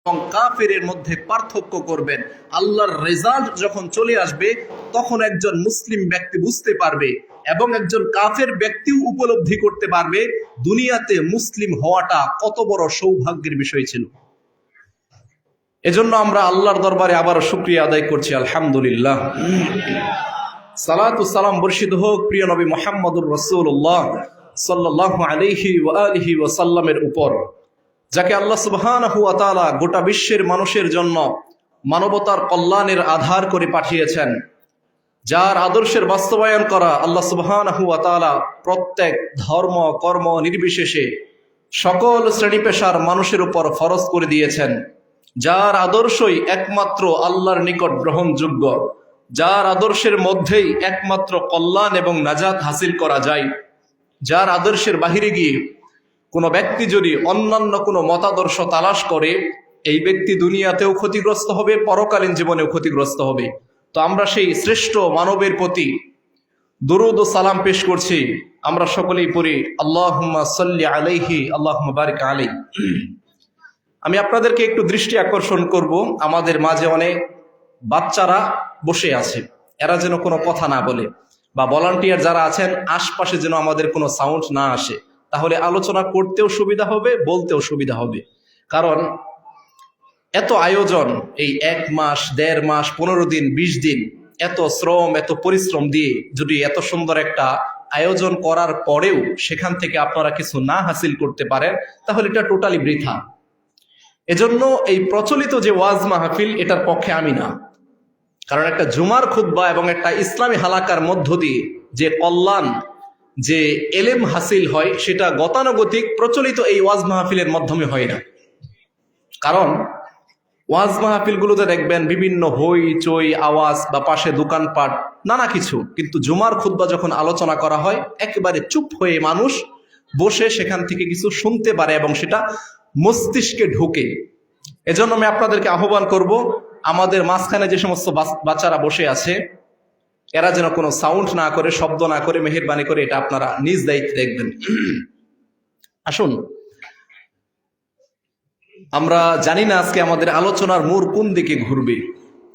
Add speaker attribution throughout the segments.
Speaker 1: এবং কাফেরের মধ্যে পার্থক্য করবেন। আল্লাহর রেজাল্ট যখন চলে আসবে তখন একজন মুসলিম ব্যক্তি বুঝতে পারবে এবং একজন কাফের ব্যক্তিও উপলব্ধি করতে পারবে দুনিয়াতে মুসলিম হওয়াটা কত বড় সৌভাগ্যের বিষয় ছিল। এজন্য আমরা আল্লাহর দরবারে আবারও শুকরিয়া আদায় করছি, আলহামদুলিল্লাহ। সালাতু সালাম বর্ষিত হোক প্রিয় নবী মুহাম্মদুর রাসূলুল্লাহ সাল্লাল্লাহু আলাইহি ওয়া আলিহি ওয়া সাল্লামের উপর, যাকে আল্লাহ সুবহানাহু ওয়া তাআলা গোটা বিশ্বের মানুষের জন্য মানবতার কল্যাণের আধার করে পাঠিয়েছেন, যার আদর্শের বাস্তবায়ন করা আল্লাহ সুবহানাহু ওয়া তাআলা প্রত্যেক ধর্ম কর্ম নির্বিশেষে সকল শ্রেণী পেশার মানুষের উপর ফরজ করে দিয়েছেন, যার আদর্শই একমাত্র আল্লাহর নিকট গ্রহণযোগ্য, যার আদর্শের মধ্যেই একমাত্র কল্যাণ এবং নাজাত হাসিল করা যায়, যার আদর্শের বাহিরে গিয়ে কোনো ব্যক্তি যদি অন্যান্য কোনো মতাদর্শ তালাশ করে এই ব্যক্তি দুনিয়াতেও ক্ষতিগ্রস্ত হবে, পরকালীন জীবনেও ক্ষতিগ্রস্ত হবে। তো আমরা সেই শ্রেষ্ঠ মানবের প্রতি দুরূদ ও সালাম পেশ করছি। আমরা সকলেই পড়ি আল্লাহুম্মা সাল্লি আলাইহি আল্লাহুম্মা বারিক আলাইহি। আমি আপনাদেরকে একটু দৃষ্টি আকর্ষণ করব, আমাদের মাঝে অনেক বাচ্চারা বসে আছে, এরা যেন কোনো কথা না বলে, বা ভলান্টিয়ার যারা আছেন আশপাশে যেন আমাদের কোনো সাউন্ড না আসে, তাহলে আলোচনা করতেও সুবিধা হবে, বলতেও সুবিধা হবে। কারণ এত আয়োজন, এই 1 মাস 1.5 মাস 15 দিন 20 দিন এত শ্রম এত পরিশ্রম দিয়ে যদি এত সুন্দর একটা আয়োজন করার পরেও সেখান থেকে আপনারা কিছু না হাসিল করতে পারেন, তাহলে এটা টোটালি বৃথা। এজন্য এই প্রচলিত যে ওয়াজ মাহফিল, এটার পক্ষে আমি না। কারণ একটা জুমার খুতবা এবং একটা ইসলামী হালাকার মধ্য দিয়ে যে কল্যাণ, যে এলেম হাসিল হয়, সেটা গতানুগতিক প্রচলিত এই ওয়াজ মাহফিলের মাধ্যমে হয় না। কারণ ওয়াজ মাহফিলগুলোতে দেখবেন বিভিন্ন হই চই আওয়াজ বা পাশে দোকানপাট নানা কিছু, কিন্তু জুমার খুতবা যখন আলোচনা করা হয় একেবারে চুপ হয়ে মানুষ বসে সেখান থেকে কিছু শুনতে পারে এবং সেটা মস্তিষ্কে ঢোকে। এজন্য আমি আপনাদেরকে আহ্বান করব, আমাদের মাঝখানে যে সমস্ত বাচ্চারা বসে আছে এরা যেন কোনো সাউন্ড না করে, শব্দ না করে, মেহেরবানি করে এটা আপনারা নিজ দায়িত্বে দেখবেন। আসুন, আমরা জানি না আজকে আমাদের আলোচনার মোড় কোন দিকে ঘুরবে,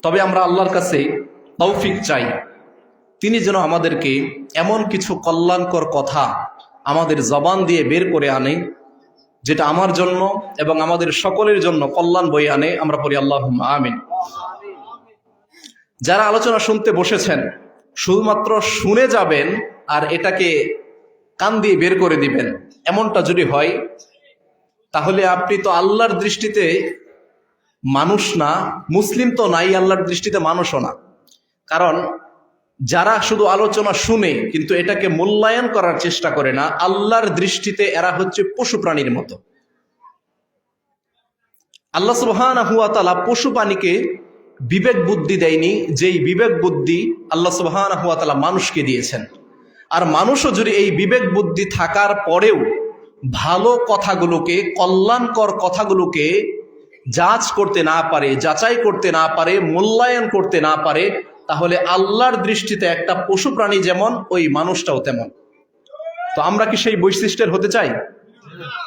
Speaker 1: তবে আমরা আল্লাহর কাছে তৌফিক চাই, তিনি যেন আমাদেরকে এমন কিছু কল্যাণকর কথা আমাদের জবান দিয়ে বের করে আনে যেটা আমার জন্য এবং আমাদের সকলের জন্য কল্যাণ বয়ে আনে। আমরা পড়ি আল্লাহুম্মা আমিন। যারা আলোচনা শুনতে বসেছেন শুধুমাত্র শুনে যাবেন আর এটাকে কান দিয়ে বের করে দিবেন, এমনটা যদি হয় তাহলে আপনি তো আল্লাহর দৃষ্টিতে মানুষ না, মুসলিম তো নাই, আল্লাহর দৃষ্টিতে মানুষও না। কারণ যারা শুধু আলোচনা শুনে কিন্তু এটাকে মূল্যায়ন করার চেষ্টা করে না, আল্লাহর দৃষ্টিতে এরা হচ্ছে পশু প্রাণীর মতো। আল্লাহ সুবহানাহু ওয়া তাআলা পশু প্রাণীকে বিবেক বুদ্ধি দেয়নি, যেই বিবেক বুদ্ধি আল্লাহ সুবহানাহু ওয়া তাআলা মানুষকে দিয়েছেন। আর মানুষও যদি এই বিবেক বুদ্ধি থাকার পরেও ভালো কথাগুলোকে, কল্যাণকর কথাগুলোকে যাচ করতে না পারে, যাচাই করতে না পারে, মূল্যায়ন করতে না পারে, তাহলে আল্লাহর দৃষ্টিতে একটা পশু প্রাণী যেমন, ওই মানুষটাও তেমন। তো আমরা কি সেই বৈশিষ্ট্যের হতে চাই?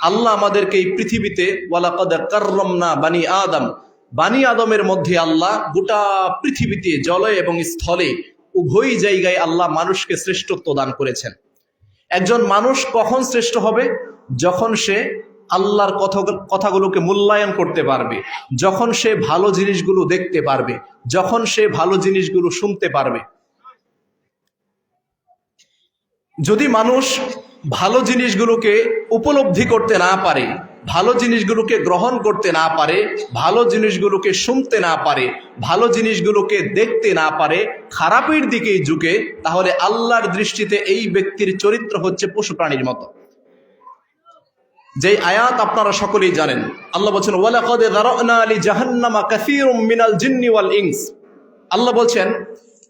Speaker 1: আল্লাহ আমাদেরকে এই পৃথিবীতে ওয়ালাকাদ কাররামনা বানি আদম, বানি আদমের মধ্যে আল্লাহ গোটা পৃথিবীতে জলে এবং স্থলে উভয় জায়গায় আল্লাহ মানুষকে শ্রেষ্ঠত্ব দান করেছেন। একজন মানুষ কখন শ্রেষ্ঠ হবে? যখন সে আল্লাহর কথাগুলোকে মূল্যায়ন করতে পারবে, যখন সে ভালো জিনিসগুলো দেখতে পারবে, যখন সে ভালো জিনিসগুলো শুনতে পারবে। যদি মানুষ ভালো জিনিসগুলোকে উপলব্ধি করতে না পারে, ভালো জিনিসগুলোকে গ্রহণ করতে না পারে, ভালো জিনিসগুলোকে শুনতে না পারে, ভালো জিনিসগুলোকে দেখতে না পারে, খারাপের দিকেই ঝুঁকে, তাহলে আল্লাহর দৃষ্টিতে এই ব্যক্তির চরিত্র হচ্ছে পশু প্রাণীর মতো। যেই আয়াত আপনারা সকলেই জানেন, আল্লাহ বলছেন ওয়ালাকাদ যারানা লিজাহান্নামা কাসীরুম মিনাল জিন্নি ওয়াল ইনস। আল্লাহ বলছেন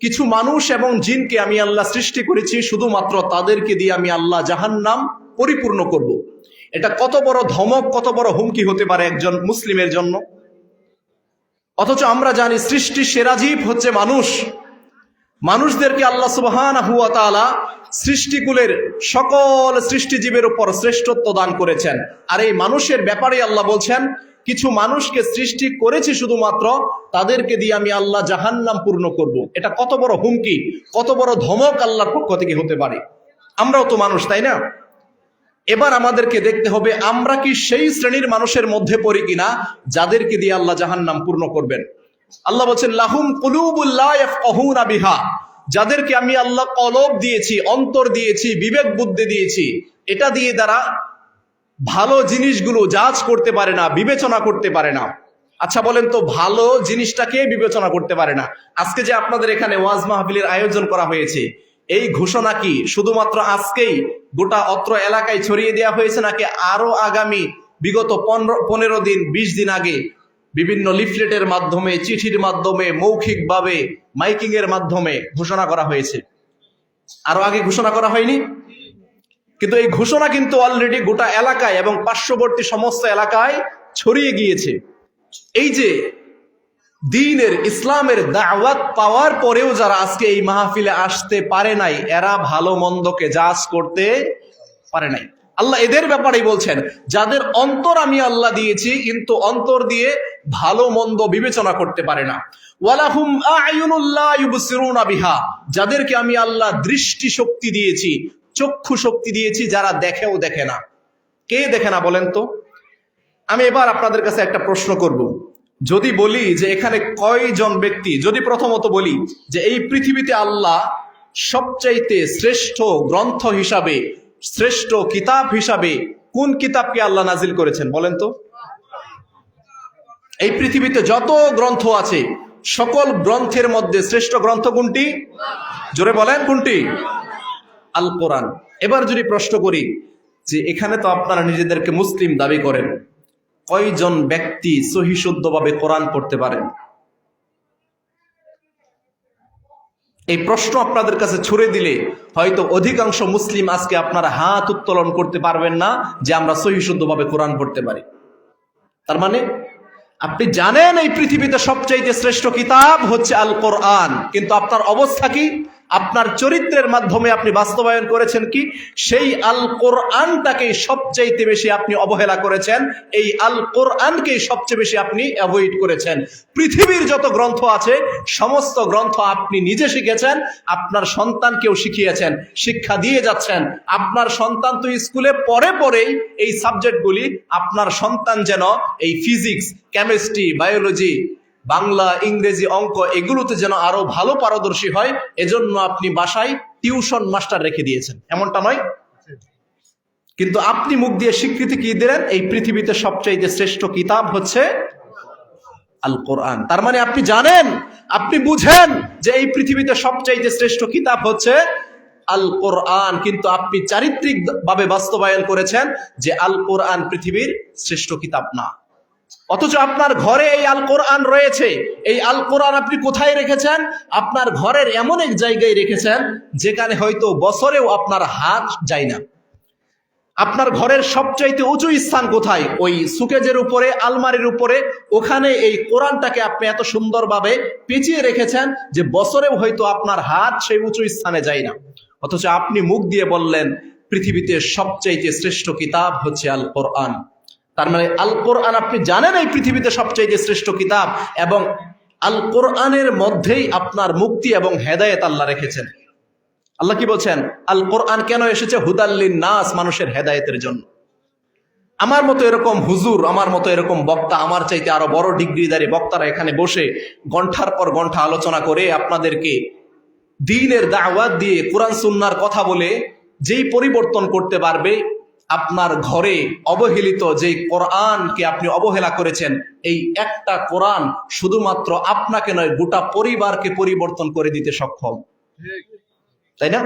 Speaker 1: কিছু মানুষ এবং জিনকে আমি আল্লাহ সৃষ্টি করেছি, শুধুমাত্র তাদেরকে দিয়ে আমি আল্লাহ জাহান্নাম পরিপূর্ণ করব। এটা কত বড় ধমক, কত বড় হুমকি হতে পারে একজন মুসলিমের জন্য। অথচ আমরা জানি সৃষ্টির সেরা জীব হচ্ছে মানুষ। মানুষদেরকে আল্লাহ সুবহানাহু ওয়া তাআলা সৃষ্টিকুলের সকল সৃষ্টিজীবের উপর শ্রেষ্ঠত্ব দান করেছেন। আর এই মানুষের ব্যাপারে আল্লাহ বলছেন কিছু মানুষকে সৃষ্টি করেছি শুধুমাত্র তাদেরকে দিয়ে আমি আল্লাহ জাহান্নাম পূর্ণ করব। এটা কত বড় হুমকি, কত বড় ধমক আল্লাহর পক্ষ থেকে হতে পারে। আমরাও তো মানুষ, তাই না? এবার আমাদেরকে দেখতে হবে আমরা কি সেই শ্রেণীর মানুষের মধ্যে পড়ি কিনা যাদেরকে দিয়ে আল্লাহ জাহান্নাম পূর্ণ করবেন। আল্লাহ বলছেন লাহুম কুলুবুল লা ইয়াফকাহুনা বিহা, যাদেরকে আমি আল্লাহ কলব দিয়েছি, অন্তর দিয়েছি, বিবেক বুদ্ধি দিয়েছি, এটা দিয়ে তারা ভালো জিনিসগুলো জাজ করতে পারে না, বিবেচনা করতে পারে না। আচ্ছা বলেন তো, ভালো জিনিসটাকে বিবেচনা করতে পারে না। আজকে যে আপনাদের এখানে ওয়াজ মাহফিলের আয়োজন করা হয়েছে, এই ঘোষণা কি শুধুমাত্র আজকেই গোটা অত্র এলাকায় ছড়িয়ে দেওয়া হয়েছে, নাকি আরো আগামী বিগত 15 দিন 20 দিন আগে বিভিন্ন লিফলেটের মাধ্যমে, চিঠির মাধ্যমে, মৌখিকভাবে, মাইকিং এর মাধ্যমে ঘোষণা করা হয়েছে? আরো আগে ঘোষণা করা হয়নি? কিন্তু এই ঘোষণা কিন্তু অলরেডি গোটা এলাকায় এবং পার্শ্ববর্তী সমস্ত এলাকায় ছড়িয়ে গিয়েছে। এই যে দ্বীনের, ইসলামের দাওয়াত পাওয়ার পরেও যারা আজকে এই মাহফিলে আসতে পারে নাই, এরা ভালো মন্দকে জাজ করতে পারে নাই। আল্লাহ এদের ব্যাপারেই বলছেন, যাদের অন্তর আমি আল্লাহ দিয়েছি কিন্তু অন্তর দিয়ে ভালো মন্দ বিবেচনা করতে পারে না। ওয়ালাহুম আ'য়ুনুল লা ইউবসিরুনা বিহা, যাদেরকে আমি আল্লাহ দৃষ্টি শক্তি দিয়েছি, চক্ষু শক্তি দিয়েছি, যারা দেখেও দেখে না। কে দেখে না বলেন তো? আমি এবার আপনাদের কাছে একটা প্রশ্ন করব। যদি বলি যে এখানে কয়জন ব্যক্তি, যদি প্রথমত বলি যে এই পৃথিবীতে আল্লাহ সবচাইতে শ্রেষ্ঠ গ্রন্থ হিসাবে, শ্রেষ্ঠ কিতাব হিসাবে কোন কিতাবকে আল্লাহ নাজিল করেছেন বলেন তো? এই পৃথিবীতে যত গ্রন্থ আছে সকল গ্রন্থের মধ্যে শ্রেষ্ঠ গ্রন্থ কোনটি? জোরে বলেন কোনটি? আল কোরআন। এবার যদি প্রশ্ন করি যে এখানে তো আপনারা নিজেদেরকে মুসলিম দাবি করেন, কয়জন ব্যক্তি সহি শুদ্ধভাবে কোরআন পড়তে পারেন? এই প্রশ্ন আপনাদের কাছে ছুড়ে দিলে হয়তো অধিকাংশ মুসলিম আজকে আপনারা হাত উত্তোলন করতে পারবেন না যে আমরা সহি শুদ্ধভাবে কোরআন পড়তে পারি। তার মানে আপনি জানেন এই পৃথিবীতে সবচাইতে শ্রেষ্ঠ কিতাব হচ্ছে আল কোরআন, কিন্তু আপনার অবস্থা কি? আপনার চরিত্রের মাধ্যমে আপনি বাস্তবায়ন করেছেন কি? সেই আল কোরআনটাকে সবচাইতে বেশি আপনি অবহেলা করেছেন, এই আল কোরআনকে সবচেয়ে বেশি আপনি অ্যাভয়েড করেছেন। পৃথিবীর যত গ্রন্থ আছে সমস্ত গ্রন্থ আপনি নিজে শিখেছেন, আপনার সন্তানকেও শিখিয়েছেন, শিক্ষা দিয়ে যাচ্ছেন। আপনার সন্তান তো স্কুলে পড়েই এই সাবজেক্টগুলি, আপনার সন্তান যেন এই ফিজিক্স, কেমিস্ট্রি, বায়োলজি, বাংলা, ইংরেজি, অঙ্ক এগুলোতে যেন আরো ভালো পারদর্শী হয়, এজন্য আপনি বাসায় টিউশন মাস্টার রেখে দিয়েছেন, এমনটা নয়? কিন্তু আপনি মুখ দিয়ে স্বীকৃতি কি দিলেন? এই পৃথিবীতে সবচাইতে শ্রেষ্ঠ কিতাব হচ্ছে আল কোরআন। তার মানে আপনি জানেন, আপনি বুঝেন যে এই পৃথিবীতে সবচাইতে শ্রেষ্ঠ কিতাব হচ্ছে আল কোরআন, কিন্তু আপনি চারিত্রিক ভাবে বাস্তবায়ন করেছেন যে আল কোরআন পৃথিবীর শ্রেষ্ঠ কিতাব না। অথচ আপনার ঘরে এই আল কোরআন রয়েছে। এই আল কোরআন আপনি কোথায় রেখেছেন? আপনার ঘরের এমন এক জায়গায় রেখেছেন যেখানে হয়তো বছরেও আপনার হাত যায় না। আপনার ঘরের সবচাইতে উঁচু স্থান কোথায়? ওই সুকেজের উপরে, আলমারির উপরে, ওখানে এই কোরআনটাকে আপনি এত সুন্দরভাবে পেঁচিয়ে রেখেছেন যে বছরেও হয়তো আপনার হাত সেই উঁচু স্থানে যায় না। অথচ আপনি মুখ দিয়ে বললেন পৃথিবীতে সবচাইতে শ্রেষ্ঠ কিতাব হচ্ছে আল কোরআন। তার মানে আল কোরআন আপনি জানেন এই পৃথিবীতে সবচাইতে শ্রেষ্ঠ কিতাব, এবং আল কোরআনের মধ্যেই আপনার মুক্তি এবং হেদায়েত আল্লাহ রেখেছেন। আল্লাহ কি বলছেন? আল কোরআন কেন এসেছে? হুদাল্লিন নাস, মানুষের হেদায়েতের জন্য। আমার মতো এরকম হুজুর, আমার মতো এরকম বক্তা, আমার চাইতে আরো বড় ডিগ্রিধারী বক্তারা এখানে বসে ঘন্টার পর ঘন্টা আলোচনা করে আপনাদেরকে দ্বীনের দাওয়াত দিয়ে কোরআন সুন্নাহর কথা বলে যেই পরিবর্তন করতে পারবে, আপনার ঘরে অবহেলিত যে কোরআনকে আপনি অবহেলা করেছেন, এই একটা কোরআন শুধুমাত্র আপনাকে নয় গোটা পরিবারকে পরিবর্তন করে দিতে সক্ষম, তাই না?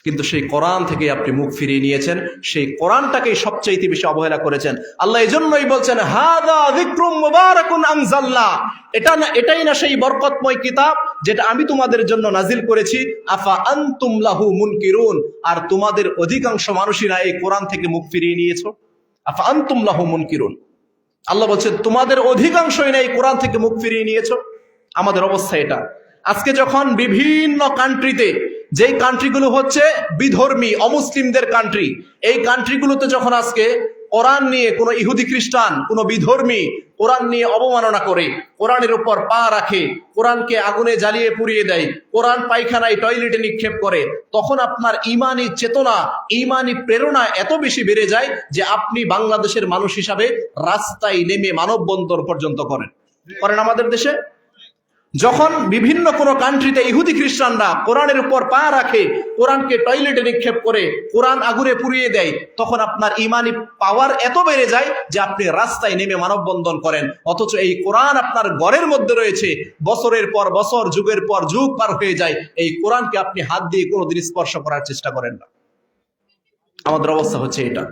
Speaker 1: কিন্তু সেই কোরআন থেকে আপনি মুখ ফিরিয়ে নিয়েছেন, সেই কোরআনটাকেই সবচাইতে বেশি অবহেলা করেছেন। আল্লাহ এজন্যই বলছেন হাদা যিকরুম মুবারাকুন আনজালনা, এটাই না সেই বরকতময় কিতাব যেটা আমি তোমাদের জন্য নাজিল করেছি। আফা আনতুম লাহু মুনকিরুন, আর তোমাদের অধিকাংশ মানুষেরা এই কোরআন থেকে মুখ ফিরিয়ে নিয়েছো। আফা আনতুম লাহু মুনকিরুন, আল্লাহ বলছেন তোমাদের অধিকাংশই না এই কোরআন থেকে মুখ ফিরিয়ে নিয়েছো। আমাদের অবস্থা এটা। আজকে যখন বিভিন্ন কান্ট্রিতে, যেই কান্ট্রিগুলো হচ্ছে বিধর্মী অমুসলিমদের কান্ট্রি, এই কান্ট্রিগুলোতে যখন আজকে কোরআন নিয়ে কোনো ইহুদি খ্রিস্টান, কোনো বিধর্মী কোরআন নিয়ে অবমাননা করে, কোরআনের উপর পা রাখে, কোরআনকে আগুনে জ্বালিয়ে পুড়িয়ে দেয়, কোরআন পায়খানায় টয়লেটে নিক্ষেপ করে, তখন আপনার ইমানি চেতনা, ইমানি প্রেরণা এত বেশি বেড়ে যায় যে আপনি বাংলাদেশের মানুষ হিসাবে রাস্তায় নেমে মানববন্ধন পর্যন্ত করেন আমাদের দেশে। যখন বিভিন্ন কোনো কান্ট্রিতে ইহুদি খ্রিস্টানরা কোরআনের উপর পা রাখে, কোরআনকে টয়লেটে নিক্ষেপ করে, কোরআন আগুনে পুড়িয়ে দেয়, তখন আপনার ইমানি পাওয়ার এত বেড়ে যায় যে আপনি রাস্তায় নেমে মানববন্ধন করেন। অথচ এই কোরআন আপনার ঘরের মধ্যে রয়েছে, বছরের পর বছর, যুগের পর যুগ পার হয়ে যায়, এই কোরআনকে আপনি হাত দিয়ে কোনোদিন স্পর্শ করার চেষ্টা করেন না। আমাদের অবস্থা হচ্ছে এটা,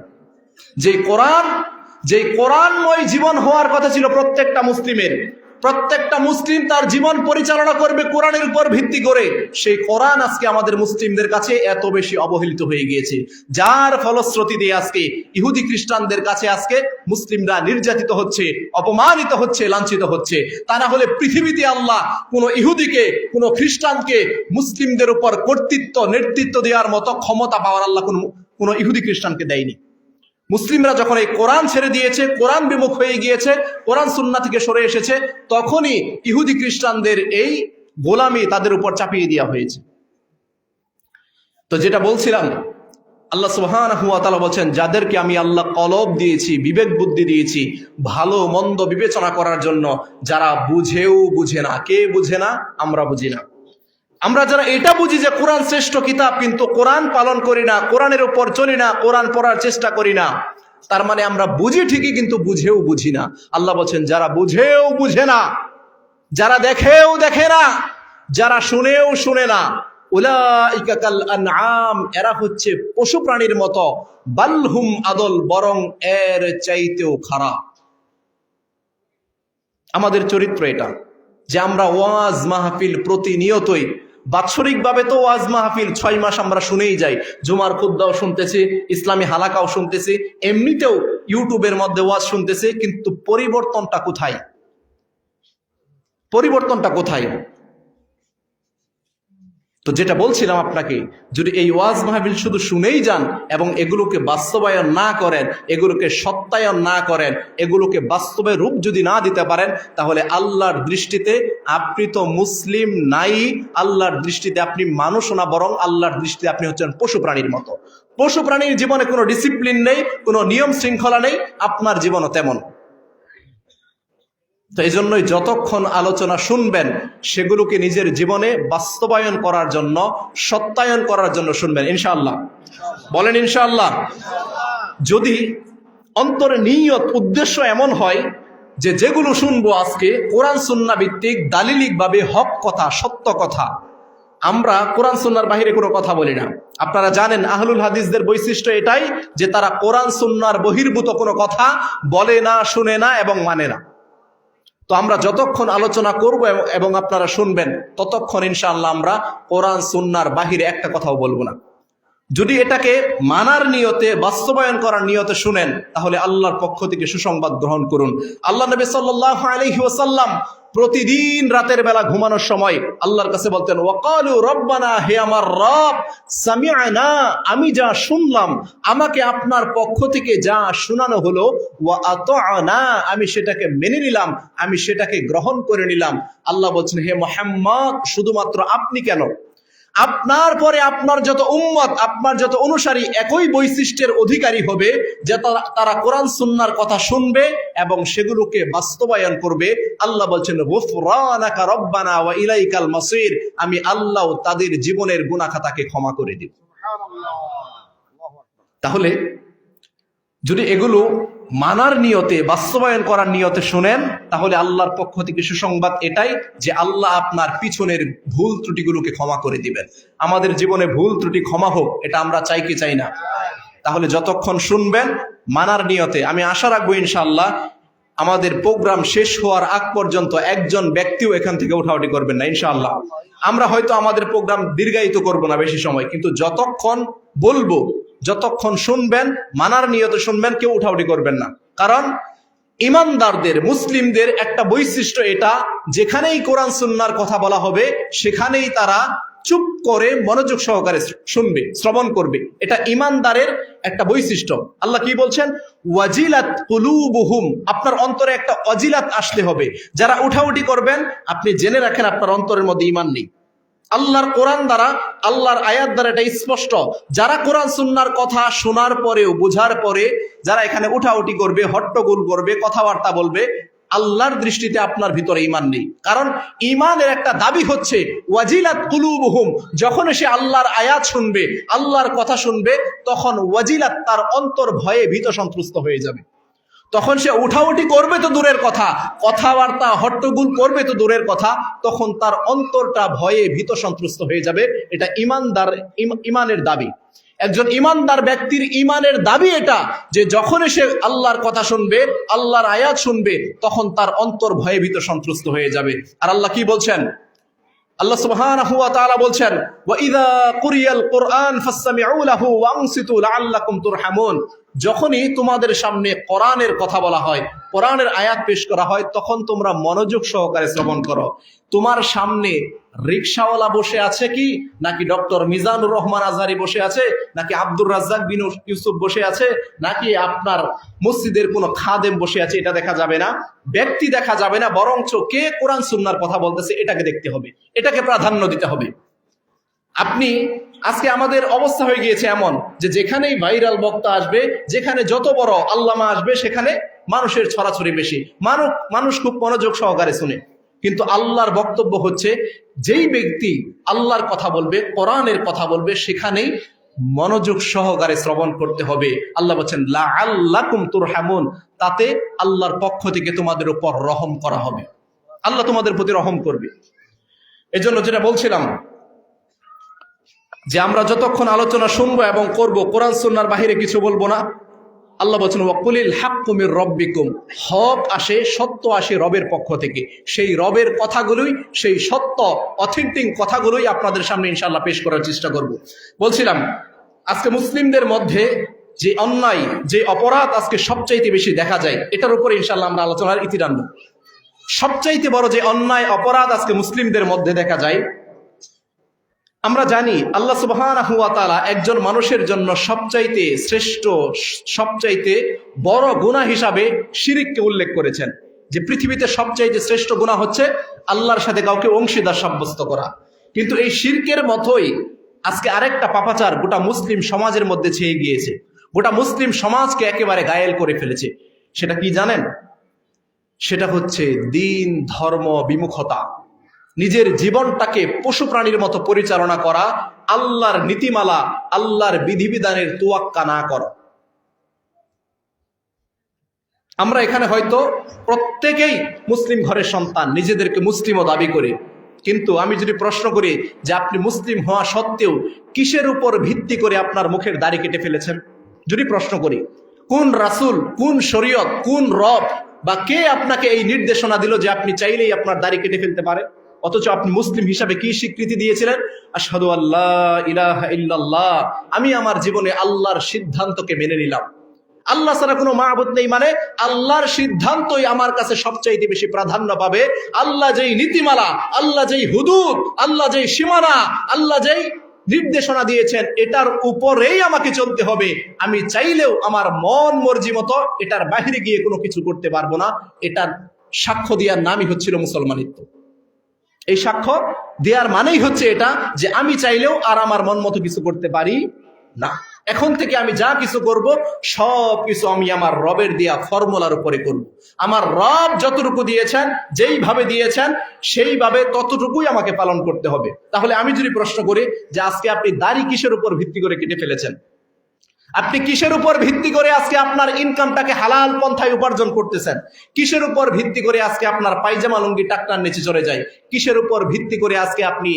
Speaker 1: যে কোরআনময় জীবন হওয়ার কথা ছিল প্রত্যেকটা মুসলিমের, প্রত্যেকটা মুসলিম তার জীবন পরিচালনা করবে কোরআনের উপর ভিত্তি করে, সেই কোরআন আজকে আমাদের মুসলিমদের কাছে এত বেশি অবহেলিত হয়ে গিয়েছে, যার ফলশ্রুতি দিয়ে আজকে ইহুদি খ্রিস্টানদের কাছে আজকে মুসলিমরা নির্যাতিত হচ্ছে, অপমানিত হচ্ছে, লাঞ্ছিত হচ্ছে। তা না হলে পৃথিবীতে আল্লাহ কোনো ইহুদিকে, কোনো খ্রিস্টানকে মুসলিমদের উপর কর্তৃত্ব, নেতৃত্ব দেওয়ার মতো ক্ষমতা পাওয়ার আল্লাহ কোনো ইহুদি খ্রিস্টানকে দেয়নি। মুসলিমরা যখন এই কোরআন ছেড়ে দিয়েছে, কোরআন বিমুখ হয়ে গিয়েছে, কোরআন সুন্নাহ থেকে সরে এসেছে, তখনই ইহুদি খ্রিস্টানদের এই গোলামি তাদের উপর চাপিয়ে দেওয়া হয়েছে। তো যেটা বলছিলাম, আল্লাহ সুবহানাহু ওয়া তাআলা বলেন, যাদেরকে আমি আল্লাহ কলব দিয়েছি, বিবেক বুদ্ধি দিয়েছি ভালো মন্দ বিবেচনা করার জন্য, যারা বুঝেও বুঝে না। কে বুঝে না? আমরা বুঝি না। আমরা যারা এটা বুঝি যে কোরআন শ্রেষ্ঠ কিতাব, কিন্তু কোরআন পালন করি না, কোরআনের উপর চলি না, কোরআন পড়ার চেষ্টা করি না, তার মানে আমরা বুঝি ঠিকই কিন্তু বুঝেও বুঝি না। আল্লাহ বলছেন, যারা বুঝেও বুঝে না, যারা দেখেও দেখে না, যারা শুনেও শুনে না, উলাইকা কাল আনআম, এরা হচ্ছে পশু প্রাণীর মতো, বালহুম আদল, বরং এর চাইতেও খারাপ। আমাদের চরিত্র এটা যে আমরা ওয়াজ মাহফিল প্রতিনিয়তই, বাৎসরিকভাবে তো ওয়াজ মাহফিল 6 মাস আমরা শুনেই যাই, জুমার খুতবাও শুনতেছি, ইসলামী হালাকাও শুনতেছি, এমনিতেও ইউটিউবের মধ্যে ওয়াজ শুনতেছি, কিন্তু পরিবর্তনটা কোথায়? পরিবর্তনটা কোথায়? তো যেটা বলছিলাম আপনাকে, যদি এই ওয়াজ মাহফিল শুধু শুনেই যান এবং এগুলোকে বাস্তবায়ন না করেন, এগুলোকে সত্যায়ন না করেন, এগুলোকে বাস্তবে রূপ যদি না দিতে পারেন, তাহলে আল্লাহর দৃষ্টিতে আপনি তো মুসলিম নাই, আল্লাহর দৃষ্টিতে আপনি মানুষ না, বরং আল্লাহর দৃষ্টিতে আপনি হচ্ছেন পশু প্রাণীর মতো। পশু প্রাণীর জীবনে কোনো ডিসিপ্লিন নেই, কোনো নিয়ম শৃঙ্খলা নেই, আপনার জীবনও তেমন। তো এই জন্যই যতক্ষণ আলোচনা শুনবেন, সেগুলোকে নিজের জীবনে বাস্তবায়ন করার জন্য, সত্যায়ন করার জন্য শুনবেন, ইনশাআল্লাহ। বলেন ইনশাআল্লাহ। যদি অন্তরে নিয়ত, উদ্দেশ্য এমন হয় যে যেগুলো শুনবো আজকে কোরআন সুন্নাহ ভিত্তিক, দালিলিক ভাবে হক কথা, সত্য কথা, আমরা কোরআন সুন্নাহর বাহিরে কোনো কথা বলি না। আপনারা জানেন আহলুল হাদিসদের বৈশিষ্ট্য এটাই যে তারা কোরআন সুন্নাহর বহির্ভূত কোনো কথা বলে না, শুনে না এবং মানে না। তো আমরা যতক্ষণ আলোচনা করব এবং আপনারা শুনবেন, ততক্ষণ ইনশাআল্লাহ আমরা কোরআন সুন্নাহর বাহিরে একটা কথাও বলবো না। যদি এটাকে মানার নিয়তে, বাস্তবায়ন করার নিয়তে শুনেন, তাহলে আল্লাহর পক্ষ থেকে সুসংবাদ গ্রহণ করুন। আল্লাহ নবী সাল্লাল্লাহু আলাইহি ওয়াসাল্লাম প্রতিদিন রাতের বেলা ঘুমানোর সময় আল্লাহর কাছে বলতেন, ওয়াকালু রব্বানা, হে আমার রব, সামিআনা, আমি যা শুনলাম, আমাকে আপনার পক্ষ থেকে যা শোনানো হলো, ওয়া আতা'না, আমি সেটাকে মেনে নিলাম, আমি সেটাকে গ্রহণ করে নিলাম। আল্লাহ বলছেন, হে মুহাম্মদ, শুধুমাত্র আপনি কেন, আপনার পরে আপনার যত উম্মত, আপনার যত অনুসারী একই বৈশিষ্ট্যের অধিকারী হবে, যে তারা কোরআন সুন্নাহর কথা শুনবে এবং সেগুলোকে বাস্তবায়ন করবে। আল্লাহ বলছেন, গুফরানাকা রব্বানা ওয়া ইলাইকাল মাসির, আমি আল্লাহ তাদের জীবনের গুনাহ খাতাকে ক্ষমা করে দিব। তাহলে যদি এগুলো মানার নিয়তে, বাস্তবায়ন করার নিয়তে শুনেন, তাহলে আল্লাহর পক্ষ থেকে সুসংবাদ এটাই যে আল্লাহ আপনার পিছনের ভুল ত্রুটিগুলোকে ক্ষমা করে দিবেন। আমাদের জীবনে ভুল ত্রুটি ক্ষমা হোক, এটা আমরা চাই কি চাই না? তাহলে যতক্ষণ শুনবেন মানার নিয়তে, আমি আশা রাখবো ইনশাআল্লাহ আমাদের প্রোগ্রাম শেষ হওয়ার আগ পর্যন্ত একজন ব্যক্তিও এখান থেকে উঠাউঠি করবেন না ইনশাআল্লাহ। আমরা হয়তো আমাদের প্রোগ্রাম দীর্ঘায়িত করব না বেশি সময়, কিন্তু যতক্ষণ বলবো, যতক্ষণ শুনবেন, মানার নিয়তে শুনবেন, কেউ উঠাউঠি করবেন না। কারণ ইমানদারদের, মুসলিমদের একটা বৈশিষ্ট্য এটা, যেখানেই কোরআন সুন্নাহর কথা বলা হবে সেখানেই তারা চুপ করে মনোযোগ সহকারে শুনবে, শ্রবণ করবে। এটা ইমানদারের একটা বৈশিষ্ট্য। আল্লাহ কি বলছেন? ওয়াজিলাত কুলুবুহুম, আপনার অন্তরে একটা অজিলাত আসতে হবে। যারা উঠাউঠি করবেন, আপনি জেনে রাখেন আপনার অন্তরের মধ্যে ঈমান নেই। আল্লাহর কোরআন দ্বারা, আল্লাহর আয়াত দ্বারা এটা স্পষ্ট। যারা কোরআন সুন্নাহর কথা শোনার পরেও, বোঝার পরে যারা এখানে উঠাউঠি করবে, হট্টগোল করবে, কথাবার্তা বলবে, আল্লাহর দৃষ্টিতে আপনার ভিতরে ঈমান নেই। কারণ ঈমানের একটা দাবি হচ্ছে ওয়াজিলাত কুলুবুহুম, যখন সে আল্লাহর আয়াত শুনবে, আল্লাহর কথা শুনবে, তখন ওয়াজিলাত, তার অন্তর ভয়ে ভীত সন্ত্রস্ত হয়ে যাবে। তখন সে উঠাউঠি করবে তো দূরের কথা, কথাবার্তা হট্টগোল করবে তো দূরের কথা, তখন তার অন্তরটা ভয়ে ভীত সন্ত্রস্ত হয়ে যাবে। এটা ঈমানের দাবি। একজন ঈমানদার ব্যক্তির ঈমানের দাবি এটা, যে যখন সে আল্লাহর কথা শুনবে, আল্লাহর আয়াত শুনবে, তখন তার অন্তর ভয়ে ভীত সন্ত্রস্ত হয়ে যাবে। আর আল্লাহ কি বলছেন? আল্লাহ সুবহানাহু ওয়া তাআলা বলছেন, ওয়া ইযা কুরিয়াল কুরআন ফাসতামিউ লাহু ওয়ানসিতু লাআল্লাকুম তুরহামুন, যখনই তোমাদের সামনে কোরআনের কথা বলা হয়, কোরআনের আয়াত পেশ করা হয়, তখন তোমরা মনোযোগ সহকারে শ্রবণ করো। তোমার সামনে রিকশাওয়ালা বসে আছে কি, নাকি ডক্টর মিজানুর রহমান আজহারি বসে আছে, নাকি আব্দুর রাজ্জাক বিন ইউসুফ বসে আছে, নাকি আপনার মসজিদের কোনো খাদেম বসে আছে, এটা দেখা যাবে না। ব্যক্তি দেখা যাবে না, বরঞ্চ কে কোরআন সুন্নাহর কথা বলতেছে এটাকে দেখতে হবে, এটাকে প্রাধান্য দিতে হবে। আপনি আজকে আমাদের অবস্থা হয়ে গিয়েছে এমন যে যেখানেই ভাইরাল বক্তা আসবে, যেখানে যত বড় আল্লামা আসবে, সেখানে মানুষের ছড়াছড়ি বেশি, মানুষ খুব মনোযোগ সহকারে শুনে। কিন্তু আল্লাহর বক্তব্য হচ্ছে, যেই ব্যক্তি আল্লাহর কথা বলবে, কোরআনের কথা বলবে, সেখানেই মনোযোগ সহকারে শ্রবণ করতে হবে। আল্লাহ বলছেন লাআল্লাকুম তুরহামুন, তাতে আল্লাহর পক্ষ থেকে তোমাদের উপর রহম করা হবে, আল্লাহ তোমাদের প্রতি রহম করবে। এজন্য যেটা বলছিলাম, যে আমরা যতক্ষণ আলোচনা শুনবো এবং করব, কোরআন সুন্নাহর বাহিরে কিছু বলবো না। আল্লাহ বলছেন ওয়াকুলিল হাক্কু মির রাব্বিকুম, হক আসে, সত্য আসে রবের পক্ষ থেকে। সেই রবের কথাগুলোই, সেই সত্য অথেন্টিক কথাগুলোই আপনাদের সামনে ইনশাআল্লাহ পেশ করার চেষ্টা করব। বলছিলাম, আজকে মুসলিমদের মধ্যে যে অন্যায়, যে অপরাধ আজকে সবচাইতে বেশি দেখা যায়, এটার উপরে ইনশাআল্লাহ আমরা আলোচনার ইতি টানবো। সবচাইতে বড় যে অন্যায় অপরাধ আজকে মুসলিমদের মধ্যে দেখা যায়, আমরা জানি আল্লাহ সুবহানাহু ওয়া তাআলা একজন মানুষের জন্য সবচাইতে শ্রেষ্ঠ, সবচাইতে বড় গুনাহ হিসাবে শিরককে উল্লেখ করেছেন। যে পৃথিবীতে সবচাইতে শ্রেষ্ঠ গুনাহ হচ্ছে আল্লাহর সাথে কাউকে অংশীদার সাব্যস্ত করা। কিন্তু এই শিরকের মতোই আজকে আরেকটা পাপাচার গোটা মুসলিম সমাজের মধ্যে ছেয়ে গিয়েছে, গোটা মুসলিম সমাজকে একেবারে ঘায়েল করে ফেলেছে। সেটা কি জানেন? সেটা হচ্ছে দিন ধর্ম বিমুখতা, নিজের জীবনটাকে পশু প্রাণীর মতো পরিচালনা করা, আল্লাহর নীতিমালা, আল্লাহর বিধিবিধানের তোয়াক্কা না করা। আমরা এখানে হয়তো প্রত্যেকেই মুসলিম ঘরের সন্তান, নিজেদেরকে মুসলিমও দাবি করি, কিন্তু আমি যদি প্রশ্ন করি যে আপনি মুসলিম হওয়া সত্ত্বেও কিসের উপর ভিত্তি করে আপনার মুখের দাড়ি কেটে ফেলেছেন, যদি প্রশ্ন করি, কোন রাসূল, কোন শরীয়ত, কোন রব বা কে আপনাকে এই নির্দেশনা দিল যে আপনি চাইলেই আপনার দাড়ি কেটে ফেলতে পারে? অথচ আপনি মুসলিম হিসাবে কি স্বীকৃতি দিয়েছিলেন? আশহাদু আল্লা ইলাহা ইল্লাল্লাহ, আমি আমার জীবনে আল্লাহর সিদ্ধান্তকে মেনে নিলাম। আল্লাহ ছাড়া কোনো মাবুদ নেই, মানে আল্লাহর সিদ্ধান্তই আমার কাছে সবচাইতে বেশি প্রাধান্য পাবে। আল্লাহ যেই নীতিমালা, আল্লাহ যেই হুদুদ, আল্লাহ যেই সীমানা, আল্লাহ যেই নির্দেশনা দিয়েছেন, এটার উপরেই আমাকে চলতে হবে। আমি চাইলেও আমার মন মর্জি মতো এটার বাহিরে গিয়ে কোনো কিছু করতে পারবো না। এটার সাক্ষ্য দেওয়ার নামই হচ্ছিল মুসলমানিত্ব। এই সাক্ষ্য দেওয়ার মানেই হচ্ছে এটা, যে আমি চাইলেও আর আমার মন মতো কিছু করতে পারি না। এখন থেকে আমি যা কিছু করব, সব কিছু আমি আমার রবের দেয়া ফর্মুলার উপরে করব। আমার রব যতটুকু দিয়েছেন, যেইভাবে দিয়েছেন, সেইভাবে ততটুকুই আমাকে পালন করতে হবে। তাহলে আমি যদি প্রশ্ন করি যে আজকে আপনি দাড়ি কিসের উপর ভিত্তি করে কেটে ফেলেছেন? আপনি কিসের উপর ভিত্তি করে আজকে আপনার ইনকামটাকে হালাল পন্থায় উপার্জন করতেছেন? কিসের উপর ভিত্তি করে আজকে আপনার পায়জামা লুঙ্গি টাকটার নিচে চলে যায়? কিসের উপর ভিত্তি করে আজকে আপনি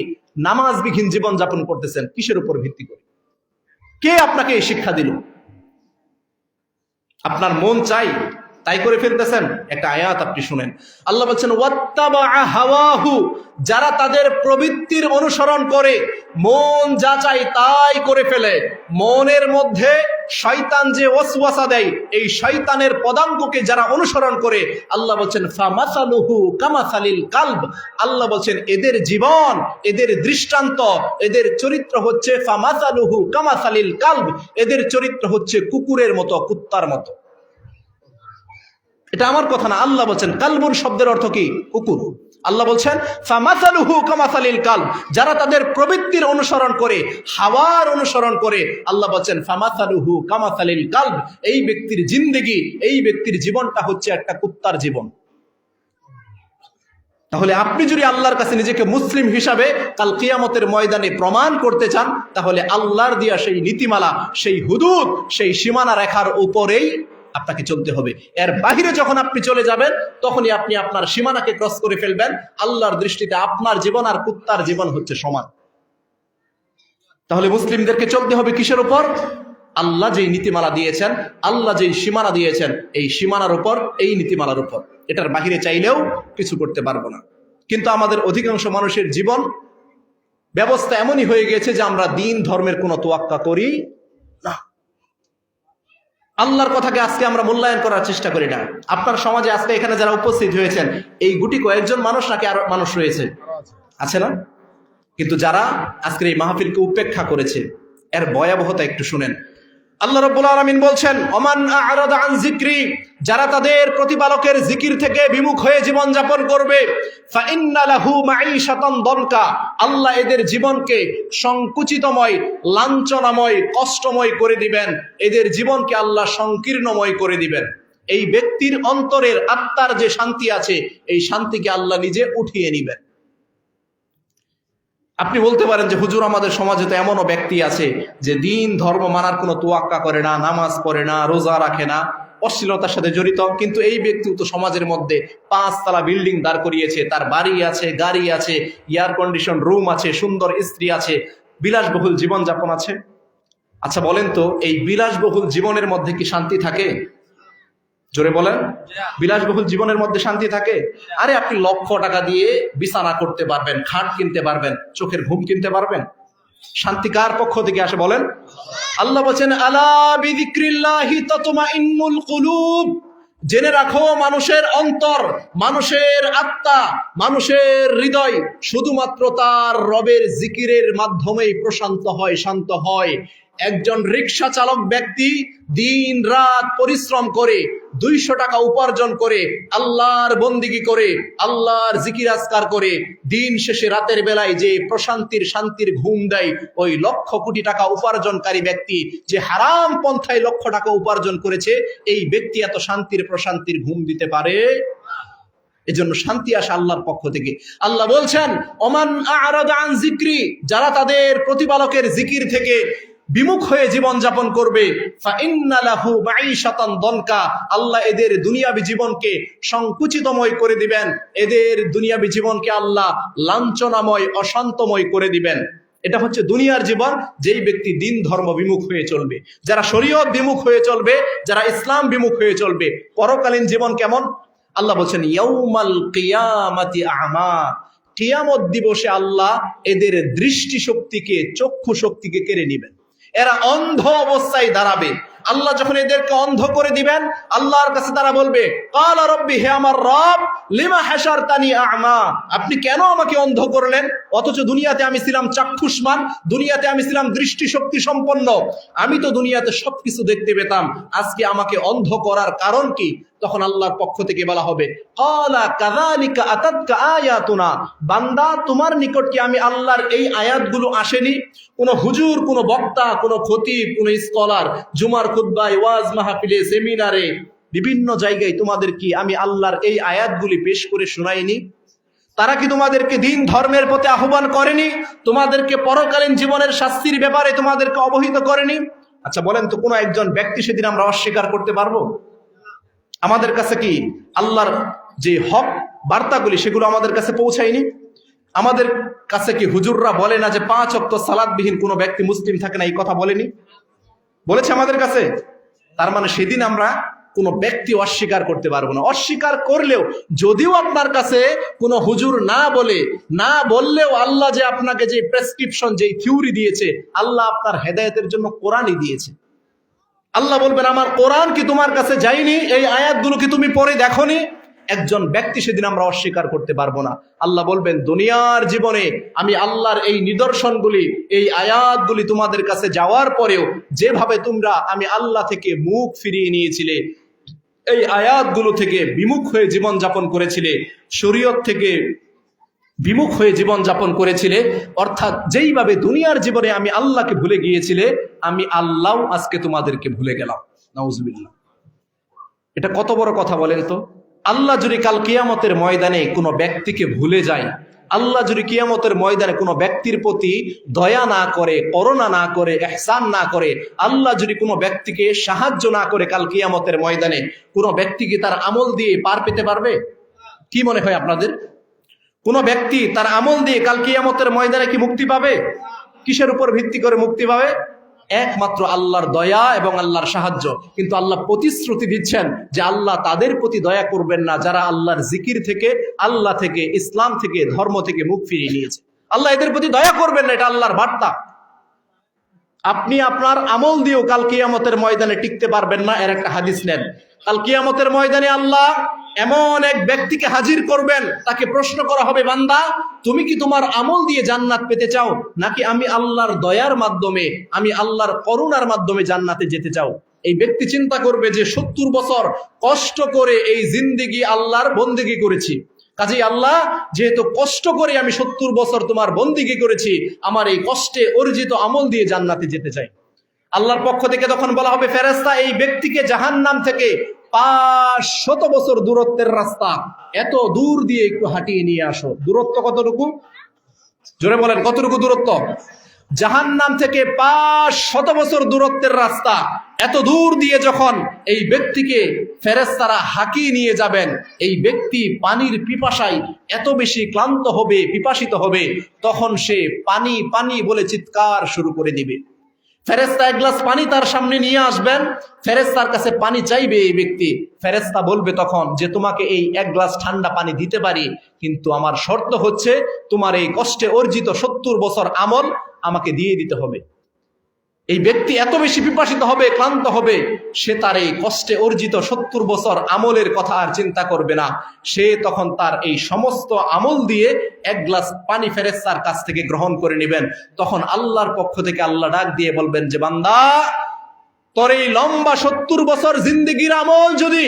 Speaker 1: নামাজবিহীন জীবন যাপন করতেছেন? কিসের উপর ভিত্তি করে? কে আপনাকে এই শিক্ষা দিল? আপনার মন চাই তাই করে ফেলতেছেন। একটা আয়াত আপনি শুনেন, আল্লাহ বলছেন ওয়াত্তাবা হাওয়াহু, যারা তাদের প্রবৃত্তির অনুসরণ করে, মন যা চাই তাই করে ফেলে, মনের মধ্যে শয়তান যে ওয়াসওয়াসা দেয়, এই শয়তানের পদাঙ্ককে যারা অনুসরণ করে, আল্লাহ বলছেন ফামাসালুহু কামাসালিল কালব, আল্লাহ বলছেন এদের জীবন, এদের দৃষ্টান্ত, এদের চরিত্র হচ্ছে ফামাসালুহু কামাসালিল কালব, এদের চরিত্র হচ্ছে কুকুরের মতো, কুত্তার মতো। এটা আমার কথা না, আল্লাহ বলছেন। কালবুন শব্দের অর্থ কি? কুকুর। আল্লাহ বলছেন ফামাসালুহু কামাসালিল কালব, যারা তাদের প্রবৃত্তির অনুসরণ করে, হাওয়ার অনুসরণ করে, আল্লাহ বলছেন ফামাসালুহু কামাসালিল কালব, এই ব্যক্তির জিন্দেগি, এই ব্যক্তির জীবনটা হচ্ছে একটা কুত্তার জীবন। তাহলে আপনি যদি আল্লাহর কাছে নিজেকে মুসলিম হিসাবে কাল কিয়ামতের ময়দানে প্রমাণ করতে চান, তাহলে আল্লাহর দিয়া সেই নীতিমালা, সেই হুদুদ, সেই সীমানা রেখার উপরেই আপনাকে চলতে হবে। এর বাহিরে যখন আপনি চলে যাবেন, তখনই আপনি আপনার সীমানাকে ক্রস করে ফেলবেন। আল্লাহর দৃষ্টিতে আপনার জীবন আর কুত্তার জীবন হচ্ছে সমান। তাহলে মুসলিমদেরকে চলতে হবে কিসের উপর? আল্লাহ যেই নীতিমালা দিয়েছেন, আল্লাহ যেই সীমানা দিয়েছেন, এই সীমানার উপর, এই নীতিমালার উপর। এটার বাহিরে চাইলেও কিছু করতে পারবো না। কিন্তু আমাদের অধিকাংশ মানুষের জীবন ব্যবস্থা এমনই হয়ে গেছে যে আমরা দিন ধর্মের কোনো তোয়াক্কা করি না। আল্লাহর কথাকে আজকে আমরা মূল্যায়ন করার চেষ্টা করি না। আপনার সমাজে আজকে এখানে যারা উপস্থিত হয়েছেন, এই গুটি কয়েকজন মানুষ নাকি আরো মানুষ রয়েছে? আছে না? কিন্তু যারা আজকের এই মাহফিলকে উপেক্ষা করেছে, এর ভয়াবহতা একটু শুনেন। আল্লাহ রাব্বুল আলামিন বলছেন ওমান আ'রাদা আন যিকরি, যারা তাদের প্রতিপালকের জিকির থেকে বিমুখ হয়ে জীবন যাপন করবে, ফাইন্না লাহু মাঈশাতান দনকা, আল্লাহ এদের জীবনকে সংকুচিতময়, লাঞ্ছনাময়, কষ্টময় করে দিবেন। এদের জীবনকে আল্লাহ সংকীর্ণময় করে দিবেন। এই ব্যক্তির অন্তরের আত্মার যে শান্তি আছে, এই শান্তিকে আল্লাহ নিজে উঠিয়ে নিবেন। আপনি বলতে পারেন যে হুজুর, আমাদের সমাজে তো এমনও ব্যক্তি আছে যে দিন ধর্ম মানার কোনো তোয়াক্কা করে না, নামাজ পড়ে না, রোজা রাখে না, অশ্লীলতার সাথে জড়িত, কিন্তু এই ব্যক্তিও তো সমাজের মধ্যে 5 তলা বিল্ডিং দাঁড় করিয়েছে, তার বাড়ি আছে, গাড়ি আছে, এয়ার কন্ডিশন রুম আছে, সুন্দর স্ত্রী আছে, বিলাসবহুল জীবনযাপন আছে। আচ্ছা বলেন তো, এই বিলাসবহুল জীবনের মধ্যে কি শান্তি থাকে? জোরে বলেন, বিলাসবহুল জীবনের মধ্যে শান্তি থাকে? আরে আপনি লক্ষ টাকা দিয়ে বিছানা করতে পারবেন, খাট কিনতে পারবেন, চোখের ঘুম কিনতে পারবেন। শান্তি কার পক্ষ থেকে আসে বলেন? আল্লাহ বলেন আলা বিযিকরিল্লাহি তাতমাইন্নুল কুলুব, জেনে রাখো মানুষের অন্তর, মানুষের আত্মা, মানুষের হৃদয় শুধুমাত্র তার রবের জিকিরের মাধ্যমেই প্রশান্ত হয়, শান্ত হয়। একজন রিকশা চালক ব্যক্তি দিন রাত পরিশ্রম করে 200 টাকা উপার্জন করে, আল্লাহর বন্দিগি করে, আল্লাহর জিকির আজকার করে, দিন শেষে রাতের বেলায় যে প্রশান্তির শান্তির ঘুম দেয়, ওই লক্ষ কোটি টাকা উপার্জনকারী ব্যক্তি যে হারাম পন্থায় লক্ষ টাকা উপার্জন করেছে, এই ব্যক্তি এত শান্তির প্রশান্তির ঘুম দিতে পারে? এজন্য শান্তি আসে আল্লাহর পক্ষ থেকে। আল্লাহ বলছেন ওমান আ'রাদা আন যিকরি, যারা তাদের প্রতিপালকের জিকির থেকে বিমুখ হয়ে জীবন যাপন করবে, ফাইন্না লাহু মাঈশাতান দনকা, আল্লাহ এদের দুনিয়াবী জীবনকে সংকুচিতময় করে দিবেন, এদের দুনিয়াবী জীবনকে আল্লাহ লাঞ্ছনাময়, অশান্তময় করে দিবেন। এটা হচ্ছে দুনিয়ার জীবন, যেই ব্যক্তি দিন ধর্ম বিমুখ হয়ে চলবে, যারা শরীয়ত বিমুখ হয়ে চলবে, যারা ইসলাম বিমুখ হয়ে চলবে। পরকালীন জীবন কেমন? আল্লাহ বলছেন ইয়াউমাল কিয়ামাতি আ'মা, কিয়ামত দিবসে আল্লাহ এদের দৃষ্টি শক্তিকে, চক্ষু শক্তিকে কেড়ে নেবেন। এরা অন্ধ অবস্থায় দাঁড়াবে। আল্লাহ যখন এদেরকে অন্ধ করে দিবেন, আল্লাহর কাছে তারা বলবে ক্বালা রাব্বি, হে আমার রব, লিমা হাশারতানি আ'মা, আপনি কেন আমাকে অন্ধ করলেন? অথচ দুনিয়াতে আমি ছিলাম চাক্ষুষ্মান, দুনিয়াতে আমি ছিলাম দৃষ্টি শক্তি সম্পন্ন, আমি তো দুনিয়াতে সবকিছু দেখতে পেতাম, আজকে আমাকে অন্ধ করার কারণ কি? তখন আল্লাহর পক্ষ থেকে বলা হবে ক্বালা কাযালিকা আতাতকা আয়াতুনা, বান্দা তোমার নিকট কি আমি আল্লাহর এই আয়াতগুলো আসেনি? কোন হুজুর, কোন বক্তা, কোন খতিব, কোন স্কলার জুমার খুতবায়, ওয়াজ মাহফিলে, সেমিনারে, বিভিন্ন জায়গায় তোমাদের কি আমি আল্লাহর এই আয়াতগুলি পেশ করে শোনাইনি? তারা কি তোমাদেরকে দিন ধর্মের প্রতি আহ্বান করেনি? তোমাদেরকে পরকালীন জীবনের শাস্তির ব্যাপারে তোমাদেরকে অবহিত করেনি? আচ্ছা বলেন তো, কোন একজন ব্যক্তি সেদিন আমরা অস্বীকার করতে পারবো? আমাদের কাছে কি আল্লাহর যে হক বার্তাগুলি সেগুলো আমাদের কাছে পৌঁছায়নি? আমাদের কাছে কি হুজুররা বলে না যে 5 ওয়াক্ত সালাতবিহীন কোনো ব্যক্তি মুসলিম থাকে না? এই কথা বলেনি? বলেছে আমাদের কাছে। তার মানে সেদিন আমরা কোনো ব্যক্তি অস্বীকার করতে পারবো না। অস্বীকার করলেও যদিও আপনার কাছে কোনো হুজুর না বললেও আল্লাহ যে আপনাকে যে প্রেসক্রিপশন, যে থিওরি দিয়েছে, আল্লাহ আপনার হেদায়েতের জন্য কোরআনই দিয়েছে। আল্লাহ বলবেন আমার কোরআন কি তোমার কাছে যায়নি? এই আয়াতগুলো কি তুমি পড়ে দেখোনি? একজন ব্যক্তি সেদিন আমরা অস্বীকার করতে পারবো না। আল্লাহ বলবেন দুনিয়ার জীবনে আমি আল্লাহর এই নিদর্শনগুলি, এই আয়াতগুলি তোমাদের কাছে যাওয়ার পরেও যেভাবে তোমরা আমি আল্লাহ থেকে মুখ ফিরিয়ে নিয়েছিলে, এই আয়াতগুলো থেকে বিমুখ হয়ে জীবন যাপন করেছিলে, শরীয়ত থেকে বিমুখ হয়ে জীবন যাপন করেছিলে, অর্থাৎ যেইভাবে দুনিয়ার জীবনে আমি আল্লাহকে ভুলে গিয়েছিলে, আমি আল্লাহ আজকে তোমাদেরকে ভুলে গেলাম। নাউজুবিল্লাহ। এটা কত বড় কথা বলেন তো। আল্লাহ যদি কাল কিয়ামতের ময়দানে কোনো ব্যক্তিকে ভুলে যায়, আল্লাহ যদি কিয়ামতের ময়দানে কোনো ব্যক্তির প্রতি দয়া না করে, করুণা না করে, ইহসান না করে, আল্লাহ যদি কোনো ব্যক্তিকে সাহায্য না করে কাল কিয়ামতের ময়দানে, কোনো ব্যক্তিকে তার আমল দিয়ে পার পেতে পারবে? কি মনে হয় আপনাদের? কোনো ব্যক্তি তার আমল দিয়ে কাল কিয়ামতের ময়দানে কি মুক্তি পাবে? কিসের উপর ভিত্তি করে মুক্তি পাবে? একমাত্র আল্লাহর দয়া এবং আল্লাহর সাহায্য। কিন্তু আল্লাহ প্রতিশ্রুতি দিচ্ছেন যে আল্লাহ তাদের প্রতি দয়া করবেন না যারা আল্লাহর জিকির থেকে, আল্লাহ থেকে, ইসলাম থেকে, ধর্ম থেকে মুখ ফিরিয়ে নিয়েছে। আল্লাহ এদের প্রতি দয়া করবেন না, এটা আল্লাহর বার্তা। আপনি আপনার আমল দিয়েও কাল কিয়ামতের ময়দানে টিকতে পারবেন না। এর একটা হাদিস নেন। কাল কিয়ামতের ময়দানে আল্লাহ এমন এক ব্যক্তিকে হাজির করবেন, তাকে প্রশ্ন করা হবে, বান্দা তুমি কি তোমার আমল দিয়ে জান্নাত পেতে চাও, নাকি আমি আল্লাহর দয়ার মাধ্যমে, আমি আল্লাহর করুণার মাধ্যমে জান্নাতে যেতে চাও? এই ব্যক্তি চিন্তা করবে যে 70 বছর কষ্ট করে এই জিন্দেগি আল্লাহর বন্দেগি করেছি, কাজেই আল্লাহ যেহেতু কষ্ট করে আমি 70 বছর তোমার বন্দেগি করেছি, আমার এই কষ্টে অর্জিত আমল দিয়ে জান্নাতে যেতে চাই। আল্লাহর পক্ষ থেকে তখন বলা হবে, ফেরেশতা এই ব্যক্তিকে জাহান্নাম থেকে 500 বছর দূরত্বের রাস্তা এত দূর দিয়ে একটু হাঁটিয়ে নিয়ে আসো। দূরত্ব কতটুকু? জোরে বলেন, কতটুকু দূরত্ব? জাহান্নাম থেকে 500 বছর দূরত্বের রাস্তা এত দূর দিয়ে যখন এই ব্যক্তিকে ফেরেশতারা হাঁকিয়ে নিয়ে যাবেন, এই ব্যক্তি পানির পিপাসায় এত বেশি ক্লান্ত হবে, পিপাসিত হবে, তখন সে পানি পানি বলে চিৎকার শুরু করে দিবে। ফেরেশতা এক গ্লাস পানি তার সামনে নিয়ে আসবেন, ফেরেশতার কাছে পানি চাইবে এই ব্যক্তি। ফেরেশতা বলবে তখন যে তোমাকে এই এক গ্লাস ঠান্ডা পানি দিতে পারি, কিন্তু আমার শর্ত হচ্ছে তোমার এই কষ্টে অর্জিত 70 বছর আমল আমাকে দিয়ে দিতে হবে। এই ব্যক্তি এত বেশি পিপাসিত হবে, ক্লান্ত হবে, সে তার এই কষ্টে অর্জিত 70 বছর আমলের কথা আর চিন্তা করবে না। সে তখন তার এই সমস্ত আমল দিয়ে এক গ্লাস পানি ফেরেশতার কাছ থেকে গ্রহণ করে নেবেন। তখন আল্লাহর পক্ষ থেকে আল্লাহ ডাক দিয়ে বলবেন যে বান্দা, তোর এই লম্বা 70 বছর জিন্দেগির আমল যদি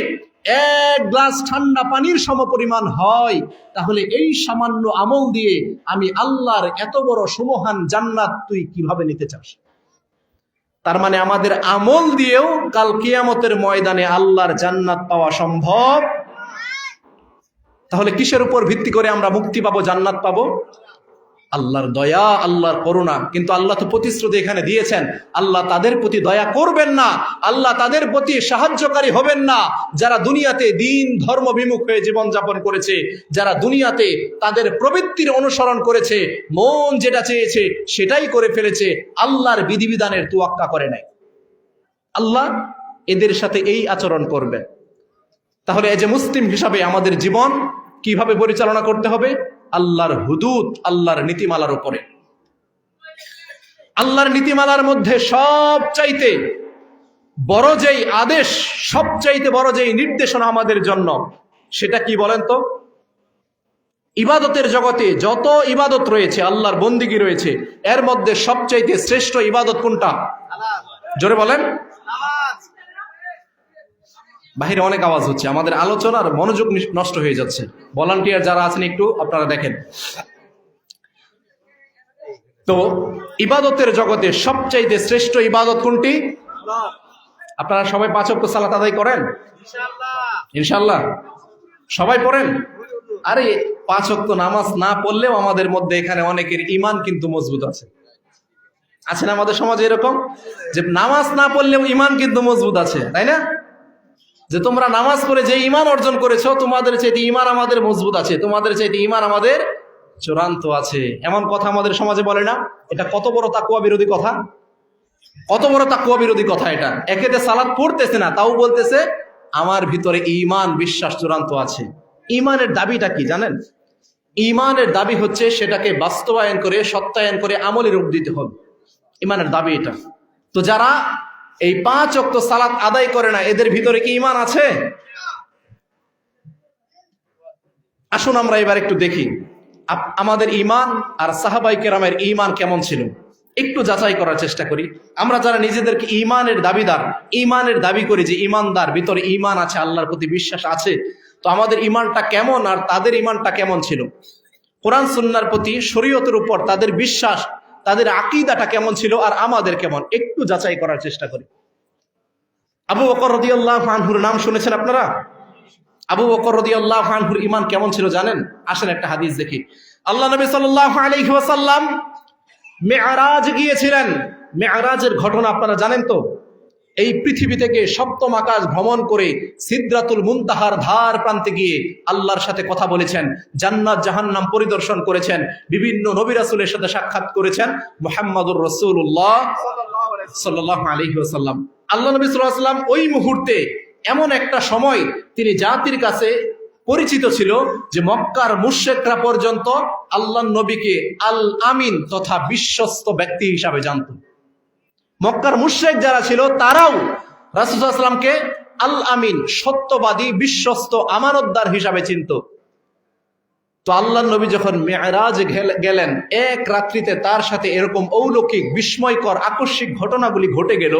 Speaker 1: এক গ্লাস ঠান্ডা পানির সমপরিমাণ হয়, তাহলে এই সামান্য আমল দিয়ে আমি আল্লাহর এত বড় সুমহান জান্নাত তুই কিভাবে নিতে চাস? তার মানে আমাদের আমল দিয়েও কাল কিয়ামতের ময়দানে আল্লাহর জান্নাত পাওয়া সম্ভব। তাহলে কিসের উপর ভিত্তি করে আমরা মুক্তি পাবো, জান্নাত পাবো? আল্লাহর দয়া, আল্লাহর করুণা। কিন্তু আল্লাহ তো প্রতিশ্রুতি এখানে দিয়েছেন, আল্লাহ তাদের প্রতি দয়া করবেন না, আল্লাহ তাদের প্রতি সাহায্যকারী হবেন না যারা দুনিয়াতে দিন ধর্ম বিমুখ হয়ে জীবন যাপন করেছে, যারা দুনিয়াতে তাদের প্রবৃত্তির অনুসরণ করেছে, মন যেটা চেয়েছে সেটাই করে ফেলেছে, আল্লাহর বিধিবিধানের তোয়াক্কা করে নাই। আল্লাহ এদের সাথে এই আচরণ করবেন। তাহলে এই যে মুসলিম হিসাবে আমাদের জীবন কিভাবে পরিচালনা করতে হবে? আল্লাহর হুদুদ, আল্লাহর নীতিমালার উপরে। আল্লাহর নীতিমালার মধ্যে সবচাইতে বড় যেই আদেশ, সবচাইতে বড় যেই নির্দেশনা আমাদের জন্য, সেটা কি বলেন তো? ইবাদতের জগতে যত ইবাদত রয়েছে, আল্লাহর বন্দিগি রয়েছে, এর মধ্যে সবচাইতে শ্রেষ্ঠ ইবাদত কোনটা? জোরে বলেন। বাহিরে অনেক আওয়াজ হচ্ছে, আমাদের আলোচনার মনোযোগ নষ্ট হয়ে যাচ্ছে। ভলান্টিয়ার যারা আছেন একটু আপনারা দেখেন তো। ইবাদতের জগতে সবচাইতে শ্রেষ্ঠ ইবাদত কোনটি? আপনারা সবাই 5 ওয়াক্ত সালাত আদায় করেন? ইনশাআল্লাহ সবাই পড়েন? আরে 5 ওয়াক্ত নামাজ না পড়লেও আমাদের মধ্যে এখানে অনেকের ঈমান কিন্তু মজবুত আছে। আছেন আমাদের সমাজে এরকম যে নামাজ না পড়লেও ঈমান কিন্তু মজবুত আছে, তাই না? যে তোমরা নামাজ পড়ে যে ঈমান অর্জন করেছো, তোমাদের চাইতে ঈমান আমাদের মজবুত আছে, তোমাদের চাইতে ঈমান আমাদের চূড়ান্ত আছে, এমন কথা আমাদের সমাজে বলে না? এটা কত বড় তাকওয়া বিরোধী কথা, কত বড় তাকওয়া বিরোধী কথা এটা। একেতে সালাত পড়তেছে না, তাও বলতেছে আমার ভিতরে ঈমান বিশ্বাস চূড়ান্ত আছে। ঈমানের দাবিটা কি জানেন? ঈমানের দাবি হচ্ছে সেটাকে বাস্তবায়ন করে, সত্যায়ন করে আমলে রূপ দিতে হবে। ঈমানের দাবি এটা। তো যারা এই 5 ওয়াক্ত সালাত আদায় করে না, এদের ভিতরে কি ঈমান আছে? আসুন আমরা এবার একটু দেখি আমাদের ঈমান আর সাহাবায়ে কেরামের ঈমান কেমন ছিল, একটু যাচাই করার চেষ্টা করি। আমরা যারা নিজেদেরকে ঈমানের দাবিদার, ঈমানের দাবি করি যে ঈমানদার, ভিতরে ঈমান আছে, আল্লাহর প্রতি বিশ্বাস আছে, তো আমাদের ঈমানটা কেমন আর তাদের ঈমানটা কেমন ছিল? কোরআন সুন্নাহর প্রতি, শরীয়তের উপর তাদের বিশ্বাস, তাদের আকীদাটা কেমন ছিল আর আমাদের কেমন, একটু যাচাই করার চেষ্টা করি। আবু বকর রাদিয়াল্লাহু আনহুর নাম শুনেছেন আপনারা? আবু বকর রাদিয়াল্লাহু আনহুর ঈমান কেমন ছিল জানেন? আসেন একটা হাদিস দেখি। আল্লাহ নবী সাল্লাল্লাহু আলাইহি ওয়াসাল্লাম মেরাজ গিয়েছিলেন। মেরাজের ঘটনা আপনারা জানেন তো? এই পৃথিবী থেকে সপ্তম আকাশ ভ্রমণ করে সিদরাতুল মুনতাহার ধার প্রান্তে গিয়ে আল্লাহর সাথে কথা বলেছেন, জান্নাত জাহান্নাম পরিদর্শন করেছেন, বিভিন্ন নবী রাসূলের সাথে সাক্ষাৎ করেছেন। মুহাম্মাদুর রাসূলুল্লাহ সাল্লাল্লাহু আলাইহি ওয়াসাল্লাম, আল্লাহ নবী সাল্লাল্লাহু আলাইহি ওয়াসাল্লাম ওই মুহূর্তে, এমন একটা সময় তিনি জাতির কাছে পরিচিত ছিল যে মক্কার মুশরিকরা পর্যন্ত আল্লাহর নবীকে আল আমিন তথা বিশ্বস্ত ব্যক্তি হিসাবে জানত। মক্কার মুশরিক যারা ছিল তারাও রাসূল সাল্লাল্লাহু আলাইহি ওয়াসাল্লামকে আল আমিন, সত্যবাদী, বিশ্বস্ত, আমানতদার হিসাবে চিনত। তো আল্লাহর নবী যখন মেরাজে গেলেন, এক রাত্রিতে তার সাথে এরকম অলৌকিক, বিস্ময়কর, আকস্মিক ঘটনাগুলি ঘটে গেল।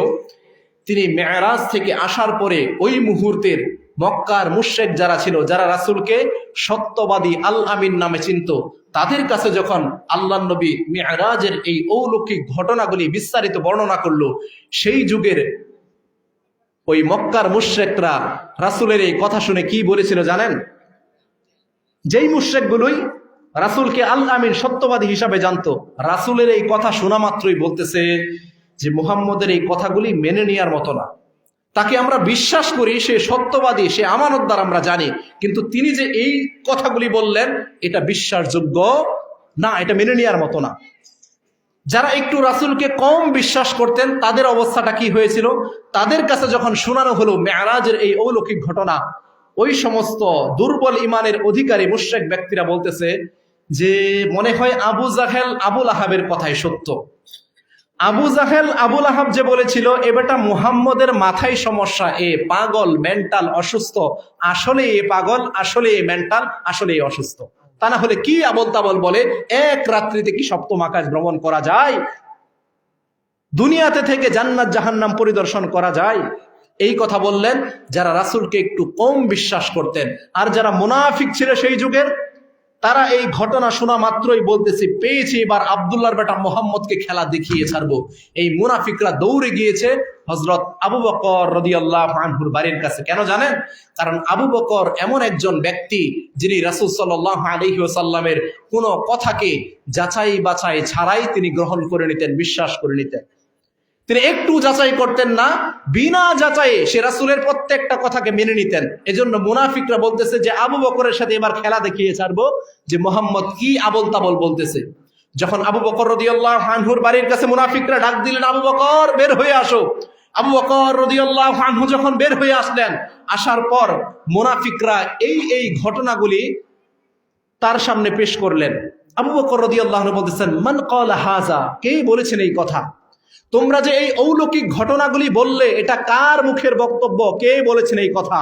Speaker 1: তিনি মেরাজ থেকে আসার পরে ওই মুহূর্তের মক্কার মুশরিক যারা ছিল, যারা রাসূলকে সত্যবাদী, আল আমিন নামে চিনত, তাদের কাছে যখন আল্লাহর নবী মেরাজের এই অলৌকিক ঘটনাগুলি বিস্তারিত বর্ণনা করলো, সেই যুগের ওই মক্কার মুশরিকরা রাসূলের এই কথা শুনে কি বলেছিল জানেন? যেই মুশরিকগুলোই রাসূলকে আল আমিন, সত্যবাদী হিসাবে জানতো, রাসূলের এই কথা শোনা মাত্রই বলতেছে যে মুহাম্মদের এই কথাগুলি মেনে নেওয়ার মতো না। তাকে আমরা বিশ্বাস করি, সে সত্যবাদী, সে আমানতদার, আমরা জানি, কিন্তু তিনি যে এই কথাগুলি বললেন এটা বিশ্বাসযোগ্য না, এটা মেনে নেওয়ার মতো না। যারা একটু রাসূলকে কম বিশ্বাস করতেন তাদের অবস্থাটা কি হয়েছিল? তাদের কাছে যখন শোনানো হলো মেরাজের এই অলৌকিক ঘটনা, ওই সমস্ত দুর্বল ঈমানের অধিকারী মুশরিক ব্যক্তিরা বলতেছে যে মনে হয় আবু জাহেল, আবুল আহাবের কথাই সত্য। আবু জাহেল, আবুল আহাব যে বলেছিল এ বেটা মুহাম্মদের মাথায় সমস্যা, এ পাগল, মেন্টাল, অসুস্থ, আসলে এ পাগল, আসলে এ মেন্টাল, আসলে এ অসুস্থ, তা না হলে কি আবল তাবল বলে, এক রাত্রিতে কি সপ্তম আকাশ ভ্রমণ করা যায়? দুনিয়াতে থেকে জান্নাত জাহান্নাম পরিদর্শন করা যায়? এই কথা বললেন যারা রাসূলকে একটু কম বিশ্বাস করতেন। আর যারা মুনাফিক ছিল সেই যুগের, তারা এই ঘটনা শোনা মাত্রই বলতেছে পেয়েছি, এবার আব্দুল্লাহর বেটা মুহাম্মদকে খেলা দেখিয়ে ছাড়বো। এই মুনাফিকরা দৌড়ে গিয়েছে হযরত আবু বকর রাদিয়াল্লাহু আনহুর বাড়ির কাছে। কেন জানেন? কারণ আবু বকর এমন একজন ব্যক্তি যিনি রাসূল সাল্লাল্লাহু আলাইহি ওয়াসাল্লামের কোনো কথাকে যাচাই বাছাই ছাড়াই তিনি গ্রহণ করে নিতেন, বিশ্বাস করে নিতেন। তিনি একটু যাচাই করতেন না, বিনা যাচাইয়ে সে রাসূলের প্রত্যেকটা কথাকে মেনে নিতেন। এজন্য মুনাফিকরা বলতেছে যে আবু বকরের সাথে এবার খেলা দেখিয়ে ছাড়বো যে মুহাম্মদ কি আবল তাবল বলতেছে। যখন আবু বকর রাদিয়াল্লাহু আনহুর বাড়ির কাছে মুনাফিকরা ডাক দিলেন, আবু বকর বের হয়ে আসো। আবু বকর রাদিয়াল্লাহু আনহু যখন বের হয়ে আসলেন, আসার পর মুনাফিকরা এই ঘটনাগুলি তার সামনে পেশ করলেন। আবু বকর রাদিয়াল্লাহু আনহু বলতেছেন, মান ক্বালা হাযা, কে বলেছেন এই কথা? তোমরা যে এই অলৌকিক ঘটনাগুলি বললে, এটা কার মুখের বক্তব্য, কে বলেছেন এই কথা?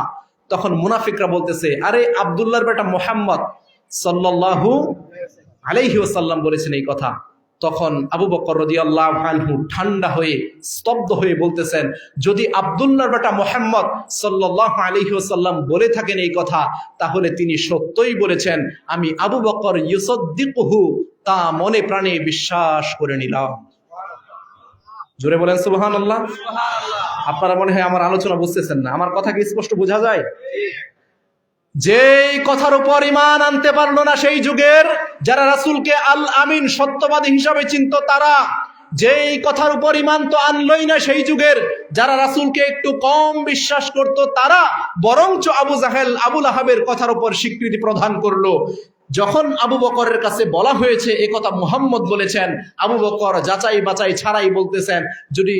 Speaker 1: তখন মুনাফিকরা বলতেছে, আরে আব্দুল্লাহর বেটা মুহাম্মদ সাল্লাল্লাহু আলাইহি ওয়াসাল্লাম বলেছেন এই কথা। তখন আবু বকর রাদিয়াল্লাহু আনহু ঠান্ডা হয়ে, স্তব্ধ হয়ে বলতেছেন, যদি আব্দুল্লাহর বেটা মুহাম্মদ সাল্লাল্লাহু আলাইহি ওয়াসাল্লাম বলে থাকেন এই কথা, তাহলে তিনি সত্যই বলেছেন। আমি আবু বকর ইউসাদ্দিকুহু, তা মনে প্রাণে বিশ্বাস করে নিলাম। জোরে বলেন সুবহানাল্লাহ। আপনারা মনে হয় আমার আলোচনা বুঝতেছেন না, আমার কথা কি স্পষ্ট বোঝা যায়? যেই কথার উপর ঈমান আনতে পারলো না সেই যুগের যারা রাসূলকে আল আমিন, সত্যবাদী হিসাবে চিনত, তারা যেই কথার উপর ঈমান তো আনলই না সেই যুগের যারা রাসূলকে একটু কম বিশ্বাস করত, তারা বরঞ্চ আবু জাহেল, আবুল আহাবের কথার উপর স্বীকৃতি প্রদান করলো। যখন আবু বকরের কাছে বলা হয়েছে এ কথা মুহাম্মদ বলেছেন, আবু বকর যাচাই বাচাই ছাড়াই বলতেছেন, যদি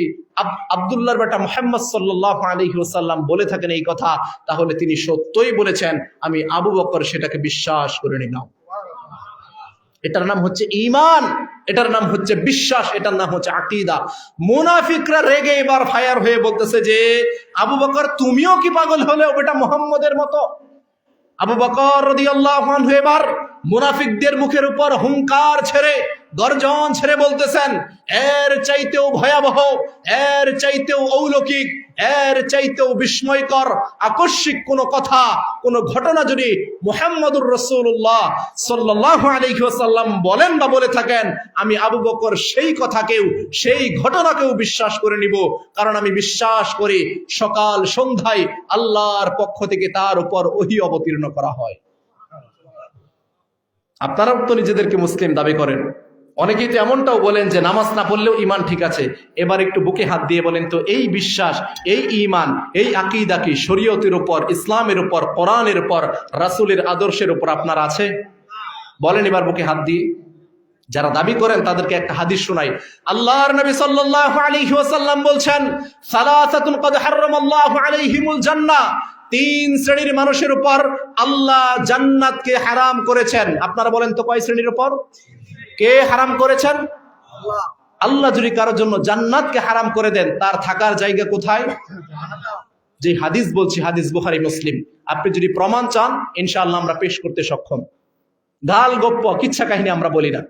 Speaker 1: আব্দুল্লাহর বেটা মুহাম্মদ সাল্লাল্লাহু আলাইহি ওয়াসাল্লাম বলে থাকেন এই কথা, তাহলে তিনি সত্যই বলেছেন, আমি আবু বকর সেটাকে বিশ্বাস করে নিলাম। এটার নাম হচ্ছে ঈমান, এটার নাম হচ্ছে বিশ্বাস, এটার নাম হচ্ছে আকীদা। মুনাফিকরা রেগে এবার ফায়ার হয়ে বলতেছে যে আবু বকর তুমিও কি পাগল হলে বেটা মুহাম্মদের মতো? আবু বকর রাদিয়াল্লাহু আনহু এবার মুনাফিকদের মুখের উপর হুঙ্কার ছেড়ে, গর্জন ছেড়ে বলতেছেন, এর চাইতেও ভয়াবহ, এর চাইতেও অলৌকিক, এর চাইতেও বিস্ময়কর আকস্মিক কোনো কথা, কোনো ঘটনা যদি মুহাম্মদুর রাসূলুল্লাহ সাল্লাল্লাহু আলাইহি ওয়াসাল্লাম বলেন বা বলে থাকেন, আমি আবু বকর সেই কথাকেও, সেই ঘটনাকেও বিশ্বাস করে নিব। কারণ আমি বিশ্বাস করি সকাল সন্ধ্যায় আল্লাহর পক্ষ থেকে তার উপর ওহী অবতীর্ণ করা হয়। আপনারাও তো নিজেদেরকে মুসলিম দাবি করেন, অনেকেই তো এমনটাও বলেন যে নামাজ না পড়লেও ঈমান ঠিক আছে। এবার একটু বুকে হাত দিয়ে বলেন তো, এই বিশ্বাস, এই ঈমান, এই আকীদা কি শরীয়তের উপর, ইসলামের উপর, কোরআনের উপর, রাসূলের আদর্শের উপর আপনার আছে? বলেন এবার বুকে হাত দিয়ে। যারা দাবি করেন তাদেরকে একটা হাদিস শোনাই। আল্লাহর নবী সাল্লাল্লাহু আলাইহি ওয়াসাল্লাম বলছেন, সালাসাতুন ক্বাদ হারামাল্লাহু আলাইহিমুল জান্নাহ, তিন শ্রেণীর মানুষের উপর আল্লাহ জান্নাতকে হারাম করেছেন। আপনারা বলেন তো কয় শ্রেণীর উপর? কে হারাম করেছেন? আল্লাহ যদি কারোর জন্য জান্নাতকে হারাম করে দেন, তার থাকার জায়গা কোথায়? যে হাদিস বলছি, হাদিস বুখারী মুসলিম। আপনি যদি প্রমাণ চান, ইনশাআল্লাহ আমরা পেশ করতে সক্ষম। গাল গপ্প কিচ্ছা কাহিনী আমরা বলি না।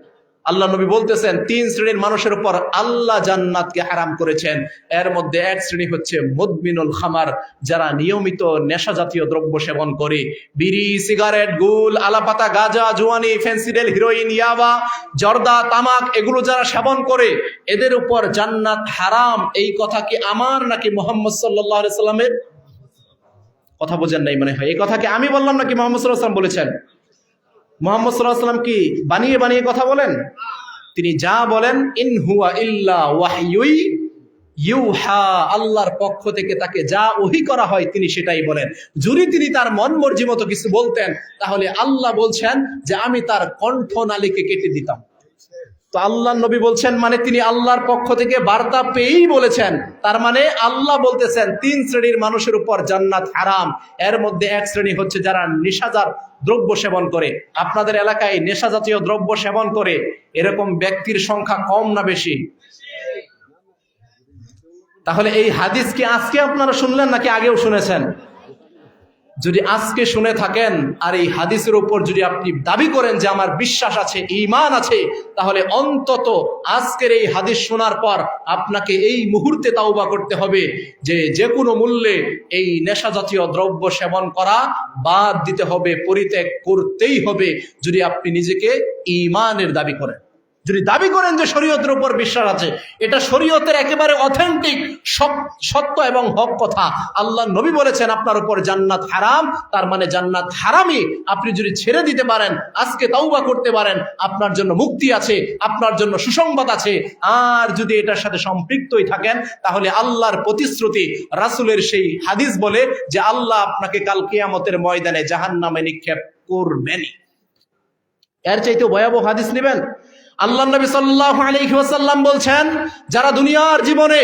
Speaker 1: আল্লাহ নবী বলতেছেন, তিন শ্রেণীর মানুষের উপর আল্লাহ জান্নাতকে হারাম করেছেন। এর মধ্যে এক শ্রেণী হচ্ছে মুদমিনুল খামার, যারা নিয়মিত নেশা জাতীয় দ্রব্য সেবন করে, বিড়ি, সিগারেট, গুল, আলাপাতা, গাঁজা, জুয়ানি, ফেন্সিডেল, হিরোইন, ইয়াবা, জর্দা, তামাক, এগুলো যারা সেবন করে, এদের উপর জান্নাত হারাম। এই কথা কি আমার নাকি মুহাম্মদ সাল্লাল্লাহু আলাইহি সাল্লামের? কথা বোঝেন নাই মনে হয়। এই কথা কি আমি বললাম নাকি মুহাম্মদ সাল্লাল্লাহু আলাইহি সাল্লাম বলেছেন? মুহাম্মদ সাল্লাল্লাহু আলাইহি ওয়াসাল্লাম কি বানিয়ে বানিয়ে কথা বলেন? তিনি যা বলেন, ইন হুয়া ইল্লা ওয়াহয়ুই ইউহা, আল্লাহর পক্ষ থেকে তাকে যা ওহী করা হয় তিনি সেটাই বলেন। যদি তিনি তার মন মর্জি মতো কিছু বলতেন, তাহলে আল্লাহ বলছেন যে আমি তার কণ্ঠনালীকে কেটে দিতাম। তো আল্লাহ নবী বলছেন মানে তিনি আল্লাহর পক্ষ থেকে বার্তা পেয়েই বলেছেন। তার মানে আল্লাহ বলতেছেন তিন শ্রেণীর মানুষের উপর জান্নাত হারাম। এর মধ্যে এক শ্রেণী হচ্ছে যারা নেশাজাত দ্রব্য সেবন করে। আপনাদের এলাকায় নেশা জাতীয় দ্রব্য সেবন করে এরকম ব্যক্তির সংখ্যা কম না বেশি? তাহলে এই হাদিস কি আজকে আপনারা শুনলেন নাকি আগেও শুনেছেন? যদি আজকে শুনে থাকেন আর এই হাদিসের উপর যদি আপনি দাবি করেন যে আমার বিশ্বাস আছে, ঈমান আছে, তাহলে অন্তত আজকের এই হাদিস শোনার পর আপনাকে এই মুহূর্তে তাওবা করতে হবে যে যে কোনো মূল্যে এই নেশা জাতীয় দ্রব্য সেবন করা বাদ দিতে হবে, পরিত্যাগ করতেই হবে, যদি আপনি নিজেকে ঈমানের দাবি করেন। যদি দাবি করেন যে শরীয়তের উপর বিশ্বাস আছে, এটা শরীয়তের একেবারে অথেন্টিক সত্য এবং হক কথা। আল্লাহ নবী বলেছেন আপনার উপর জান্নাত হারাম, তার মানে জান্নাত হারামই। আপনি যদি ছেড়ে দিতে পারেন, আজকে তাওবা করতে পারেন, আপনার জন্য মুক্তি আছে, আপনার জন্য সুসংবাদ আছে। আর যদি এটার সাথে সম্পৃক্তই থাকেন, তাহলে আল্লাহর প্রতিশ্রুতি, রাসূলের সেই হাদিস বলে যে আল্লাহ আপনাকে কাল কিয়ামতের ময়দানে জাহান্নামে নিক্ষেপ করবেন। এর চাইতে ভয়াবহ হাদিস নেবেন? আল্লাহ নবী সাল্লাল্লাহু আলাইহি ওয়াসাল্লাম বলছেন, যারা দুনিয়ার জীবনে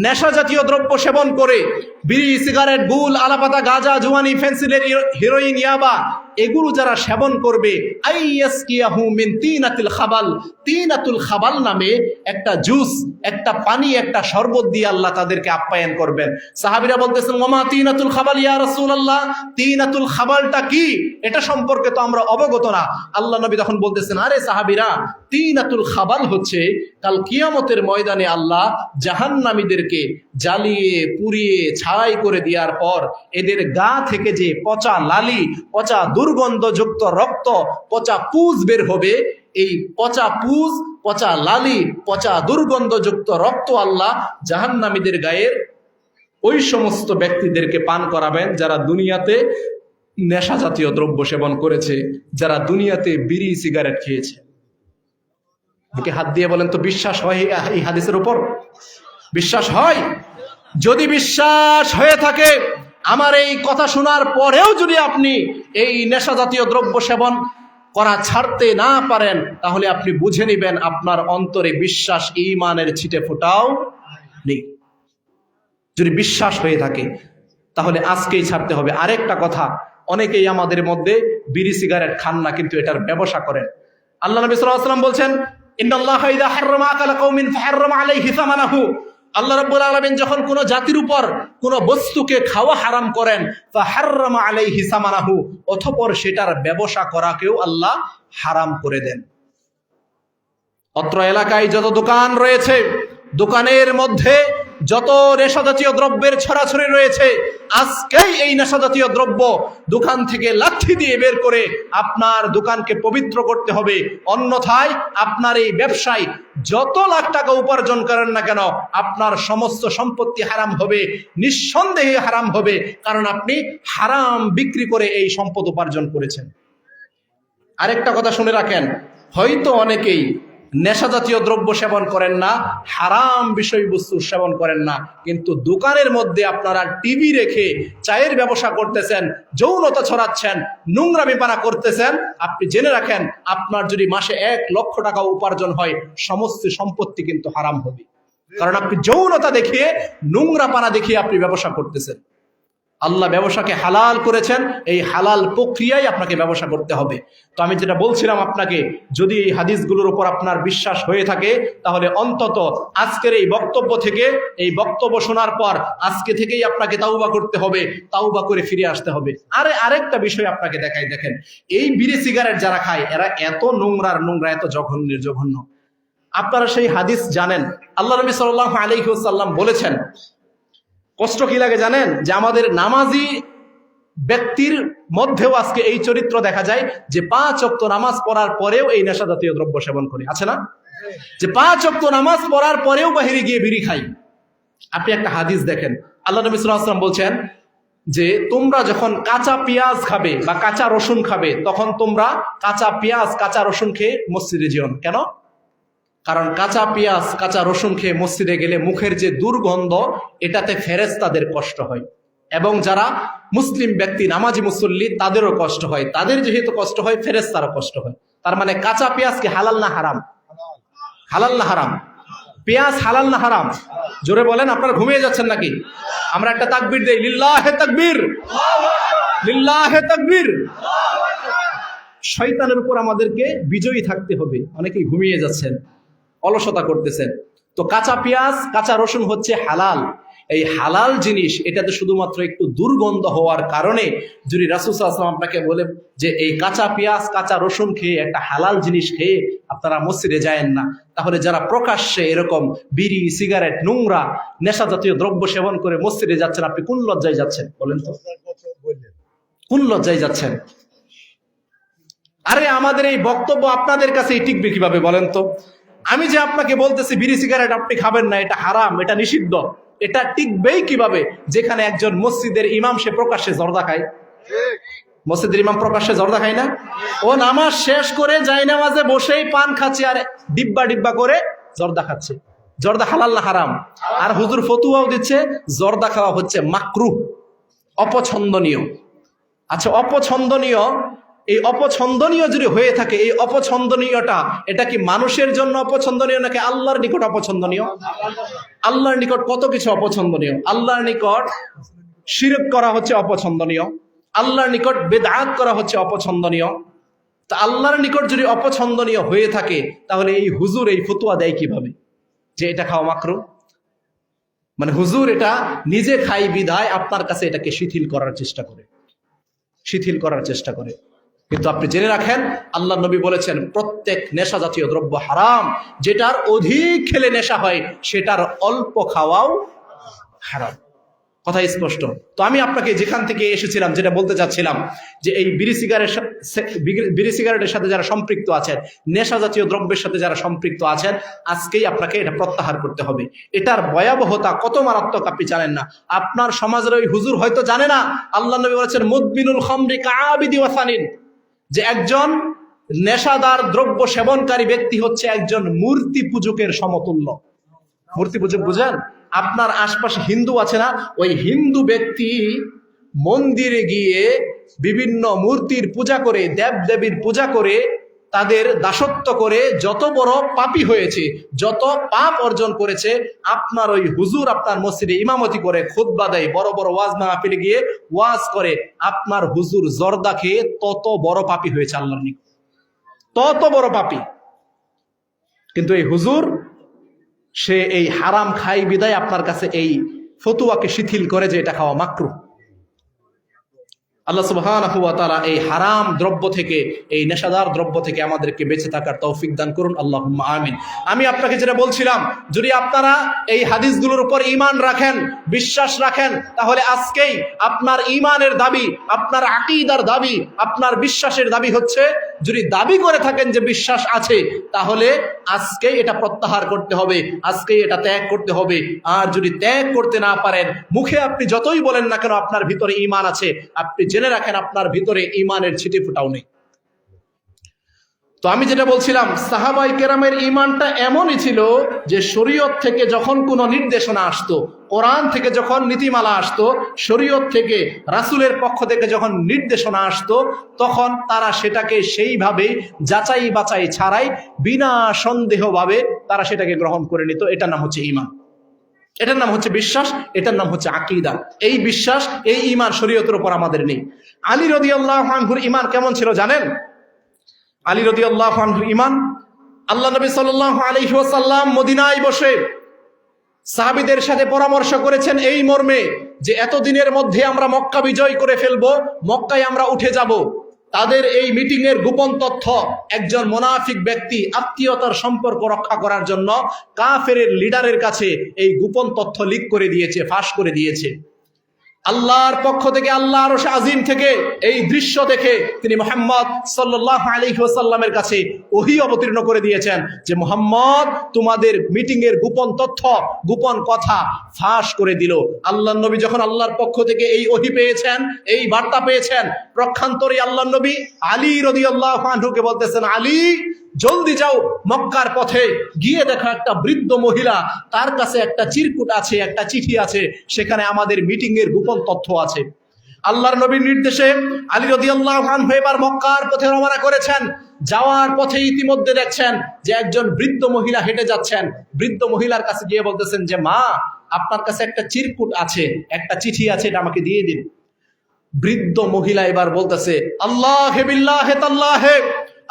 Speaker 1: নেশা জাতীয় দ্রব্য সেবন করে, বিড়ি, সিগারেট, গুল, আলাপাতা, গাঁজা, জুয়ানি, ফেন্সিডেল, হিরোইন, ইয়াবা, এগুলো যারা সেবন করবে, আইয়াসকিয়াহু মিন তিনাতিল খাবাল, তিনাতুল খাবাল নামে একটা জুস, একটা পানি, একটা শরবত দিয়ে আল্লাহ তাদেরকে আপ্যায়ন করবেন। সাহাবীরা বলতেছেন, ওমা তিনাতুল খাবাল ইয়া রাসূলুল্লাহ, তিনাতুল খাবালটা কি? এটা সম্পর্কে তো আমরা অবগত না। আল্লাহ নবী তখন বলতেছেন, আরে সাহাবীরা, তিনাতুল খাবাল হচ্ছে কাল কিয়ামতের ময়দানে আল্লাহ জাহান্নামীদেরকে জ্বালিয়ে পুড়িয়ে ছাই করে দেওয়ার পর এদের গা থেকে যে পচা লালি, পচা দুর্গন্ধযুক্ত রক্ত, পচা পুজ বের হবে, এই পচা পুজ, পচা লালি, পচা দুর্গন্ধযুক্ত রক্ত আল্লাহ জাহান্নামীদের গায়ের ওই সমস্ত ব্যক্তিদেরকে পান করাবেন যারা দুনিয়াতে নেশা জাতীয় দ্রব্য সেবন করেছে, যারা দুনিয়াতে বিড়ি, সিগারেট খেয়েছে। বুকে হাত দিয়ে বলেন তো, বিশ্বাস হয় এই হাদিসের উপর? বিশ্বাস হয়? যদি বিশ্বাস হয়ে থাকে, আমার এই কথা শোনার পরেও যদি আপনি এই নেশা জাতীয় দ্রব্য সেবন করা ছাড়তে না পারেন, তাহলে আপনি বুঝে নেবেন আপনার অন্তরে বিশ্বাস ঈমানের ছিটে ফোঁটাও নেই। যদি বিশ্বাস হয়ে থাকে তাহলে আজকেই ছাড়তে হবে। আরেকটা কথা, অনেকেই আমাদের মধ্যে বিড়ি সিগারেট খান না, কিন্তু এটার ব্যবসা করেন। আল্লাহ নবী সাল্লাল্লাহু আলাইহি ওয়াসাল্লাম বলছেন, ইন্নাল্লাহা ইযা হাররামা আকালা কওমিন ফাহাররামা আলাইহি সামানাহু। আল্লাহ রাব্বুল আলামিন যখন কোন জাতির উপর কোন বস্তুকে খাওয়া হারাম করেন, ফাহাররামা আলাইহি সামানাহু, অতঃপর সেটার ব্যবসা করাকেও আল্লাহ হারাম করে দেন। অত্র এলাকায় যত দোকান রয়েছে, দোকানের মধ্যে যত নেশাজাতীয় দ্রব্যের ছড়াছড়ি রয়েছে, আজকেই এই নেশাজাতীয় দ্রব্য দোকান থেকে লাঠি দিয়ে বের করে আপনার দোকানকে পবিত্র করতে হবে। অন্যথায় আপনার এই ব্যবসায় যত লাখ টাকা উপার্জন করেন না কেন, আপনার সমস্ত সম্পত্তি হারাম হবে, নিঃসন্দেহে হারাম হবে, কারণ আপনি হারাম বিক্রি করে এই সম্পদ উপার্জন করেছেন। আরেকটা কথা শুনে রাখেন, হয়তো অনেকেই নেশাজাতীয় দ্রব্য সেবন করেন না, হারাম বিষয়বস্তু সেবন করেন না, কিন্তু দোকানের মধ্যে আপনারা টিভি রেখে চায়ের ব্যবসা করতেছেন, যৌনতা ছড়াচ্ছেন, নোংরামিপানা করতেছেন। আপনি জেনে রাখেন, আপনার যদি মাসে 1 লক্ষ টাকা উপার্জন হয়, সমস্ত সম্পত্তি কিন্তু হারাম হবে, কারণ আপনি যৌনতা দেখিয়ে, নোংরাপানা দেখিয়ে আপনি ব্যবসা করতেছেন। আল্লাহ ব্যবসাকে হালাল করেছেন, এই হালাল প্রক্রিয়ায় আপনাকে ব্যবসা করতে হবে। তো আমি যেটা বলছিলাম আপনাকে, যদি এই হাদিসগুলোর উপর আপনার বিশ্বাস হয়ে থাকে, তাহলে অন্তত আজকের এই বক্তব্য থেকে, এই বক্তব্য শোনার পর আজকে থেকেই আপনাকে তাওবা করতে হবে, তাওবা করে ফিরে আসতে হবে। আরেকটা বিষয় আপনাকে দেখাই, দেখেন এই বিড়ি সিগারেট যারা খায়, এরা এত নোংরা, এত জঘন্য। আপনারা সেই হাদিস জানেন, আল্লাহ নবী সাল্লাল্লাহু আলাইহি ওয়াসাল্লাম বলেছেন, কষ্ট কি লাগে জানেন, যে আমাদের নামাজি ব্যক্তির মধ্যেও আজকে এই চরিত্র দেখা যায় যে 5 ওয়াক্ত নামাজ পড়ার পরেও এই নেশাজাতীয় দ্রব্য সেবন করে, আছে না? যে 5 ওয়াক্ত নামাজ পড়ার পরেও বাহিরে গিয়ে বিড়ি খাই। আপনি একটা হাদিস দেখেন, আল্লাহ নবী সাল্লাল্লাহু আলাইহি ওয়াসাল্লাম বলছেন যে তোমরা যখন কাঁচা পেঁয়াজ খাবে বা কাঁচা রসুন খাবে, তখন তোমরা কাঁচা পেঁয়াজ কাঁচা রসুন খেয়ে মসজিদে যেও না। কেন? কারণ কাঁচা পেঁয়াজ কাঁচা রসুন খেয়ে মসজিদে গেলে মুখের যে দুর্গন্ধ, এটাতে ফেরেশতাদের কষ্ট হয়, এবং যারা মুসলিম ব্যক্তি, নামাজি মুসল্লি, তাদেরও কষ্ট হয়। তাদের যেহেতু কষ্ট হয়, ফেরেশতারও কষ্ট হয়। তার মানে কাঁচা পেঁয়াজ কি হালাল না হারাম? হালাল না হারাম? পেঁয়াজ হালাল না হারাম? জোরে বলেন, আপনারা ঘুমিয়ে যাচ্ছেন নাকি? আমরা একটা তাকবীর দেই, লিল্লাহে তাকবীর, লিল্লাহে তাকবীর। শয়তানের উপর আমাদেরকে বিজয়ী থাকতে হবে। অনেকেই ঘুমিয়ে যাচ্ছেন, অলসতা করতেছেন। তো কাঁচা পেঁয়াজ কাঁচা রসুন হচ্ছে হালাল। এই হালাল জিনিস, এটাতে শুধুমাত্র একটু দুর্গন্ধ হওয়ার কারণে যদি রাসূল সাল্লাল্লাহু আলাইহি ওয়াসাল্লাম আপনাকে বলে যে এই কাঁচা পেঁয়াজ কাঁচা রসুন খেয়ে, একটা হালাল জিনিস খেয়ে আপনারা মসজিদে যায়েন না, তাহলে যারা প্রকাশ্যে এরকম বিড়ি সিগারেট নোংরা নেশা জাতীয় দ্রব্য সেবন করে মসজিদে যাচ্ছেন, আপনি কোন লজ্জায় যাচ্ছেন বলেন তো? কোন লজ্জায় যাচ্ছেন? আরে আমাদের এই বক্তব্য আপনাদের কাছে টিকবে কিভাবে বলেন তো? আমি যে আপনাকে বলতেছি বিড়ি সিগারেট আপনি খাবেন না, এটা হারাম, এটা নিষিদ্ধ, এটা টিকবেই কিভাবে যেখানে একজন মসজিদের ইমাম সে প্রকাশ্যে জর্দা খায়? মসজিদের ইমাম প্রকাশ্যে জর্দা খায় না? ও নামাজ শেষ করে জায়নামাজে বসেই পান খাচ্ছে আর ডিব্বা করে জর্দা খাচ্ছে। জর্দা হালাল না হারাম? আর হুজুর ফতুয়াও দিচ্ছে জর্দা খাওয়া হচ্ছে মাকরুহ, অপছন্দনীয়। আচ্ছা, অপছন্দনীয়, এই অপছন্দনীয় যদি হয়ে থাকে, এই অপছন্দনীয়টা এটা কি মানুষের জন্য অপছন্দনীয় নাকি আল্লাহর নিকট অপছন্দনীয়? আল্লাহর নিকট কত কিছু অপছন্দনীয়। আল্লাহর নিকট শিরক করা হচ্ছে অপছন্দনীয়, আল্লাহর নিকট বেদআত করা হচ্ছে অপছন্দনীয়। তা আল্লাহর নিকট যদি অপছন্দনীয় হয়ে থাকে, তাহলে এই হুজুর এই ফতোয়া দেয় কিভাবে যে এটা খাওয়া মাকরুহ? মানে হুজুর এটা নিজে খাই বিধায় আপনার কাছে এটাকে শিথিল করার চেষ্টা করে। কিন্তু আপনি জেনে রাখেন, আল্লাহ নবী বলেছেন প্রত্যেক নেশা জাতীয় দ্রব্য হারাম। যেটার অধিক খেলে নেশা হয়, সেটার অল্প খাওয়াও হারাম। কথা স্পষ্ট? তো আমি আপনাকে যেখান থেকে এসেছিলাম, যেটা বলতে চাচ্ছিলাম, যে এই বিড়ি সিগারেটের সাথে যারা সম্পৃক্ত আছেন, নেশা জাতীয় দ্রব্যের সাথে যারা সম্পৃক্ত আছেন, আজকেই আপনাকে এটা প্রত্যাহার করতে হবে। এটার ভয়াবহতা কত মারাত্মক আপনি জানেন না। আপনার সমাজের ওই হুজুর হয়তো জানে না, আল্লাহ নবী বলেছেন মুদমিনুল খামরি কাআবিদি ওয়াসানিন, যে একজন নেশাদার দ্রব্য সেবনকারী ব্যক্তি হচ্ছে একজন মূর্তি পূজকের সমতুল্য। মূর্তি পূজক বুঝেন? আপনার আশপাশে হিন্দু আছে না, ওই হিন্দু ব্যক্তি মন্দিরে গিয়ে বিভিন্ন মূর্তির পূজা করে, দেব দেবীর পূজা করে, তাদের দাসত্ব করে যত বড় পাপী হয়েছে, যত পাপ অর্জন করেছে, আপনার ওই হুজুর আপনার মসজিদে ইমামতি করে, খুতবা দেয়, বড় বড় ওয়াজ মাহফিলে গিয়ে ওয়াজ করে, আপনার হুজুর জর্দা খেয়ে তত বড় পাপী হয়েছে আল্লাহর নিকট, তত বড় পাপী। কিন্তু এই হুজুর সে এই হারাম খাই বিদায় আপনার কাছে এই ফতুয়াকে শিথিল করে যে এটা খাওয়া মাকরুহ। আল্লাহ সুবহানাহু ওয়া তাআলা এই হারাম দ্রব্য থেকে, এই নেশাদার দ্রব্য থেকে আমাদেরকে বেঁচে থাকার তৌফিক দান করুন, আল্লাহুম্মা আমিন। আমি আপনাকে যেটা বলছিলাম, যদি আপনারা এই হাদিসগুলোর উপর ঈমান রাখেন, বিশ্বাস রাখেন, তাহলে আজকেই আপনার ঈমানের দাবি, আপনার আকীদার দাবি, আপনার বিশ্বাসের দাবি হচ্ছে, যদি দাবি করে থাকেন যে বিশ্বাস আছে, তাহলে আজকেই এটা প্রত্যাহার করতে হবে, আজকেই এটা ত্যাগ করতে হবে। আর যদি ত্যাগ করতে না পারেন, মুখে আপনি যতই বলেন না কেন আপনার ভিতরে ঈমান আছে, আপনি জেনে রাখেন আপনার ভিতরে ঈমানের ছিটে ফোঁটাও নেই। তো আমি যেটা বলছিলাম, সাহাবায়ে কেরামের ঈমানটা এমনই ছিল যে শরীয়ত থেকে যখন কোনো নির্দেশনা আসতো, কোরআন থেকে যখন নীতিমালা আসতো, শরীয়ত থেকে, রাসূলের পক্ষ থেকে যখন নির্দেশনা আসতো, তখন তারা সেটাকে সেইভাবেই যাচাই বাছাই ছাড়াই বিনা সন্দেহভাবে তারা সেটাকে গ্রহণ করে নিত। এটার নাম হচ্ছে ঈমান, এটার নাম হচ্ছে বিশ্বাস, এটার নাম হচ্ছে আকীদা। এই বিশ্বাস, এই ঈমান শরীয়তের উপর আমাদের নেই। আলী রাদিয়াল্লাহু আনহুর ঈমান কেমন ছিল জানেন? আলী রাদিয়াল্লাহু আনহুর ঈমান, আল্লাহ নবী সাল্লাল্লাহু আলাইহি ওয়াসাল্লাম মদিনায় বসে সাহাবীদের সাথে পরামর্শ করেছেন এই মর্মে যে এতদিনের মধ্যে আমরা মক্কা বিজয় করে ফেলবো, মক্কায় আমরা উঠে যাব। তাদের এই মিটিং এর গোপন তথ্য একজন মুনাফিক ব্যক্তি আত্মীয়তার সম্পর্ক রক্ষা করার জন্য কাফেরের লিডারের কাছে এই গোপন তথ্য লিক করে দিয়েছে, ফাঁস করে দিয়েছে। আল্লাহর পক্ষ থেকে, আল্লাহর আরশ আজিম থেকে এই দৃশ্য দেখে তিনি মুহাম্মদ সাল্লাল্লাহু আলাইহি ওয়াসাল্লামের কাছে ওহী অবতীর্ণ করে দিয়েছেন যে মুহাম্মদ তোমাদের মিটিং এর গোপন তথ্য, গোপন কথা ফাঁস করে দিল। আল্লাহর নবী যখন আল্লাহর পক্ষ থেকে এই ওহী পেয়েছেন, এই বার্তা পেয়েছেন, প্রক্ষান্তরে আল্লাহর নবী আলী রাদিয়াল্লাহু আনহুকে বলতেছেন, আলী জলদি যাও, মক্কার পথে গিয়ে দেখো একটা বৃদ্ধ মহিলা, তার কাছে একটা চিরকুট আছে, একটা চিঠি আছে, সেখানে আমাদের মিটিং এর গোপন তথ্য আছে। আল্লাহর নবীর নির্দেশে আলী রাদিয়াল্লাহু আনহু এবার মক্কার পথে রওনা করেছেন। যাওয়ার পথে ইতিমধ্যে দেখছেন যে একজন বৃদ্ধ মহিলা হেঁটে যাচ্ছেন। বৃদ্ধ মহিলার কাছে গিয়ে বলতেছেন যে মা, আপনার কাছে একটা চিরকুট আছে, একটা চিঠি আছে, এটা আমাকে দিয়ে দিন। বৃদ্ধ মহিলা এবার বলতেছে, আল্লাহে বিল্লাহে তাল্লাহে,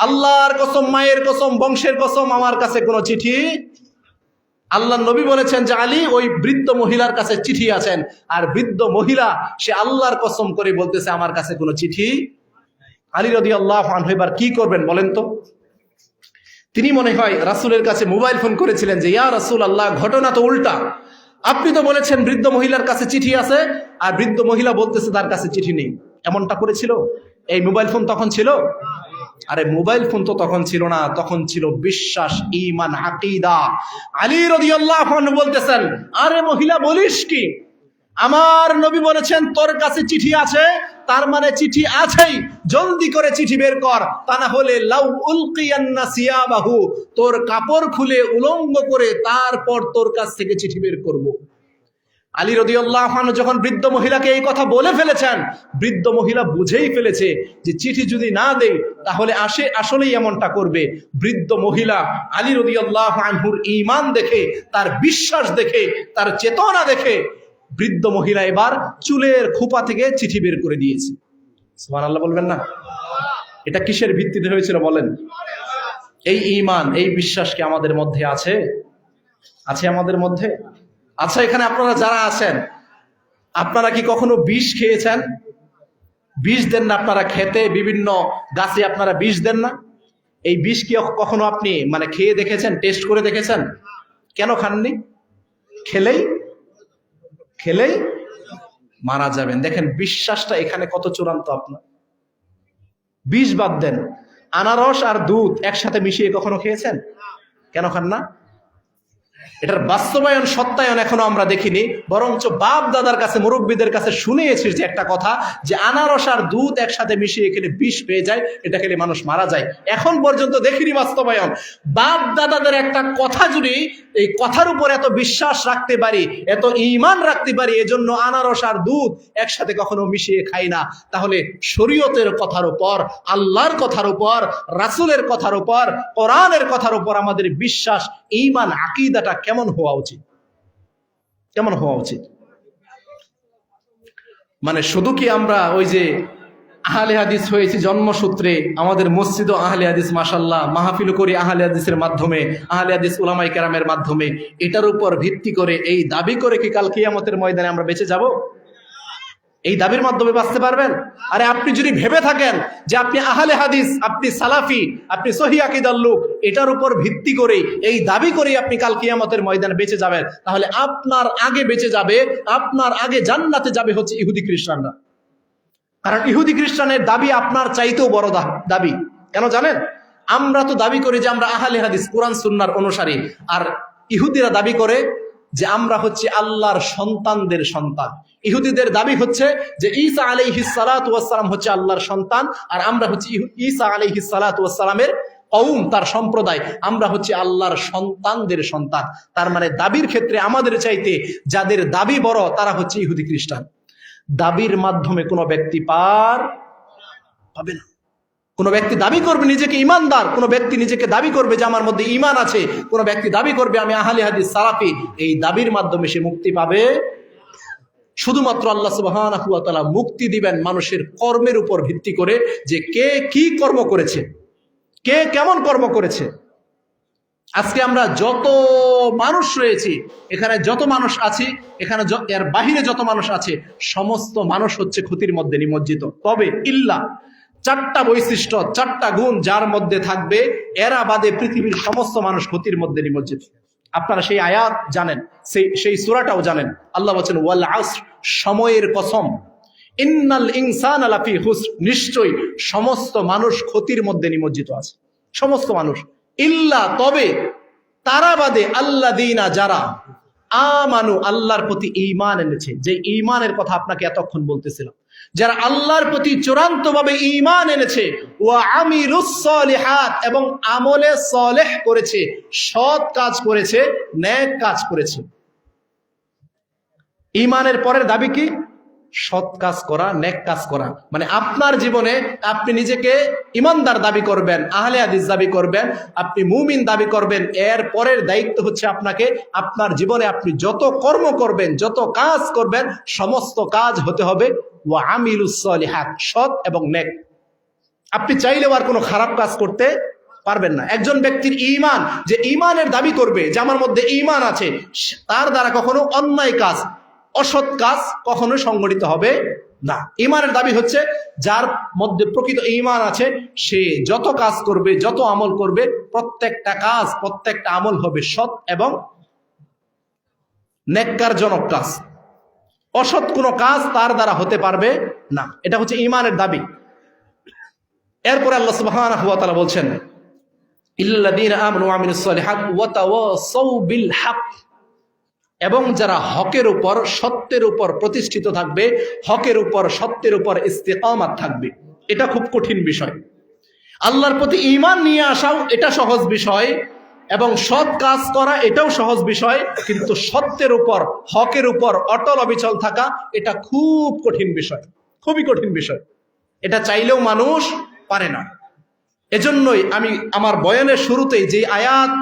Speaker 1: আল্লাহর কসম, মায়ের কসম, বংশের কসম, আমার কাছে কোনো চিঠি। আল্লাহর নবী বলেছেন যে আলী, ওই বৃদ্ধ মহিলার কাছে চিঠি আছেন। আর বৃদ্ধ মহিলা সে আল্লাহর কসম করে বলতেছে আমার কাছে কোনো চিঠি। আলী রাদিয়াল্লাহু আনহু এবার কি করবেন বলেন তো? তিনি মনে হয় রাসূলের কাছে মোবাইল ফোন করেছিলেন যে ইয়া রাসূলুল্লাহ, ঘটনা তো উল্টা। আপনি তো বলেছেন বৃদ্ধ মহিলার কাছে চিঠি আছে, আর বৃদ্ধ মহিলা বলতেছে তার কাছে চিঠি নেই। এমনটা করেছিল? এই মোবাইল ফোন তখন ছিল? আরে মোবাইল ফোন তো তখন ছিল না, তখন ছিল বিশ্বাস, ঈমান, আকীদা। আলী রাদিয়াল্লাহু আনহু বলতেছেন, আরে মহিলা বলিস কি? আমার নবী বলেছেন তোর কাছে চিঠি আছে, তার মানে চিঠি আছেই, জলদি করে চিঠি বের কর, তা না হলে লাউ উলকিয়ান্না সিয়াবাহু, তোর কাপড় খুলে উলঙ্গ করে তারপর তোর কাছ থেকে চিঠি বের করব। আলী রাদিয়াল্লাহু আনহু যখন বৃদ্ধ মহিলাকে এই কথা বলে ফেলেছেন, বৃদ্ধ মহিলা বুঝেই ফেলেছে যে চিঠি যদি না দেয় তাহলে আসলেই এমনটা করবে। বৃদ্ধ মহিলা আলী রাদিয়াল্লাহু আনহুর ঈমান দেখে, তার বিশ্বাস দেখে, তার চেতনা দেখে বৃদ্ধ মহিলা এবার চুলের খোপা থেকে চিঠি বের করে দিয়েছে। সুবহানাল্লাহ বলবেন না? এটা কিসের ভিত্তিতে হয়েছিল বলেন? এই ঈমান, এই বিশ্বাস কি আমাদের মধ্যে আছে? আছে আমাদের মধ্যে? আচ্ছা, এখানে আপনারা যারা আছেন, আপনারা কি কখনো বিষ খেয়েছেন? বিষ দেন না আপনারা খেতে? বিভিন্ন গাছে আপনারা বিষ দেন না? এই বিষ কি কখনো আপনি খেয়ে দেখেছেন, টেস্ট করে দেখেছেন? কেন খাননি? খেলেই মারা যাবেন। দেখেন বিশ্বাসটা এখানে কত চূড়ান্ত। আপনার বিষ বাদ দেন, আনারস আর দুধ একসাথে মিশিয়ে কখনো খেয়েছেন? কেন খান না? এটার বাস্তবায়ন সত্যায়ন এখনো আমরা দেখিনি, বরঞ্চ বাপ দাদার কাছে মুরব্বীদের কাছে শুনেছি যে একটা কথা, যে আনারস আর দুধ একসাথে মিশিয়ে খেলে বিষ পেয়ে যায়, এটা খেলে মানুষ মারা যায়। এখন পর্যন্ত দেখিনি বাস্তবায়ন। বাপ দাদাদের একটা কথা যদি এই কথার উপর এত বিশ্বাস রাখতে পারি, এত ঈমান রাখতে পারি, এজন্য আনারস আর দুধ একসাথে কখনো মিশিয়ে খাই না, তাহলে শরীয়তের কথার উপর, আল্লাহর কথার উপর, রাসূলের কথার উপর, কোরআনের কথার উপর আমাদের বিশ্বাস, ঈমান, আকীদাটা কেমন হওয়া উচিত? কেমন হওয়া উচিত? মানে শুধু কি আমরা ওই যে আহলে হাদিস হয়েছি জন্মসূত্রে, আমাদের মসজিদও আহলে হাদিস, মাশাআল্লাহ, মাহফিল করি আহলে হাদিসের মাধ্যমে, আহলে হাদিস উলামায়ে কেরামের মাধ্যমে, এটার উপর ভিত্তি করে এই দাবি করে কি কাল কিয়ামতের ময়দানে আমরা বেঁচে যাব? এই দাবির মাধ্যমে বাঁচতে পারবেন? আরে আপনি যদি ভেবে থাকেন যে আপনি আহলে হাদিস, আপনি সালাফি, আপনি সহিহ আকীদার লোক, এটার উপর ভিত্তি করে এই দাবি করে আপনি কাল কিয়ামতের ময়দানে বেঁচে যাবেন, তাহলে আপনার আগে বেঁচে যাবে, আপনার আগে জান্নাতে যাবে হচ্ছে ইহুদি খ্রিস্টানরা। কারণ ইহুদি খ্রিস্টানের দাবি আপনার চাইতেও বড় দাবি। কেন জানেন? আমরা তো দাবি করি যে আমরা আহলে হাদিস, কোরআন সুন্নাহর অনুসারী, আর ইহুদিরা দাবি করে যে আমরা হচ্ছে আল্লাহর সন্তানদের সন্তান। ইহুদিদের দাবি হচ্ছে যে ঈসা আলাইহিস সালাতু ওয়াস সালাম হচ্ছে আল্লাহর সন্তান, আর আমরা হচ্ছে ঈসা আলাইহিস সালাতু ওয়াস সালামের কওম, তার সম্প্রদায়, আমরা হচ্ছে আল্লাহর সন্তানদের সন্তান। তার মানে দাবির ক্ষেত্রে আমাদের চাইতে যাদের দাবি বড় তারা হচ্ছে ইহুদি খ্রিস্টান। দাবির মাধ্যমে কোনো ব্যক্তি পার পাবে না। কোন ব্যক্তি দাবি করবে নিজেকে ইমানদার, কোন ব্যক্তি নিজেকে দাবি করবে যে আমার মধ্যে ঈমান আছে, কোন ব্যক্তি দাবি করবে আমি আহলে হাদিস সালাফি, এই দাবির মাধ্যমে সে মুক্তি পাবে। শুধুমাত্র আল্লাহ সুবহানাহু ওয়া তাআলা মুক্তি দিবেন মানুষের কর্মের উপর ভিত্তি করে, যে কে কি কর্ম করেছে, কে কেমন কর্ম করেছে। আজকে আমরা যত মানুষ রয়েছি, এখানে যত মানুষ আছি, এখানে এর বাহিরে যত মানুষ আছে, সমস্ত মানুষ হচ্ছে ক্ষতির মধ্যে নিমজ্জিত। তবে ইল্লা চারটা বৈশিষ্ট্য, চারটা গুণ যার মধ্যে থাকবে, এরা বাদে পৃথিবীর সমস্ত মানুষ ক্ষতির মধ্যে নিমজ্জিত। আপনারা সেই আয়াত জানেন, সেই সূরাটাও জানেন। আল্লাহ বলেন ওয়াল আসর, সময়ের কসম, ইন্নাল ইনসানা লাফি খুসর, নিশ্চয়ই সমস্ত মানুষ ক্ষতির মধ্যে নিমজ্জিত আছে, সমস্ত মানুষ। ইল্লা, তবে, তারা বাদে, আল্লাযীনা, যারা, আমানু, আল্লাহর প্রতি ঈমান এনেছে, যে ঈমানের কথা আপনাকে এতক্ষণ বলতেছিলাম, যারা আল্লাহর প্রতি চূড়ান্ত ভাবে ঈমান এনেছে, ওয়া আমিলুস সলিহাত, এবং আমলে সলেহ করেছে, সৎ কাজ করেছে, নেক কাজ করেছে। ঈমানের পরের দাবি কি? সৎ কাজ করা, নেক কাজ করা। মানে আপনার জীবনে আপনি নিজেকে ইমানদার দাবি করবেন, আহলে হাদিস দাবি করবেন, আপনি মুমিন দাবি করবেন, এর পরের দায়িত্ব হচ্ছে আপনাকে আপনার জীবনে আপনি যত কর্ম করবেন, যত কাজ করবেন, সমস্ত কাজ হতে হবে ওয়া আমিলুস সলিহাত, সৎ এবং নেক। আপনি চাইলেও আর কোনো খারাপ কাজ করতে পারবেন না। একজন ব্যক্তির ঈমান, যে ঈমানের দাবি করবে যে আমার মধ্যে ঈমান আছে, তার দ্বারা কখনো অন্যায় কাজ, অসৎ কাজ কখনো সংগঠিত হবে না। ঈমানের দাবি হচ্ছে যার মধ্যে প্রকৃত ঈমান আছে, সে যত কাজ করবে, যত আমল করবে, প্রত্যেকটা কাজ, প্রত্যেকটা আমল হবে সৎ এবং নেককারজনক কাজ। অসৎ কোনো কাজ তার দ্বারা হতে পারবে না। এটা হচ্ছে ঈমানের দাবি। এরপরে আল্লাহ সুবহানাহু ওয়া তাআলা বলছেন ইল্লাযীনা আমানু ওয়া আমিলুস সলিহাত ওয়া তাওয়াসাউ বিল হক, এবং যারা হকের উপর, সত্যের উপর প্রতিষ্ঠিত থাকবে, হকের উপর, সত্যের উপর ইস্তিকামাত থাকবে। এটা খুব কঠিন বিষয়। আল্লাহর প্রতি ঈমান নিয়ে আসাও এটা সহজ বিষয়, এবং সৎ কাজ করা এটাও সহজ বিষয়, কিন্তু সত্যের উপর, হকের উপর অটল অবিচল থাকা এটা খুব কঠিন বিষয়, খুবই কঠিন বিষয়। এটা চাইলেও মানুষ পারে না। এজন্যই আমি আমার বয়ানের শুরুতেই যে আয়াত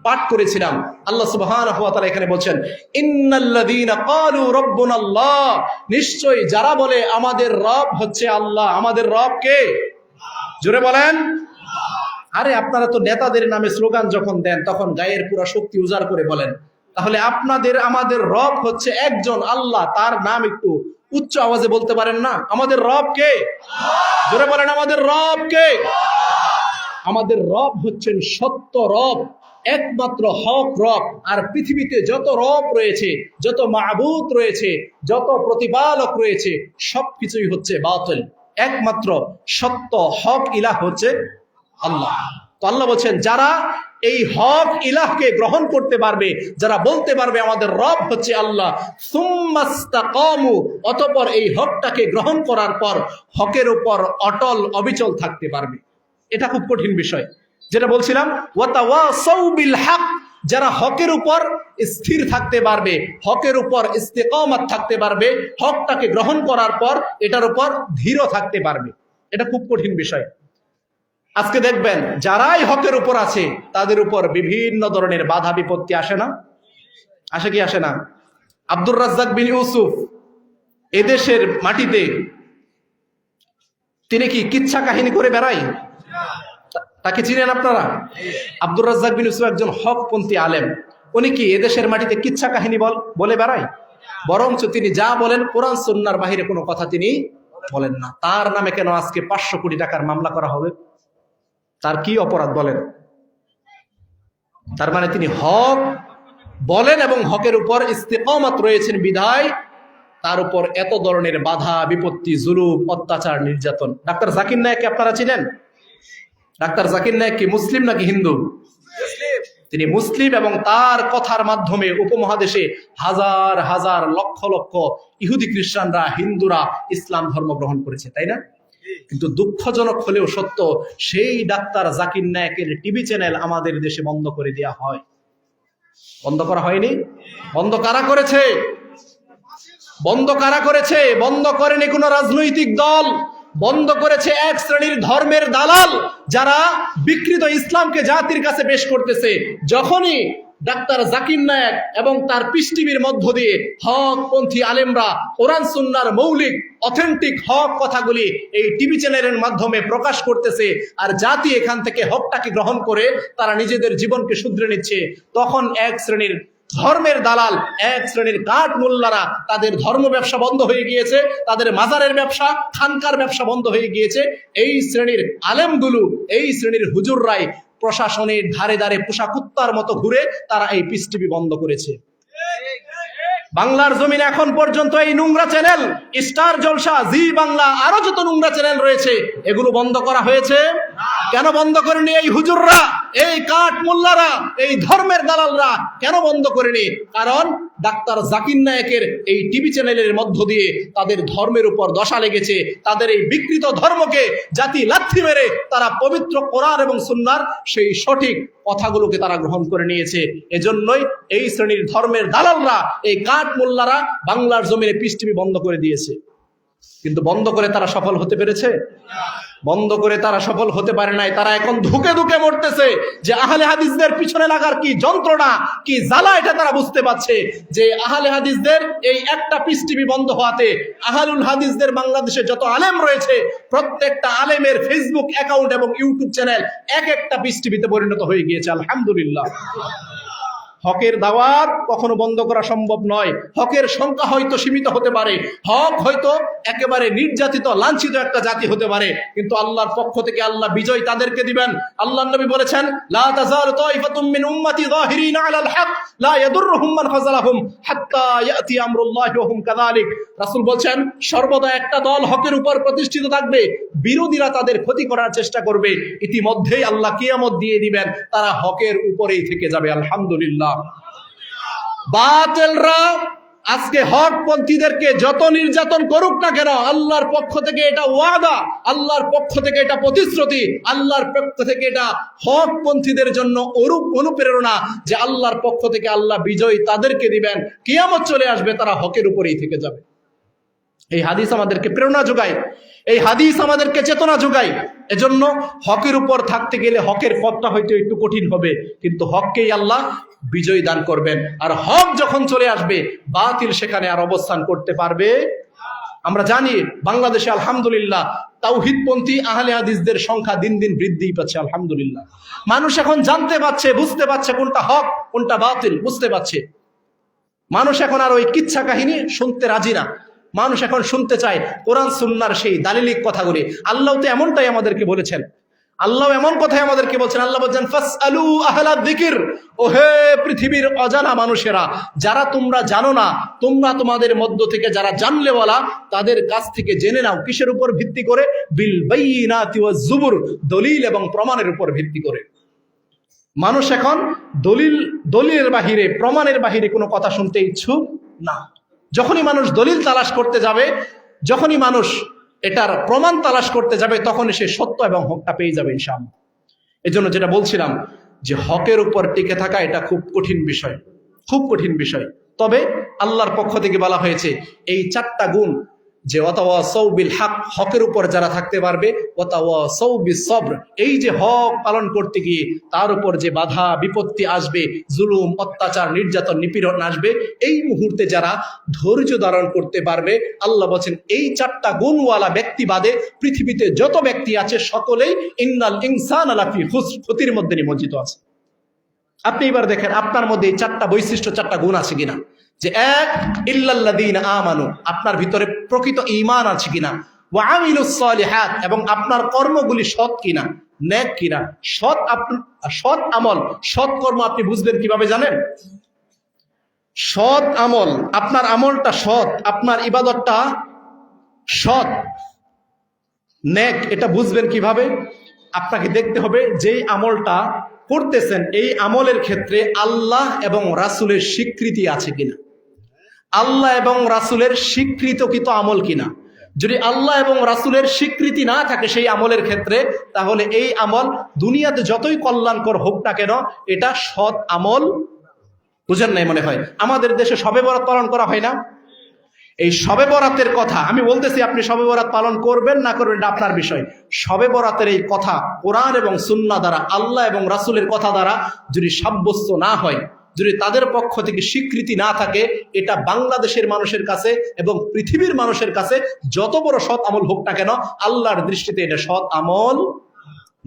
Speaker 1: পাঠ করেছিলাম, আল্লাহ সুবহানাহু ওয়া তাআলা এখানে বলছেন ইন্নাল্লাযীনা ক্বালু রাব্বুনাল্লাহ, নিশ্চয়ই যারা বলে আমাদের রব হচ্ছে আল্লাহ। আমাদের রব কে? জোরে বলেন। আরে আপনারা তো নেতাদের নামে স্লোগান যখন দেন তখন গায়ের পুরো শক্তি উজাড় করে বলেন, তাহলে আপনাদের আমাদের রব হচ্ছে একজন আল্লাহ, তার নাম একটু উচ্চ আওয়াজে বলতে পারেন না? আমাদের রব কে? জোরে বলেন, আমাদের রব কে? আমাদের রব হচ্ছেন সত্য রব, একমাত্র হক রব। আর পৃথিবীতে যত রব রয়েছে, যত মাবুদ রয়েছে, যত প্রতিপালক রয়েছে, সবকিছুই হচ্ছে বাতিল। একমাত্র সত্য হক ইলাহ হচ্ছে আল্লাহ। তো আল্লাহ বলছেন যারা এই হক ইলাহকে গ্রহণ করতে পারবে, যারা বলতে পারবে আমাদের রব হচ্ছে আল্লাহ, সুম্মাস্তাকামু, অতঃপর এই হকটাকে গ্রহণ করার পর হকের উপর অটল অবিচল থাকতে পারবে। এটা খুব কঠিন বিষয়, যেটা বলছিলাম, ওয়াতাওয়াসাউ বিল হক, যারা হকের উপর স্থির থাকতে পারবে, হকের উপর ইস্তেকামাত থাকতে পারবে, হকটাকে গ্রহণ করার পর এটার উপর ধীর থাকতে পারবে। এটা খুব কঠিন বিষয়। আজকে দেখবেন যারাই হকের উপর আছে তাদের উপর বিভিন্ন ধরনের বাধা বিপত্তি আসে না? আসে কি আসে না? আব্দুর রাজ্জাক বিন ইউসুফ এদেশের মাটিতে তিনি কি কিচ্ছা কাহিনী করে বেড়ায়? তাকে চিনেন আপনারা? আব্দুর রাজ্জাক বিন ইউসুফ একজন হকপন্থী আলেম। উনি কি এদেশের মাটিতে কিচ্ছা কাহিনী বলে বেড়ায়? বরঞ্চ তিনি যা বলেন কোরআন সুন্নাহর বাহিরে কোনো কথা তিনি বলেন না। তার নামে কেন আজকে 500 কোটি টাকার মামলা করা হবে? তার কি অপরাধ বলেন? তার মানে তিনি হক বলেন এবং হকের উপর ইস্তেকামাত রয়েছেন বিধায় তার উপর এত ধরনের বাধা বিপত্তি, জুলুম, অত্যাচার, নির্যাতন। ডাক্তার জাকির নায়েককে আপনারা চিনেন? ডাক্তার জাকির নায়েক কি মুসলিম নাকি হিন্দু? তিনি মুসলিম, এবং তার কথার মাধ্যমে উপমহাদেশে হাজার হাজার লক্ষ লক্ষ ইহুদি খ্রিস্টানরা, হিন্দুরা ইসলাম ধর্ম গ্রহণ করেছে, তাই না? কিন্তু দুঃখজনক হলেও সত্য, সেই ডাক্তার জাকির নায়েকের টিভি চ্যানেল আমাদের দেশে বন্ধ করে দেওয়া হয়। বন্ধ করা হয়নি? বন্ধ কারা করেছে? বন্ধ কারা করেছে? বন্ধ করেনি কোনো রাজনৈতিক দল, বন্ধ করেছে এক শ্রেণীর ধর্মের দালাল, যারা বিকৃত ইসলামকে জাতির কাছে পেশ করতেছে। যখনই ডাক্তার জাকির নায়েক এবং তার পিস টিভির মধ্য দিয়ে হকপন্থী আলেমরা কোরআন সুন্নাহর মৌলিক অথেন্টিক হক কথাগুলি এই টিভি চ্যানেলের মাধ্যমে প্রকাশ করতেছে, আর জাতি এখান থেকে হকটাকে গ্রহণ করে তারা নিজেদের জীবনকে শুধরে নিচ্ছে, তখন এক শ্রেণীর ধর্মের দালাল, এক শ্রেণীর কাঠ মোল্লারা, তাদের ধর্ম ব্যবসা বন্ধ হয়ে গিয়েছে, তাদের মাজারের ব্যবসা, খানকার ব্যবসা বন্ধ হয়ে গিয়েছে। এই শ্রেণীর আলেমগুলো, এই শ্রেণীর হুজুররাই প্রশাসনের ধারে ধারে পোষা কুত্তার মতো ঘুরে তারা এই পিস টিভি বন্ধ করেছে। বাংলার জমিনে এখন পর্যন্ত এই নোংরা চ্যানেল, স্টার জলসা, জি বাংলা, আরো যত নোংরা চ্যানেল রয়েছে, এগুলো বন্ধ করা হয়েছে। কেন বন্ধ করেনি এই হুজুররা, এই কাঠ মোল্লারা, এই ধর্মের দালালরা? কেন বন্ধ করেনি? কারণ ডাক্তার জাকির নায়েকের এই টিভি চ্যানেলের মধ্য দিয়ে তাদের ধর্মের উপর দশা লেগেছে। তাদের এই বিকৃত ধর্মকে জাতি লাথি মেরে তারা পবিত্র কোরআন এবং সুন্নাহর সেই সঠিক কথাগুলোকে তারা গ্রহণ করে নিয়েছে। এজন্যই এই শ্রেণীর ধর্মের দালালরা, এই কাঠ মোল্লারা বাংলার জমিনে পিস টিভি বন্ধ করে দিয়েছে। কিন্তু বন্ধ করে তারা সফল হতে পেরেছে? বন্ধ করে তারা সফল হতে পারে নাই। তারা এখন ধুকে ধুকে মরতেছে যে আহলে হাদিসদের পিছনে লাগার কি যন্ত্রণা, কি জ্বালা, এটা তারা বুঝতে পারছে যে আহলে হাদিসদের এই একটা পিস টিভি বন্ধ হওয়াতে আহলুল হাদিসদের বাংলাদেশে যত আলেম রয়েছে, প্রত্যেকটা আলেমের ফেসবুক অ্যাকাউন্ট এবং ইউটিউব চ্যানেল এক একটা পিস টিভিতে পরিণত হয়ে গিয়েছে। আলহামদুলিল্লাহ। হকের দাওয়াত কখনো বন্ধ করা সম্ভব নয়। হকের সংখ্যা হয়তো সীমিত হতে পারে, হক হয়তো একেবারে নির্যাতিত লাঞ্ছিত একটা জাতি হতে পারে, কিন্তু আল্লাহর পক্ষ থেকে আল্লাহ বিজয় তাদেরকে দিবেন। আল্লাহর নবী বলেছেন, লা তাযালু তাইফাতুম মিন উম্মতি যাহিরিনা আলাল হক লা ইয়াদুররুহুম মান খাযালাহুম হাত্তা ইয়াতি আমরুল্লাহি ওয়া হুম কাযালিক। রাসূল বলেন, সর্বদা একটা দল হকের উপর প্রতিষ্ঠিত থাকবে, বিরোধীরা তাদের ক্ষতি করার চেষ্টা করবে, ইতিমধ্যেই আল্লাহ কিয়ামত দিয়ে দিবেন, তারা হকের উপরেই থেকে যাবে। আলহামদুলিল্লাহ। বাতিলরা আজকে হকপন্থীদেরকে যত নির্যাতন করুক না কেন, আল্লাহর পক্ষ থেকে এটা ওয়াদা, আল্লাহর পক্ষ থেকে এটা প্রতিশ্রুতি, আল্লাহর পক্ষ থেকে এটা হকপন্থীদের জন্য অনুপ্রেরণা যে আল্লাহর পক্ষ থেকে আল্লাহ বিজয় তাদেরকে দিবেন, কিয়ামত চলে আসবে, তারা হকের উপরেই থেকে যাবে। এই হাদিস আমাদেরকে প্রেরণা যোগায়, এই হাদিস আমাদেরকে চেতনা যোগায়। এজন্য হকের উপর থাকতে গেলে হকের পথটা হয়তো একটু কঠিন হবে, কিন্তু হককেই আল্লাহ বিজয় দান করবেন। আর হক যখন চলে আসবে, বাতিল সেখানে আর অবস্থান করতে পারবে। আমরা জানি বাংলাদেশে আলহামদুলিল্লাহ তাওহীদপন্থী আহলে হাদিসদের সংখ্যা দিন দিন বৃদ্ধি পাচ্ছে। আলহামদুলিল্লাহ, মানুষ এখন জানতে পারছে, বুঝতে পারছে কোনটা হক কোনটা বাতিল, বুঝতে পারছে। মানুষ এখন আর ওই কিচ্ছা কাহিনী শুনতে রাজি না, মানুষ এখন শুনতে চায় কোরআন সুন্নাহর সেই দালিলিক কথাগুলি। আল্লাহ তো এমনটাই আমাদেরকে বলেছেন, আল্লাহ এমন কথাই আমাদেরকে বলছেন। আল্লাহ বলছেন, ফাসআলু আহলা যিকির, ওহে পৃথিবীর অজানা মানুষেরা, যারা তোমরা জানো না, তোমরা তোমাদের মধ্য থেকে যারা জানলেওয়ালা, তাদের কাছ থেকে জেনে নাও। কিসের উপর ভিত্তি করে? বিল বাইয়িনাতি ওয়াজ জুবুর, দলিল এবং প্রমাণের উপর ভিত্তি করে। মানুষ এখন দলিলের বাহিরে, প্রমাণের বাহিরে কোনো কথা শুনতে ইচ্ছুক না। যখনই মানুষ দলিল তালাশ করতে যাবে, যখনই মানুষ এটার প্রমাণ তালাশ করতে যাবে, তখনই সে সত্য এবং হকটা পেয়ে যাবে ইনশাআল্লাহ। এজন্য যেটা বলছিলাম যে হকের উপর টিকে থাকা এটা খুব কঠিন বিষয়, খুব কঠিন বিষয়। তবে আল্লাহর পক্ষ থেকে বলা হয়েছে এই 4টা গুণ, যে ওয়াতাওয়াসাউ বিল হক, হকের উপর যারা থাকতে পারবে, ওয়াতাওয়াসাউ বিস সবর, এই যে হক পালন করতে গিয়ে তার উপর যে বাধা বিপত্তি আসবে, জুলুম, অত্যাচার, নির্যাতন, নিপীড়ন আসবে, এই মুহূর্তে যারা ধৈর্য ধারণ করতে পারবে, আল্লাহ বলেন এই 4টা গুণওয়ালা ব্যক্তি বাদে পৃথিবীতে যত ব্যক্তি আছে সকলেই ইন্নাল ইনসানা লাফি খুসর, ক্ষতির মধ্যে নিমজ্জিত আছে। আপনি এবার দেখেন আপনার মধ্যে এই 4টা বৈশিষ্ট্য, 4টা গুণ আছে কিনা। যে এক, ইল্লাল্লাযীনা আমানু, আপনার ভিতরে প্রকৃত ঈমান আছে কিনা, ওয়া আমিলুস সালিহাত, এবং আপনার কর্মগুলি সৎ কিনা, নেক কিনা। সৎ আমল, সৎ কর্ম আপনি বুঝবেন কিভাবে জানেন? সৎ আমল, আপনার আমলটা সৎ, আপনার ইবাদতটা সৎ, নেক, এটা বুঝবেন কিভাবে? আপনাকে দেখতে হবে যেই আমলটা করতেছেন এই আমলের ক্ষেত্রে আল্লাহ এবং রাসূলের স্বীকৃতি আছে কিনা, আল্লাহ এবং রাসূলের স্বীকৃতকৃত আমল কিনা। যদি আল্লাহ এবং রাসূলের স্বীকৃতি না থাকে সেই আমলের ক্ষেত্রে, তাহলে এই আমল দুনিয়াতে যতই কল্যাণকর হোক না কেন, এটা সৎ আমল। বুঝেন নাই মনে হয়? আমাদের দেশে শবে বরাত পালন করা হয় না? এই শবে বরাতের কথা আমি বলতেছি, আপনি শবে বরাত পালন করবেন না করবেন এটা আপনার বিষয়। শবে বরাতের এই কথা কোরআন এবং সুন্নাহ দ্বারা, আল্লাহ এবং রাসূলের কথা দ্বারা যদি সাব্যস্ত না হয়, যদি তাদের পক্ষ থেকে স্বীকৃতি না থাকে, এটা বাংলাদেশের মানুষের কাছে এবং পৃথিবীর মানুষের কাছে যত বড় সৎ আমল হোক না কেন, আল্লাহর দৃষ্টিতে এটা সৎ আমল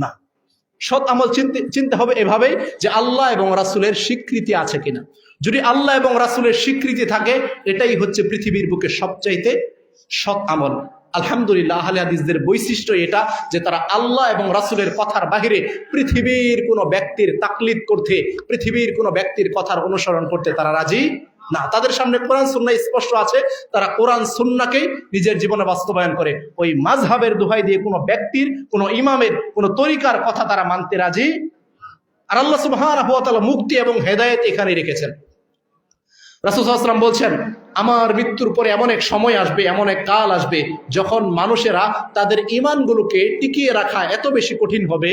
Speaker 1: না। সৎ আমল চিনতে হবে এভাবেই যে আল্লাহ এবং রাসূলের স্বীকৃতি আছে কিনা। যদি আল্লাহ এবং রাসূলের স্বীকৃতি থাকে, এটাই হচ্ছে পৃথিবীর বুকে সবচাইতে সৎ আমল। আলহামদুলিল্লাহ, আহলে হাদিসদের বৈশিষ্ট্য এটা যে তারা আল্লাহ এবং রাসূলের কথার বাহিরে পৃথিবীর কোনো ব্যক্তির তাকলিদ করতে, পৃথিবীর কোনো ব্যক্তির কথার অনুসরণ করতে তারা রাজি না। তাদের সামনে কোরআন সুন্নাহ স্পষ্ট আছে, তারা কোরআন সুন্নাহকেই নিজের জীবনে বাস্তবায়ন করে। ওই মাযহাবের দোহাই দিয়ে কোনো ব্যক্তির, কোনো ইমামের, কোনো তরিকার কথা তারা মানতে রাজি। আর আল্লাহ সুবহানাহু ওয়া তাআলা মুক্তি এবং হেদায়েত এখানে রেখেছেন। রাসূল সাল্লাল্লাহু আলাইহি ওয়াসাল্লাম বলছেন, আমার মৃত্যুর পরে এমন এক সময় আসবে, এমন এক কাল আসবে, যখন মানুষেরা তাদের ঈমানগুলোকে টিকিয়ে রাখা এত বেশি কঠিন হবে,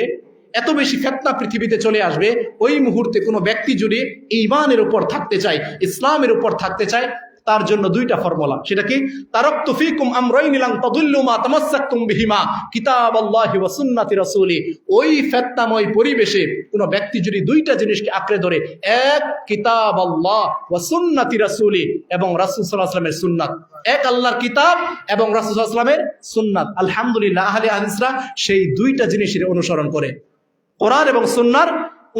Speaker 1: এত বেশি ফিতনা পৃথিবীতে চলে আসবে। ওই মুহূর্তে কোনো ব্যক্তি যদি ঈমানের উপর থাকতে চায়, ইসলামের উপর থাকতে চায়, তার জন্য 2টা ফর্মুলা। সেটা কি? তারাকতু ফীকুম আমরাইনি লান তাদুল্লু মা তামাসসাকতুম বিহিমা কিতাবাল্লাহি ওয়া সুন্নাতি রাসূলি। ওই ফিতনাময় পরিবেশে কোনো ব্যক্তি যদি 2টা জিনিসকে আঁকড়ে ধরে, এক কিতাবাল্লাহ ওয়া সুন্নাতি রাসূলি, এবং রাসূল সাল্লাল্লাহু আলাইহি ওয়াসাল্লামের সুন্নাত, এক আল্লাহর কিতাব এবং রাসূল সাল্লাল্লাহু আলাইহি ওয়াসাল্লামের সুন্নাত। আলহামদুলিল্লাহ, আহলে হাদিসরা সেই 2টা জিনিসের অনুসরণ করে, কোরআন এবং সুন্নাহর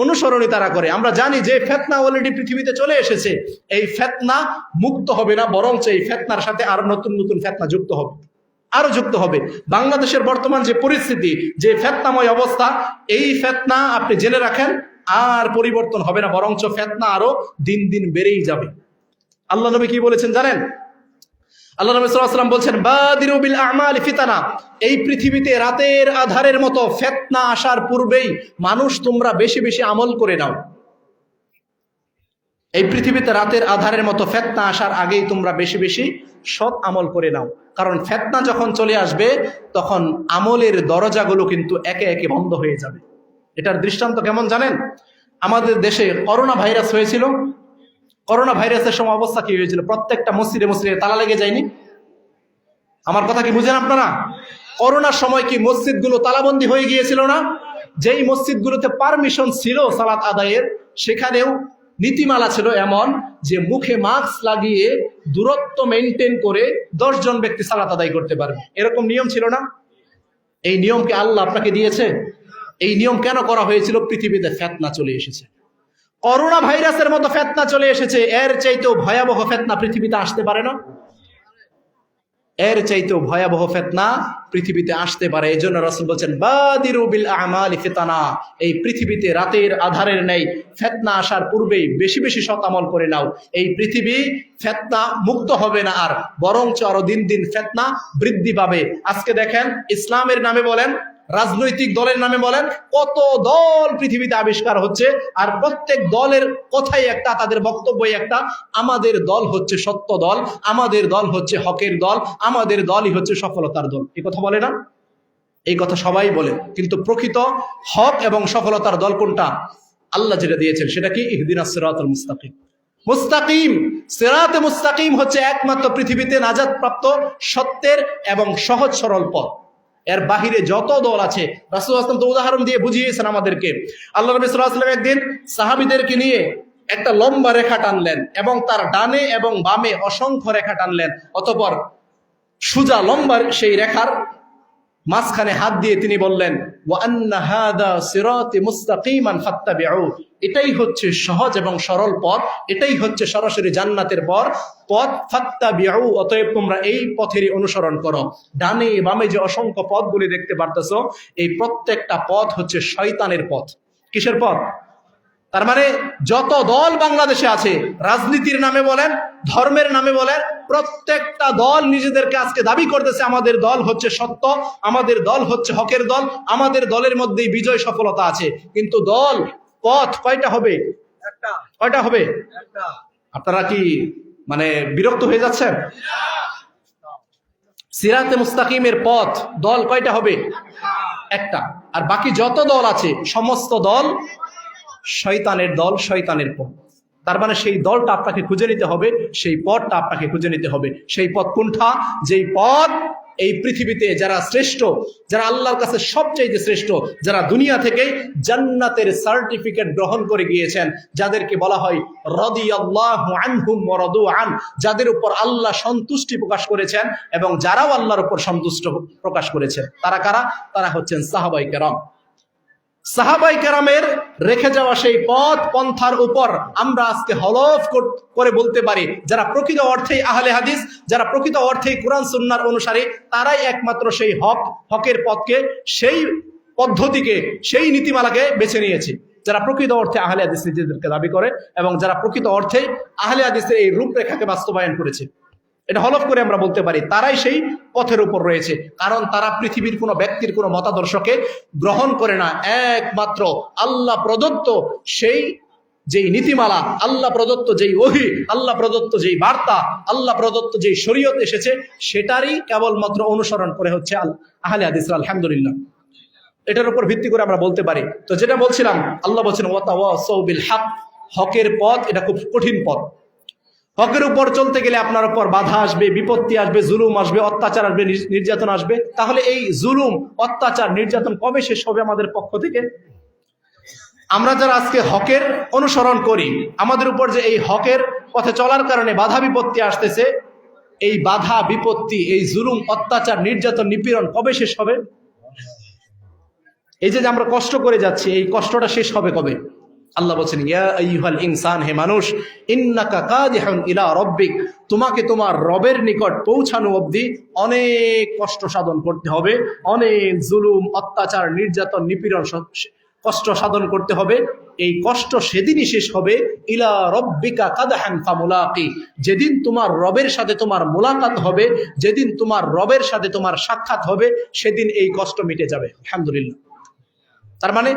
Speaker 1: অনুসরণই তারা করে। আমরা জানি যে ফিতনা অলরেডি পৃথিবীতে চলে এসেছে, এই ফিতনা মুক্ত হবে না, বরঞ্চ এই ফিতনার সাথে আরো নতুন নতুন ফিতনা যুক্ত হবে, আরো যুক্ত হবে। বাংলাদেশের বর্তমান যে পরিস্থিতি, যে ফিতনাময় অবস্থা, এই ফিতনা আপনি জেনে রাখেন আর পরিবর্তন হবে না, বরঞ্চ ফিতনা আরো দিন দিন বেড়েই যাবে। আল্লাহ নবী কি বলেছেন জানেন? আল্লাহ নবী সাল্লাল্লাহু আলাইহি ওয়াসাল্লাম বলছেন, বাদিরু বিল আমালি ফিতানা, এই পৃথিবীতে রাতের আধারের মতো ফিতনা আসার পূর্বেই মানুষ তোমরা বেশি বেশি আমল করে নাও। এই পৃথিবীতে রাতের আধারের মতো ফিতনা আসার আগেই তোমরা বেশি বেশি সৎ আমল করে নাও, কারণ ফিতনা যখন চলে আসবে তখন আমলের দরজাগুলো কিন্তু একে একে বন্ধ হয়ে যাবে। এটার দৃষ্টান্ত কেমন জানেন? আমাদের দেশে করোনা ভাইরাস হয়েছিল। করোনা ভাইরাসের সময় অবস্থা কি হয়েছিল? প্রত্যেকটা মসজিদে মসজিদে তালা লেগে যায়নি? আমার কথা কি বুঝেন আপনারা? করোনার সময় কি মসজিদগুলো তালাবন্দি হয়ে গিয়েছিল না? যেই মসজিদগুলোতে পারমিশন ছিল সালাত আদায়ের, সেখানেও নীতিমালা ছিল এমন যে মুখে মাস্ক লাগিয়ে দূরত্ব মেনটেন করে 10 জন ব্যক্তি সালাত আদায় করতে পারবে, এরকম নিয়ম ছিল না? এই নিয়ম কি আল্লাহ আপনাকে দিয়েছে? এই নিয়ম কেন করা হয়েছিল? পৃথিবীতে ফিতনা চলে এসেছে, করোনা ভাইরাসের মতো ফিতনা চলে এসেছে। এর চাইতেও ভয়াবহ ফিতনা পৃথিবীতে আসতে পারে না? এর চাইতেও ভয়াবহ ফিতনা পৃথিবীতে আসতে পারে। এই জন্য রাসূল বলছেন, বাদিরু বিল আমালি ফিতানা, এই পৃথিবীতে রাতের আধারের নেই ফিতনা আসার পূর্বেই বেশি বেশি সৎ আমল করে নাও। এই পৃথিবী ফিতনা মুক্ত হবে না, আর বরঞ্চ আরো দিন দিন ফিতনা বৃদ্ধি পাবে। আজকে দেখেন, ইসলামের নামে বলেন, রাজনৈতিক দলের নামে বলেন, কত দল পৃথিবীতে আবিষ্কার হচ্ছে, আর প্রত্যেক দলের কথাই একটা, তাদের বক্তব্যই একটা, আমাদের দল হচ্ছে সত্য দল, আমাদের দল হচ্ছে হকের দল, আমাদের দলই হচ্ছে সফলতার দল। এই কথা বলে না? এই কথা সবাই বলে, কিন্তু প্রকৃত হক এবং সফলতার দল কোনটা? আল্লাহ যেটা দিয়েছেন সেটা কি? ইহদিনাস সিরাতাল মুস্তাকিম। মুস্তাকিম, সিরাতে মুস্তাকিম হচ্ছে একমাত্র পৃথিবীতে নাজাত প্রাপ্ত সত্যের এবং সহজ সরল পথ। এর বাহিরে যত দল আছে, রাসূলুল্লাহ সাল্লাল্লাহু আলাইহি ওয়াসাল্লাম তো উদাহরণ দিয়ে বুঝিয়েছেন আমাদেরকে। আল্লাহ নবী সাল্লাল্লাহু আলাইহি ওয়াসাল্লাম একদিন সাহাবীদেরকে নিয়ে একটা লম্বা রেখা টানলেন এবং তার ডানে এবং বামে অসংখ্য রেখা টানলেন। অতঃপর সোজা লম্বা সেই রেখার মাঝখানে হাত দিয়ে তিনি বললেন, ওয়া আন্না হাযা সিরাতি মুস্তাকিমান ফাত্তাবিউ, এটাই হচ্ছে সহজ এবং সরল পথ, এটাই হচ্ছে সরাসরি জান্নাতের পথ। ফাত্তাবিউ, অতএব তোমরা এই পথেরই অনুসরণ করো। ডানে বামে যে অসংখ্য পথগুলি দেখতে পারতেছো, এই প্রত্যেকটা পথ হচ্ছে শয়তানের পথ। কিসের পথ? তার মানে যত দল বাংলাদেশে আছে, রাজনীতির নামে বলেন, ধর্মের নামে বলেন, প্রত্যেকটা দল নিজেদেরকে আজকে দাবি করতেছে আমাদের দল হচ্ছে সত্য, আমাদের দল হচ্ছে হকের দল, আমাদের দলের মধ্যেই বিজয় সফলতা আছে। কিন্তু দল, পথ কয়টা হবে? একটা। কয়টা হবে? একটা। আপনারা কি মানে বিরক্ত হয়ে যাচ্ছেন? সিরাতে মুস্তাকিমের পথ, দল কয়টা হবে? একটা। আর বাকি যত দল আছে সমস্ত দল শয়তানের দল, শয়তানের পথ। তার মানে সেই দলটা আপনাকে খুঁজে নিতে হবে, সেই পথটা আপনাকে খুঁজে নিতে হবে। সেই পথ কোনটা? যেই পথ এই পৃথিবীতে যারা শ্রেষ্ঠ, যারা আল্লাহর কাছে সবচাইতে শ্রেষ্ঠ, যারা দুনিয়া থেকে জান্নাতের সার্টিফিকেট গ্রহণ করে গিয়েছেন, যাদেরকে বলা হয় রাদিয়াল্লাহু আনহুম ওয়া রাদু আন, যাদের উপর আল্লাহ সন্তুষ্টি প্রকাশ করেছেন এবং যারাও আল্লাহর উপর সন্তুষ্ট প্রকাশ করেছেন। তারা কারা? তারা হচ্ছেন সাহাবায়ে কেরাম। সাহাবায়ে কেরামের রেখে যাওয়া সেই পথ পন্থার উপর আমরা আজকে হলফ করে বলতে পারি, যারা প্রকৃত অর্থেই আহলে হাদিস, যারা প্রকৃত অর্থেই কোরআন সুন্নাহর অনুসারী, তারাই একমাত্র সেই হকের পথকে, সেই পদ্ধতিকে, সেই নীতিমালাকে বেছে নিয়েছে। যারা প্রকৃত অর্থে আহলে হাদিস নিজেদেরকে দাবি করে এবং যারা প্রকৃত অর্থে আহলে হাদিসের এই রূপরেখাকে বাস্তবায়ন করেছে, এটা হলফ করে আমরা বলতে পারি তারাই সেই পথের উপর রয়েছে। কারণ তারা পৃথিবীর কোনো ব্যক্তির কোনো মতাদর্শকে গ্রহণ করে না, একমাত্র আল্লাহ প্রদত্ত সেই যেই নীতিমালা, আল্লাহ প্রদত্ত যেই ওহী, আল্লাহ প্রদত্ত যেই বার্তা, আল্লাহ প্রদত্ত যেই শরীয়ত এসেছে, সেটারই কেবলমাত্র অনুসরণ করে হচ্ছে আহলে হাদিসরা। আলহামদুলিল্লাহ, এটার উপর ভিত্তি করে আমরা বলতে পারি। তো যেটা বলছিলাম, আল্লাহ বলছেন ওয়াতাওয়াসাউ বিল হক, হকের পথ এটা খুব কঠিন পথ। হকের উপর চলতে গেলে আপনার উপর বাধা আসবে, বিপত্তি আসবে, জুলুম আসবে, অত্যাচার আসবে, নির্যাতন আসবে। তাহলে এই জুলুম, অত্যাচার, নির্যাতন কবে শেষ হবে আমাদের পক্ষ থেকে? আমরা যারা আজকে হকের অনুসরণ করি, আমাদের উপর যে এই হকের পথে চলার কারণে বাধা বিপত্তি আসতেছে, এই বাধা বিপত্তি, এই জুলুম, অত্যাচার, নির্যাতন, নিপীড়ন কবে শেষ হবে? এই যে আমরা কষ্ট করে যাচ্ছি, এই কষ্টটা শেষ হবে কবে? আল্লাহ বলছেন, ইয়া আইয়ুহাল ইনসান, হে মানুষ, ইন্নাকা কাদিহুন ইলা রাব্বিক, তোমাকে তোমার রবের নিকট পৌঁছানো অবধি অনেক কষ্ট সাধন করতে হবে, অনেক জুলুম, অত্যাচার, নির্যাতন, নিপীড়ন, কষ্ট সাধন করতে হবে। এই কষ্ট সেদিনই শেষ হবে, ইলা রাব্বিকা কাদহান ফামুলাকি, যেদিন তোমার রবের সাথে তোমার মোলাকাত হবে, যেদিন তোমার রবের সাথে তোমার সাক্ষাৎ হবে, সেদিন এই কষ্ট মিটে যাবে। আলহামদুলিল্লাহ। তার মানে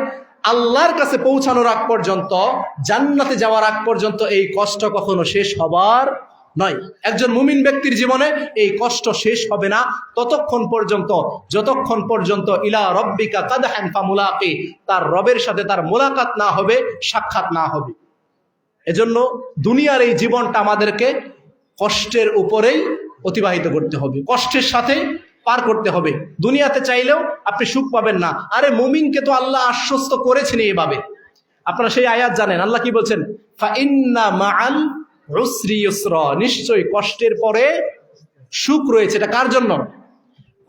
Speaker 1: আল্লাহর কাছে পৌঁছানোর আগ পর্যন্ত, জান্নাতে যাওয়ার আগ পর্যন্ত এই কষ্ট কখনো শেষ হবার নয়। একজন মুমিন ব্যক্তির জীবনে এই কষ্ট শেষ হবে না ততক্ষণ পর্যন্ত, যতক্ষণ পর্যন্ত ইলা রাব্বিকা কাদহান ফামুলাকি, তার রবের সাথে তার মোলাকাত না হবে, সাক্ষাৎ না হবে। এজন্য দুনিয়ার এই জীবনটা আমাদেরকে কষ্টের উপরেই অতিবাহিত করতে হবে, কষ্টের সাথে পার করতে হবে। দুনিয়াতে চাইলেও আপনি সুখ পাবেন না। আরে মুমিনকে তো আল্লাহ আশ্বস্ত করেছেন এইভাবে। আপনারা সেই আয়াত জানেন, আল্লাহ কি বলছেন? ফা ইন্না মাআল উসরি ইউসরা, নিশ্চয়ই কষ্টের পরে সুখ রয়েছে। এটা কার জন্য?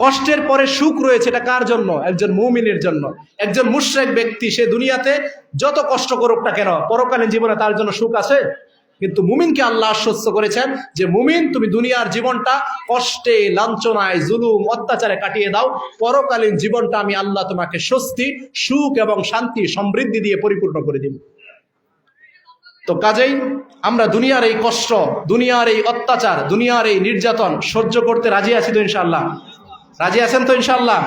Speaker 1: কষ্টের পরে সুখ রয়েছে, এটা কার জন্য? একজন মুমিনের জন্য। একজন মুশরিক ব্যক্তি, সে দুনিয়াতে যত কষ্ট করুক না কেন, পরকালীন জীবনে তার জন্য সুখ আছে। কিন্তু মুমিনকে আল্লাহ আশ্বস্ত করেছেন যে মুমিন, তুমি দুনিয়ার জীবনটা কষ্টে, লাঞ্ছনায়, জুলুম, অত্যাচারে কাটিয়ে দাও, পরকালীন জীবনটা আমি আল্লাহ তোমাকে স্বস্তি, সুখ এবং শান্তি, সমৃদ্ধি দিয়ে পরিপূর্ণ করে দিব। তো কাজেই আমরা দুনিয়ার এই কষ্ট, দুনিয়ার এই অত্যাচার, দুনিয়ার এই নির্যাতন সহ্য করতে রাজি আছি তো ইনশাআল্লাহ? রাজি আছেন তো ইনশাআল্লাহ?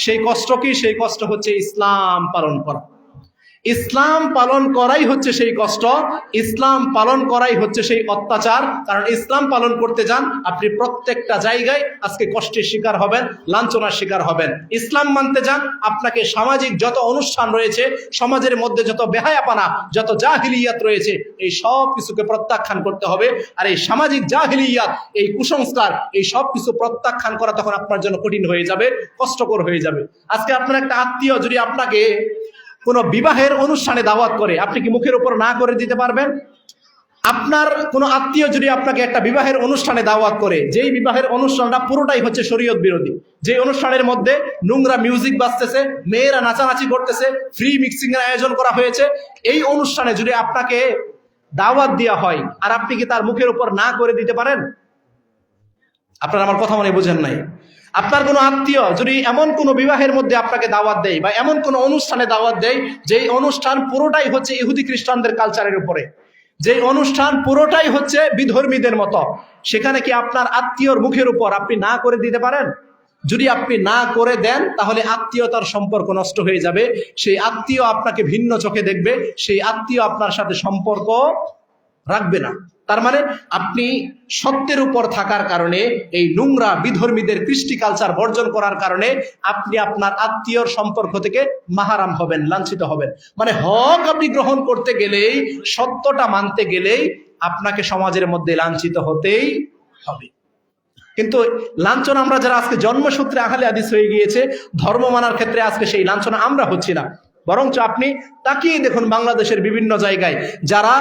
Speaker 1: সেই কষ্ট কি? সেই কষ্ট হচ্ছে ইসলাম পালন করা। ইসলাম পালন করাই হচ্ছে সেই কষ্ট, ইসলাম পালন করাই হচ্ছে সেই অত্যাচার। কারণ ইসলাম পালন করতে যান আপনি প্রত্যেকটা জায়গায় আজকে কষ্টের শিকার হবেন, লাঞ্ছনার শিকার হবেন। ইসলাম মানতে যান আপনাকে সামাজিক যত অনুষ্ঠান রয়েছে, সমাজের মধ্যে যত বেহায়াপনা, যত জাহিলিয়াত রয়েছে, এই সব কিছুকে প্রত্যাখ্যান করতে হবে। আর এই সামাজিক জাহিলিয়াত, এই কুসংস্কার, এই সব কিছু প্রত্যাখ্যান করা তখন আপনার জন্য কঠিন হয়ে যাবে, কষ্টকর হয়ে যাবে। আজকে আপনার একটা আত্মীয় যদি আপনাকে কোন বিবাহের অনুষ্ঠানে দাওয়াত করে, আপনি কি মুখের উপর না করে দিতে পারবেন? আপনার কোন আত্মীয় যদি আপনাকে একটা বিবাহের অনুষ্ঠানে দাওয়াত করে, যেই বিবাহের অনুষ্ঠানটা পুরোটাই হচ্ছে শরীয়ত বিরোধী, যে অনুষ্ঠানের মধ্যে নোংরা মিউজিক বাজতেছে, মেয়েরা নাচানাচি করতেছে, ফ্রি মিক্সিং এর আয়োজন করা হয়েছে, এই অনুষ্ঠানে যদি আপনাকে দাওয়াত দেওয়া হয় আর আপনি কি তার মুখের উপর না করে দিতে পারেন? আপনারা আমার কথা মনে বোঝেন নাই। আপনার কোনো আত্মীয় যদি এমন কোনো বিবাহের মধ্যে আপনাকে দাওয়াত দেয় বা এমন কোনো অনুষ্ঠানে দাওয়াত দেয়, যেই অনুষ্ঠান পুরোটাই হচ্ছে ইহুদি খ্রিস্টানদের কালচারের উপরে, যেই অনুষ্ঠান পুরোটাই হচ্ছে বিধর্মীদের মতো, সেখানে কি আপনার আত্মীয়র মুখের উপর আপনি না করে দিতে পারেন? যদি আপনি না করে দেন তাহলে আত্মীয়তার সম্পর্ক নষ্ট হয়ে যাবে, সেই আত্মীয় আপনাকে ভিন্ন চোখে দেখবে, সেই আত্মীয় আপনার সাথে সম্পর্ক রাখবে না। তার মানে আপনি সত্যের উপর থাকার কারণে, এই নোংরা বিধর্মীদের কৃষ্টি কালচার বর্জন করার কারণে আপনি আপনার আত্মীয়র সম্পর্ক থেকে মাহারাম হবেন, লাঞ্ছিত হবেন। মানে হক আপনি গ্রহণ করতে গেলেই, সত্যটা মানতে গেলেই আপনাকে সমাজের মধ্যে লাঞ্ছিত হতেই হবে। কিন্তু লাঞ্ছনা আমরা যারা আজকে জন্মসূত্রে আহলে হাদিস হয়ে গিয়েছে, ধর্ম মানার ক্ষেত্রে আজকে সেই লাঞ্ছনা আমরা হচ্ছি না। বরঞ্চ আপনি তাকিয়ে দেখুন বাংলাদেশের বিভিন্ন জায়গায় যারা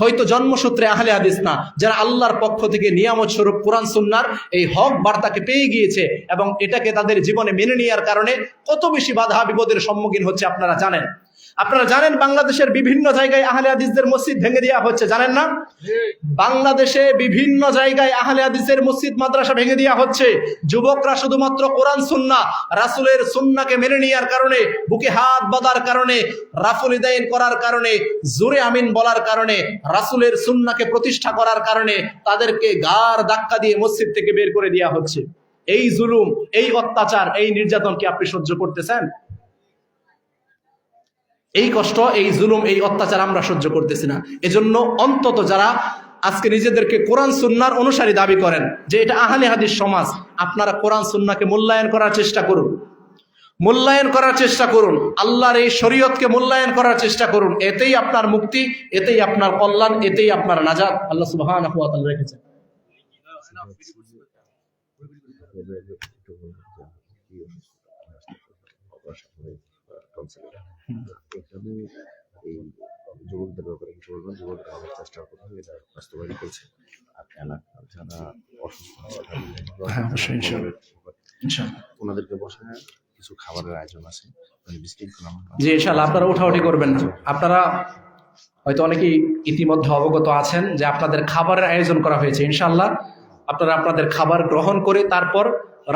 Speaker 1: হয়তো জন্মসূত্রে আহলে হাদিস না, যারা আল্লাহর পক্ষ থেকে নিয়ামত স্বরূপ কোরআন সুন্নাহর এই হক বার্তাকে পেয়ে গিয়েছে এবং এটাকে তাদের জীবনে মেনে নেওয়ার কারণে কত বেশি বাধা বিপদের সম্মুখীন হচ্ছে আপনারা জানেন। আপনারা জানেন বাংলাদেশের বিভিন্ন জায়গায় আহলে হাদিসদের মসজিদ ভেঙে দেওয়া হচ্ছে, জানেন না? বাংলাদেশে বিভিন্ন জায়গায় আহলে হাদিসের মসজিদ মাদ্রাসা ভেঙে দেওয়া হচ্ছে। যুবকরা শুধুমাত্র কোরআন সুন্নাহ, রাসূলের সুন্নাহকে মেনে নেওয়ার কারণে, বুকে হাত বাঁধার কারণে, রাফুল ইদাইন করার কারণে, জোরে আমিন বলার কারণে, রাসূলের সুন্নাহকে প্রতিষ্ঠা করার কারণে তাদেরকে ঘাড় ধাক্কা দিয়ে মসজিদ থেকে বের করে দেওয়া হচ্ছে। এই জুলুম, এই অত্যাচার, এই নির্যাতন কি আপনি সহ্য করতেছেন? এই কষ্ট, এই জুলুম, এই অত্যাচার আমরা সহ্য করতেছি না। এজন্য অন্তত যারা আজকে নিজেদেরকে কোরআন সুন্নাহর অনুসারী দাবি করেন, যে এটা আহলে হাদিস সমাজ, আপনারা কোরআন সুন্নাহকে মূল্যায়ন করার চেষ্টা করুন, মূল্যায়ন করার চেষ্টা করুন, আল্লাহর এই শরীয়তকে মূল্যায়ন করার চেষ্টা করুন। এতেই আপনার মুক্তি, এতেই আপনার কল্যাণ, এতেই আপনার নাজাত আল্লাহ সুবহানাহু ওয়া তাআলা রেখেছেন।
Speaker 2: এখানে এই যুবকদের ব্যাপারে কিছু বলবেন? যুবকরা অনেক চেষ্টা করতে হবে এটা বাস্তবায়ন করছে। আর এলাকার যারা অসুস্থ ওনাদেরকে বসায় কিছু খাবারের আয়োজন আছে,
Speaker 1: জি ইনশাআল্লাহ। আপনারা উঠাউঠি করবেন না। আপনারা হয়তো অনেকেই ইতিমধ্যে অবগত আছেন যে আপনাদের খাবারের আয়োজন করা হয়েছে। ইনশাআল্লাহ আপনারা আপনাদের খাবার গ্রহণ করে তারপর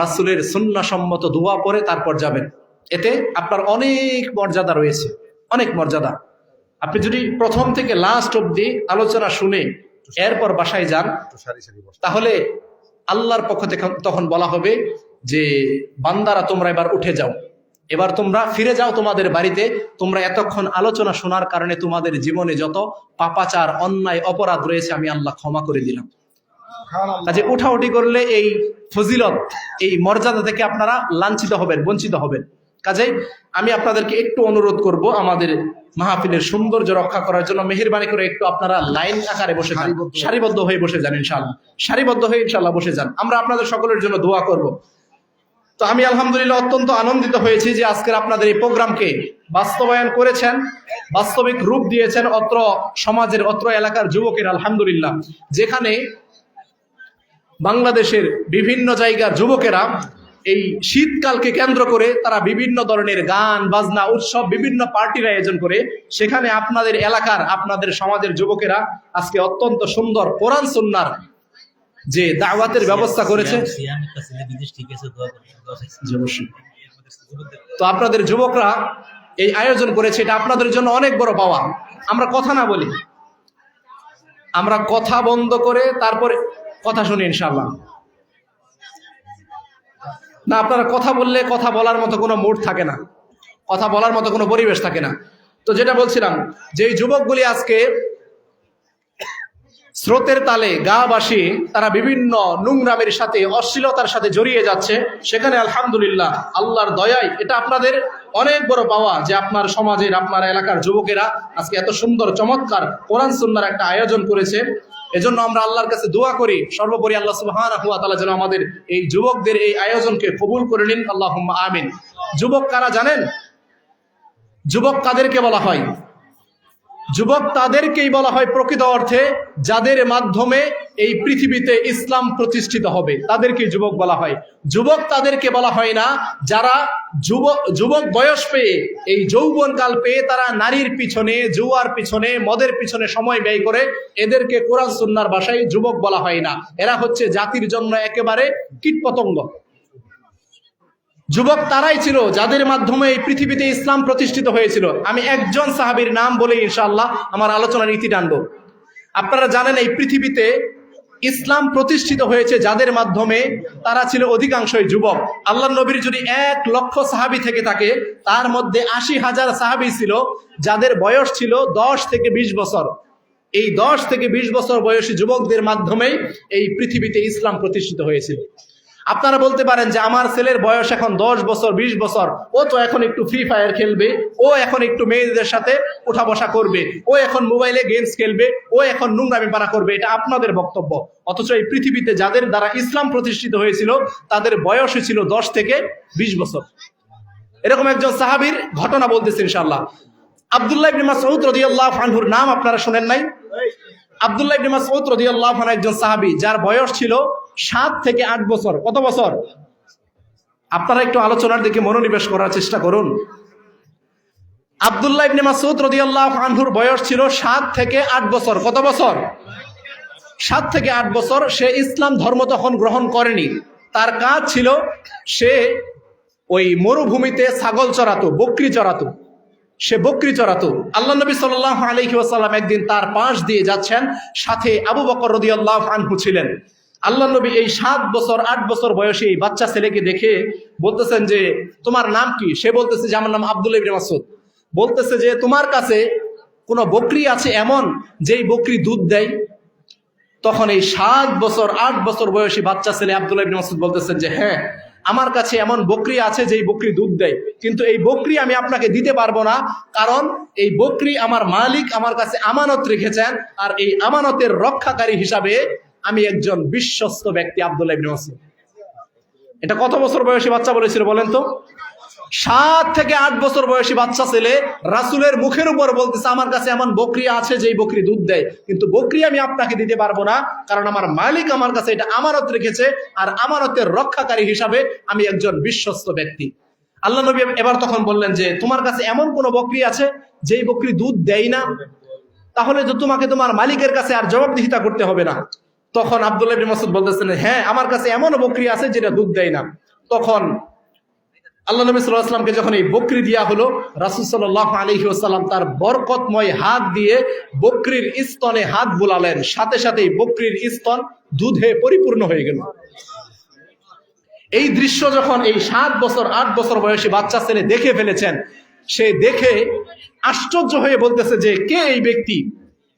Speaker 1: রাসূলের সুন্নাহ সম্মত দোয়া পড়ে তারপর যাবেন। এতে আপনার অনেক মর্যাদা রয়েছে, অনেক মর্যাদা। আপনি যদি প্রথম থেকে লাস্ট অবধি আলোচনা শুনে এরপর বাসায় যান, তাহলে আল্লাহর পক্ষ থেকে তখন বলা হবে যে বান্দারা তোমরা এবার উঠে যাও, এবার তোমরা ফিরে যাও তোমাদের বাড়িতে। তোমরা এতক্ষণ আলোচনা শোনার কারণে তোমাদের জীবনে যত পাপাচার, অন্যায়, অপরাধ রয়েছে আমি আল্লাহ ক্ষমা করে দিলাম। কাজে উঠাউঠি করলে এই ফজিলত, এই মর্যাদা থেকে আপনারা লাঞ্ছিত হবেন, বঞ্চিত হবেন। কাজেই আমি আপনাদেরকে একটু অনুরোধ করব, আমাদের মাহফিলের সৌন্দর্য রক্ষা করার জন্য মেহেরবানি করে একটু আপনারা লাইন আকারে বসে যান, সারিবদ্ধ হয়ে বসে যান। ইনশাআল্লাহ সারিবদ্ধ হয়ে ইনশাআল্লাহ বসে যান। আমরা আপনাদের সকলের জন্য দোয়া করব। তো আমি আলহামদুলিল্লাহ অত্যন্ত আনন্দিত হয়েছি যে আজকের আপনাদের এই প্রোগ্রামকে বাস্তবায়ন করেছেন, বাস্তবিক রূপ দিয়েছেন অত্র সমাজের, অত্র এলাকার যুবকের। আলহামদুলিল্লাহ, যেখানে বাংলাদেশের বিভিন্ন জায়গার যুবকেরা এই শীতকালকে কেন্দ্র করে তারা বিভিন্ন ধরনের গান বাজনা, উৎসব, বিভিন্ন পার্টির আয়োজন করে, সেখানে আপনাদের এলাকার, আপনাদের সমাজের যুবকেরা আজকে অত্যন্ত সুন্দর কোরআন সুন্নাহর যে দাওয়াতের ব্যবস্থা করেছে। তো আপনাদের যুবকরা এই আয়োজন করেছে, এটা আপনাদের জন্য অনেক বড় পাওয়া। আমরা কথা না বলি, আমরা কথা বন্ধ করে তারপরে কথা শুনি ইনশাআল্লাহ। না, আপনারা কথা বললে কথা বলার মতো কোনো মুড থাকে না, কথা বলার মতো কোনো পরিবেশ থাকে না। তো যেটা বলছিলাম, যে এই যুবকগুলি আজকে স্রোতের তালে গা বাসি তারা বিভিন্ন নোংরামের সাথে, অশ্লীলতার সাথে জড়িয়ে যাচ্ছে, সেখানে আলহামদুলিল্লাহ আল্লাহর দয়ায় এটা আপনাদের অনেক বড় পাওয়া যে আপনার সমাজের, আপনার এলাকার যুবকেরা আজকে এত সুন্দর চমৎকার কোরআন সুন্নাহর একটা আয়োজন করেছে। এজন্য আমরা আল্লাহর কাছে দোয়া করি, সর্বোপরি আল্লাহ সুবহানাহু ওয়া তাআলা যেন আমাদের এই যুবকদের এই আয়োজনকে কবুল করে নিন, আল্লাহুম্মা আমিন। যুবক কারা জানেন? যুবক কাদেরকে বলা হয়? যুবক তাদেরকেই বলা হয় প্রকৃত অর্থে যাদের মাধ্যমে এই পৃথিবীতে ইসলাম প্রতিষ্ঠিত হবে, তাদেরকে যুবক বলা হয়। যুবক তাদেরকে বলা হয় না যারা যুবক বয়স পেয়ে, এই যৌবনকাল পেয়ে তারা নারীর পিছনে, জুয়ার পিছনে, মদের পিছনে সময় ব্যয় করে, এদেরকে কোরআন সুন্নাহর ভাষায় যুবক বলা হয় না। এরা হচ্ছে জাতির জন্য একেবারে কীটপতঙ্গ। যুবক তারাই ছিল যাদের মাধ্যমে এই পৃথিবীতে ইসলাম প্রতিষ্ঠিত হয়েছিল। আমি একজন সাহাবীর নাম বলে ইনশাআল্লাহ আমার আলোচনার ইতি টানব। আপনারা জানেন এই পৃথিবীতে ইসলাম প্রতিষ্ঠিত হয়েছে যাদের মাধ্যমে, তারা ছিল অধিকাংশই যুবক। আল্লাহ নবীর যদি 1,00,000 সাহাবী থেকে থাকে, তার মধ্যে 80,000 সাহাবী ছিল যাদের বয়স ছিল 10 থেকে 20 বছর। এই 10 থেকে 20 বছর বয়সী যুবকদের মাধ্যমেই এই পৃথিবীতে ইসলাম প্রতিষ্ঠিত হয়েছিল। আপনারা বলতে পারেন যে আমার ছেলের বয়স এখন 10 বছর, 20 বছর, ও তো এখন একটু ফ্রি ফায়ার খেলবে, ও এখন একটু মেয়েদের সাথে উঠা বসা করবে, ও এখন মোবাইলে গেমস খেলবে, ও এখন নোংরামি পানা করবে। এটা আপনাদের বক্তব্য। অথচ এই পৃথিবীতে যাদের দ্বারা ইসলাম প্রতিষ্ঠিত হয়েছিল তাদের বয়স ছিল 10 থেকে 20 বছর। এরকম একজন সাহাবীর ঘটনা বলতেছি ইনশাআল্লাহ। আব্দুল্লাহ ইবনে মাসউদ রাদিয়াল্লাহু আনহুর নাম আপনারা শুনেন নাই? আব্দুল্লাহ ইবনে মাসউদ রাদিয়াল্লাহু আনহু একজন সাহাবী যার বয়স ছিল 7 থেকে 8 বছর। কত বছর? আপনারা একটু আলোচনার দিকে মনোনিবেশ করার চেষ্টা করুন। আব্দুল্লাহ ইবনে মাসউদ রাদিয়াল্লাহু আনহুর বয়স ছিল 7 থেকে 8 বছর। কত বছর? 7 থেকে 8 বছর। সে ইসলাম ধর্ম তখন গ্রহণ করেনি। তার কাজ ছিল সে ওই মরুভূমিতে ছাগল চড়াতো, বকরি চড়াতো। সে বকরি চড়াতো। আল্লাহ নবী সাল্লাল্লাহু আলাইহি ওয়াসাল্লাম একদিন তার পাশ দিয়ে যাচ্ছেন, সাথে আবু বকর রাদিয়াল্লাহু আনহু ছিলেন। আল্লাহ নবী এই 7 বছর 8 বছর বয়সী এই বাচ্চা ছেলেকে দেখে বলতেছেন যে তোমার নাম কি? সে বলতেছে যে আমার নাম আব্দুল্লাহ ইবনে মাসউদ। বলতেছে যে তোমার কাছে কোনো বকরি আছে এমন যেই বকরি দুধ দেয়? তখন এই 7 বছর 8 বছর বয়সী বাচ্চা ছেলে আব্দুল্লাহ ইবনে মাসউদ বলতেছেন যে হ্যাঁ, আমার কাছে এমন বকরি আছে যেই বকরি দুধ দেয়, কিন্তু এই বকরি আমি আপনাকে দিতে পারবো না, কারণ এই বকরি আমার মালিক আমার কাছে আমানত রেখেছেন, আর এই আমানতের রক্ষাকারী হিসাবে আমি একজন বিশ্বস্ত ব্যক্তি আব্দুল্লাহ ইবনে মাসউদ। এটা কত বছর বয়সী বাচ্চা বলেছিল বলেন তো? 7 থেকে 8 বছর বয়সী বাচ্চা ছেলে রাসূলের মুখের উপর বলতেছে আমার কাছে এমন বকরি আছে যেই বকরি দুধ দেয়, কিন্তু বকরি আমি আপনাকে দিতে পারবো না, কারণ আমার মালিক আমার কাছে এটা আমানত রেখেছে, আর আমানতের রক্ষাকারী হিসাবে আমি একজন বিশ্বস্ত ব্যক্তি। আল্লাহ নবী এবার তখন বললেন যে তোমার কাছে এমন কোন বকরি আছে যেই বকরি দুধ দেয় না? তাহলে তো তোমাকে তোমার মালিকের কাছে আর জবাবদিহিতা করতে হবে না। তখন আব্দুল্লাহ ইবনে মাসউদ বলতেছেন হ্যাঁ, আমার কাছে এমন বকরি আছে যেটা দুধ দেয় না। তখন আল্লাহ নবী সাল্লাল্লাহু আলাইহি ওয়াসাল্লামকে যখন এই বকরি দেয়া হলো, রাসূল সাল্লাল্লাহু আলাইহি ওয়াসাল্লাম তার বরকতময় হাত দিয়ে বকরির স্তনে হাত বুলালেন, সাথে সাথেই বকরির স্তন দুধে পরিপূর্ণ হয়ে গেল। এই দৃশ্য যখন এই 7 বছর 8 বছর বয়সী বাচ্চা ছেলে দেখে ফেলেছেন, সে দেখে আশ্চর্য হয়ে বলতেছে যে কে এই ব্যক্তি,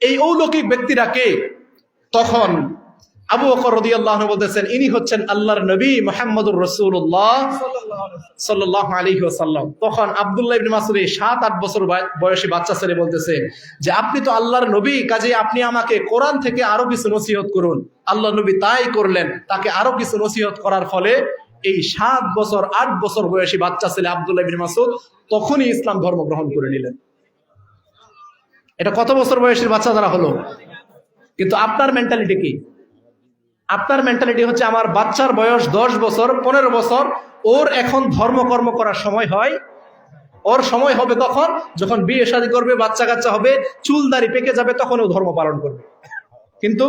Speaker 1: এই অলৌকিক ব্যক্তিরা কে? তখন আবু বকর রাদিয়াল্লাহু আনহু বলতেছেন ইনি হচ্ছেন আল্লাহর নবী মুহাম্মদুর রাসূলুল্লাহ সাল্লাল্লাহু আলাইহি ওয়াসাল্লাম। তখন আব্দুল্লাহ ইবনে মাসউদ এই 7-8 বছর বয়সী বাচ্চা ছেলে বলতেছে যে আপনি তো আল্লাহর নবী, কাজেই আপনি আমাকে কোরআন থেকে আরো কিছু নসিহত করুন। আল্লাহর নবী তাই করলেন, তাকে আরো কিছু নসিহত করার ফলে এই 7 বছর 8 বছর বয়সী বাচ্চা ছেলে আব্দুল্লাহ ইবনে মাসউদ তখনই ইসলাম ধর্ম গ্রহণ করে নিলেন। এটা কত বছর বয়সের বাচ্চা দ্বারা হলো? কিন্তু আপনার মেন্টালিটি কি? আপনার মেন্টালিটি হচ্ছে আমার বাচ্চার বয়স 10 বছর 15 বছর, ওর এখন ধর্মকর্ম করার সময় হয়, ওর সময় হবে তখন যখন বিয়ে শাদী করবে, বাচ্চা কাচ্চা হবে, চুল দাড়ি পেকে যাবে, তখন ও ধর্ম পালন করবে। কিন্তু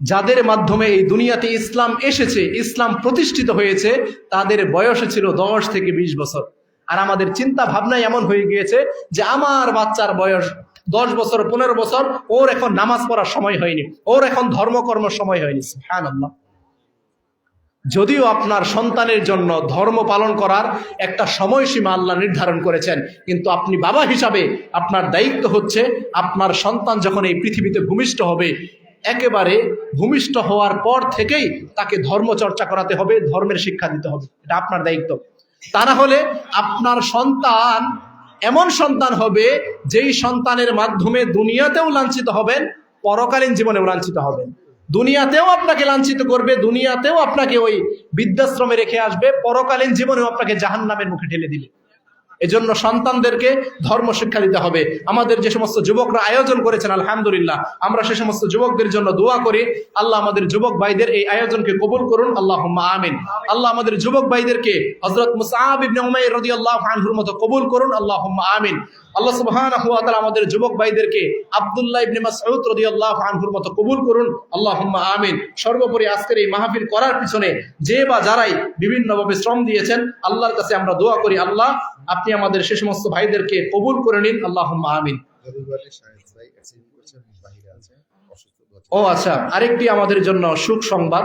Speaker 1: যাদের মাধ্যমে এই দুনিয়াতে ইসলাম এসেছে, ইসলাম প্রতিষ্ঠিত হয়েছে, তাদের বয়স ছিল 10 থেকে 20 বছর। আর আমাদের চিন্তা ভাবনাই এমন হয়ে গিয়েছে যে আমার বাচ্চার বয়স 10 বছর 15 বছর, ওর এখন নামাজ পড়ার সময় হয়নি, ওর এখন ধর্মকর্মের সময় হয়নি। সুবহানাল্লাহ। যদিও আপনার সন্তানের জন্য ধর্ম পালন করার একটা সময়সীমা আল্লাহ নির্ধারণ করেছেন, কিন্তু আপনি বাবা হিসাবে আপনার দায়িত্ব হচ্ছে আপনার সন্তান যখন এই পৃথিবীতে ভূমিষ্ঠ হবে, একেবারে ভূমিষ্ঠ হওয়ার পর থেকেই তাকে ধর্ম চর্চা করাতে হবে, ধর্মের শিক্ষা দিতে হবে। এটা আপনার দায়িত্ব। তা না হলে আপনার সন্তান এমন সন্তান হবে যেই সন্তানের মাধ্যমে দুনিয়াতেও লাঞ্ছিত হবেন, পরকালীন জীবনেও লাঞ্ছিত হবেন। দুনিয়াতেও আপনাকে লাঞ্ছিত করবে, দুনিয়াতেও আপনাকে ওই বৃদ্ধাশ্রমে রেখে আসবে, পরকালীন জীবনেও আপনাকে জাহান্নামের মুখে ঠেলে দিবে। এজন্য সন্তানদেরকে ধর্ম শিক্ষা দিতে হবে। আমাদের যে সমস্ত যুবকরা আয়োজন করেছেন, আলহামদুলিল্লাহ, আমরা সে সমস্ত যুবকদের জন্য দোয়া করি। আল্লাহ আমাদের যুবক ভাইদের এই আয়োজনকে কবুল করুন, আল্লাহুম্মা আমিন। আল্লাহ আমাদের যুবক ভাইদেরকে হযরত মুসআব ইবনে উমাইর রাদিয়াল্লাহু আনহুর মতো কবুল করুন, আল্লাহুম্মা আমিন। আল্লাহ সুবহানাহু ওয়া তাআলা আমাদের যুবক ভাইদেরকে আব্দুল্লাহ ইবনে মাসউদ রাদিয়াল্লাহু আনহুর মতো কবুল করুন, আল্লাহুম্মা আমিন। সর্বোপরি আজকের এই মাহফিল করার পিছনে যে বা যারাই বিভিন্নভাবে শ্রম দিয়েছেন, আল্লাহর কাছে আমরা দোয়া করি, আল্লাহ আপনি আমাদের সে সমস্ত ভাইদেরকে কবুল করে নিন, আল্লাহুম্মা আমিন। ও আচ্ছা, আরেকটি আমাদের জন্য সুখ সংবাদ।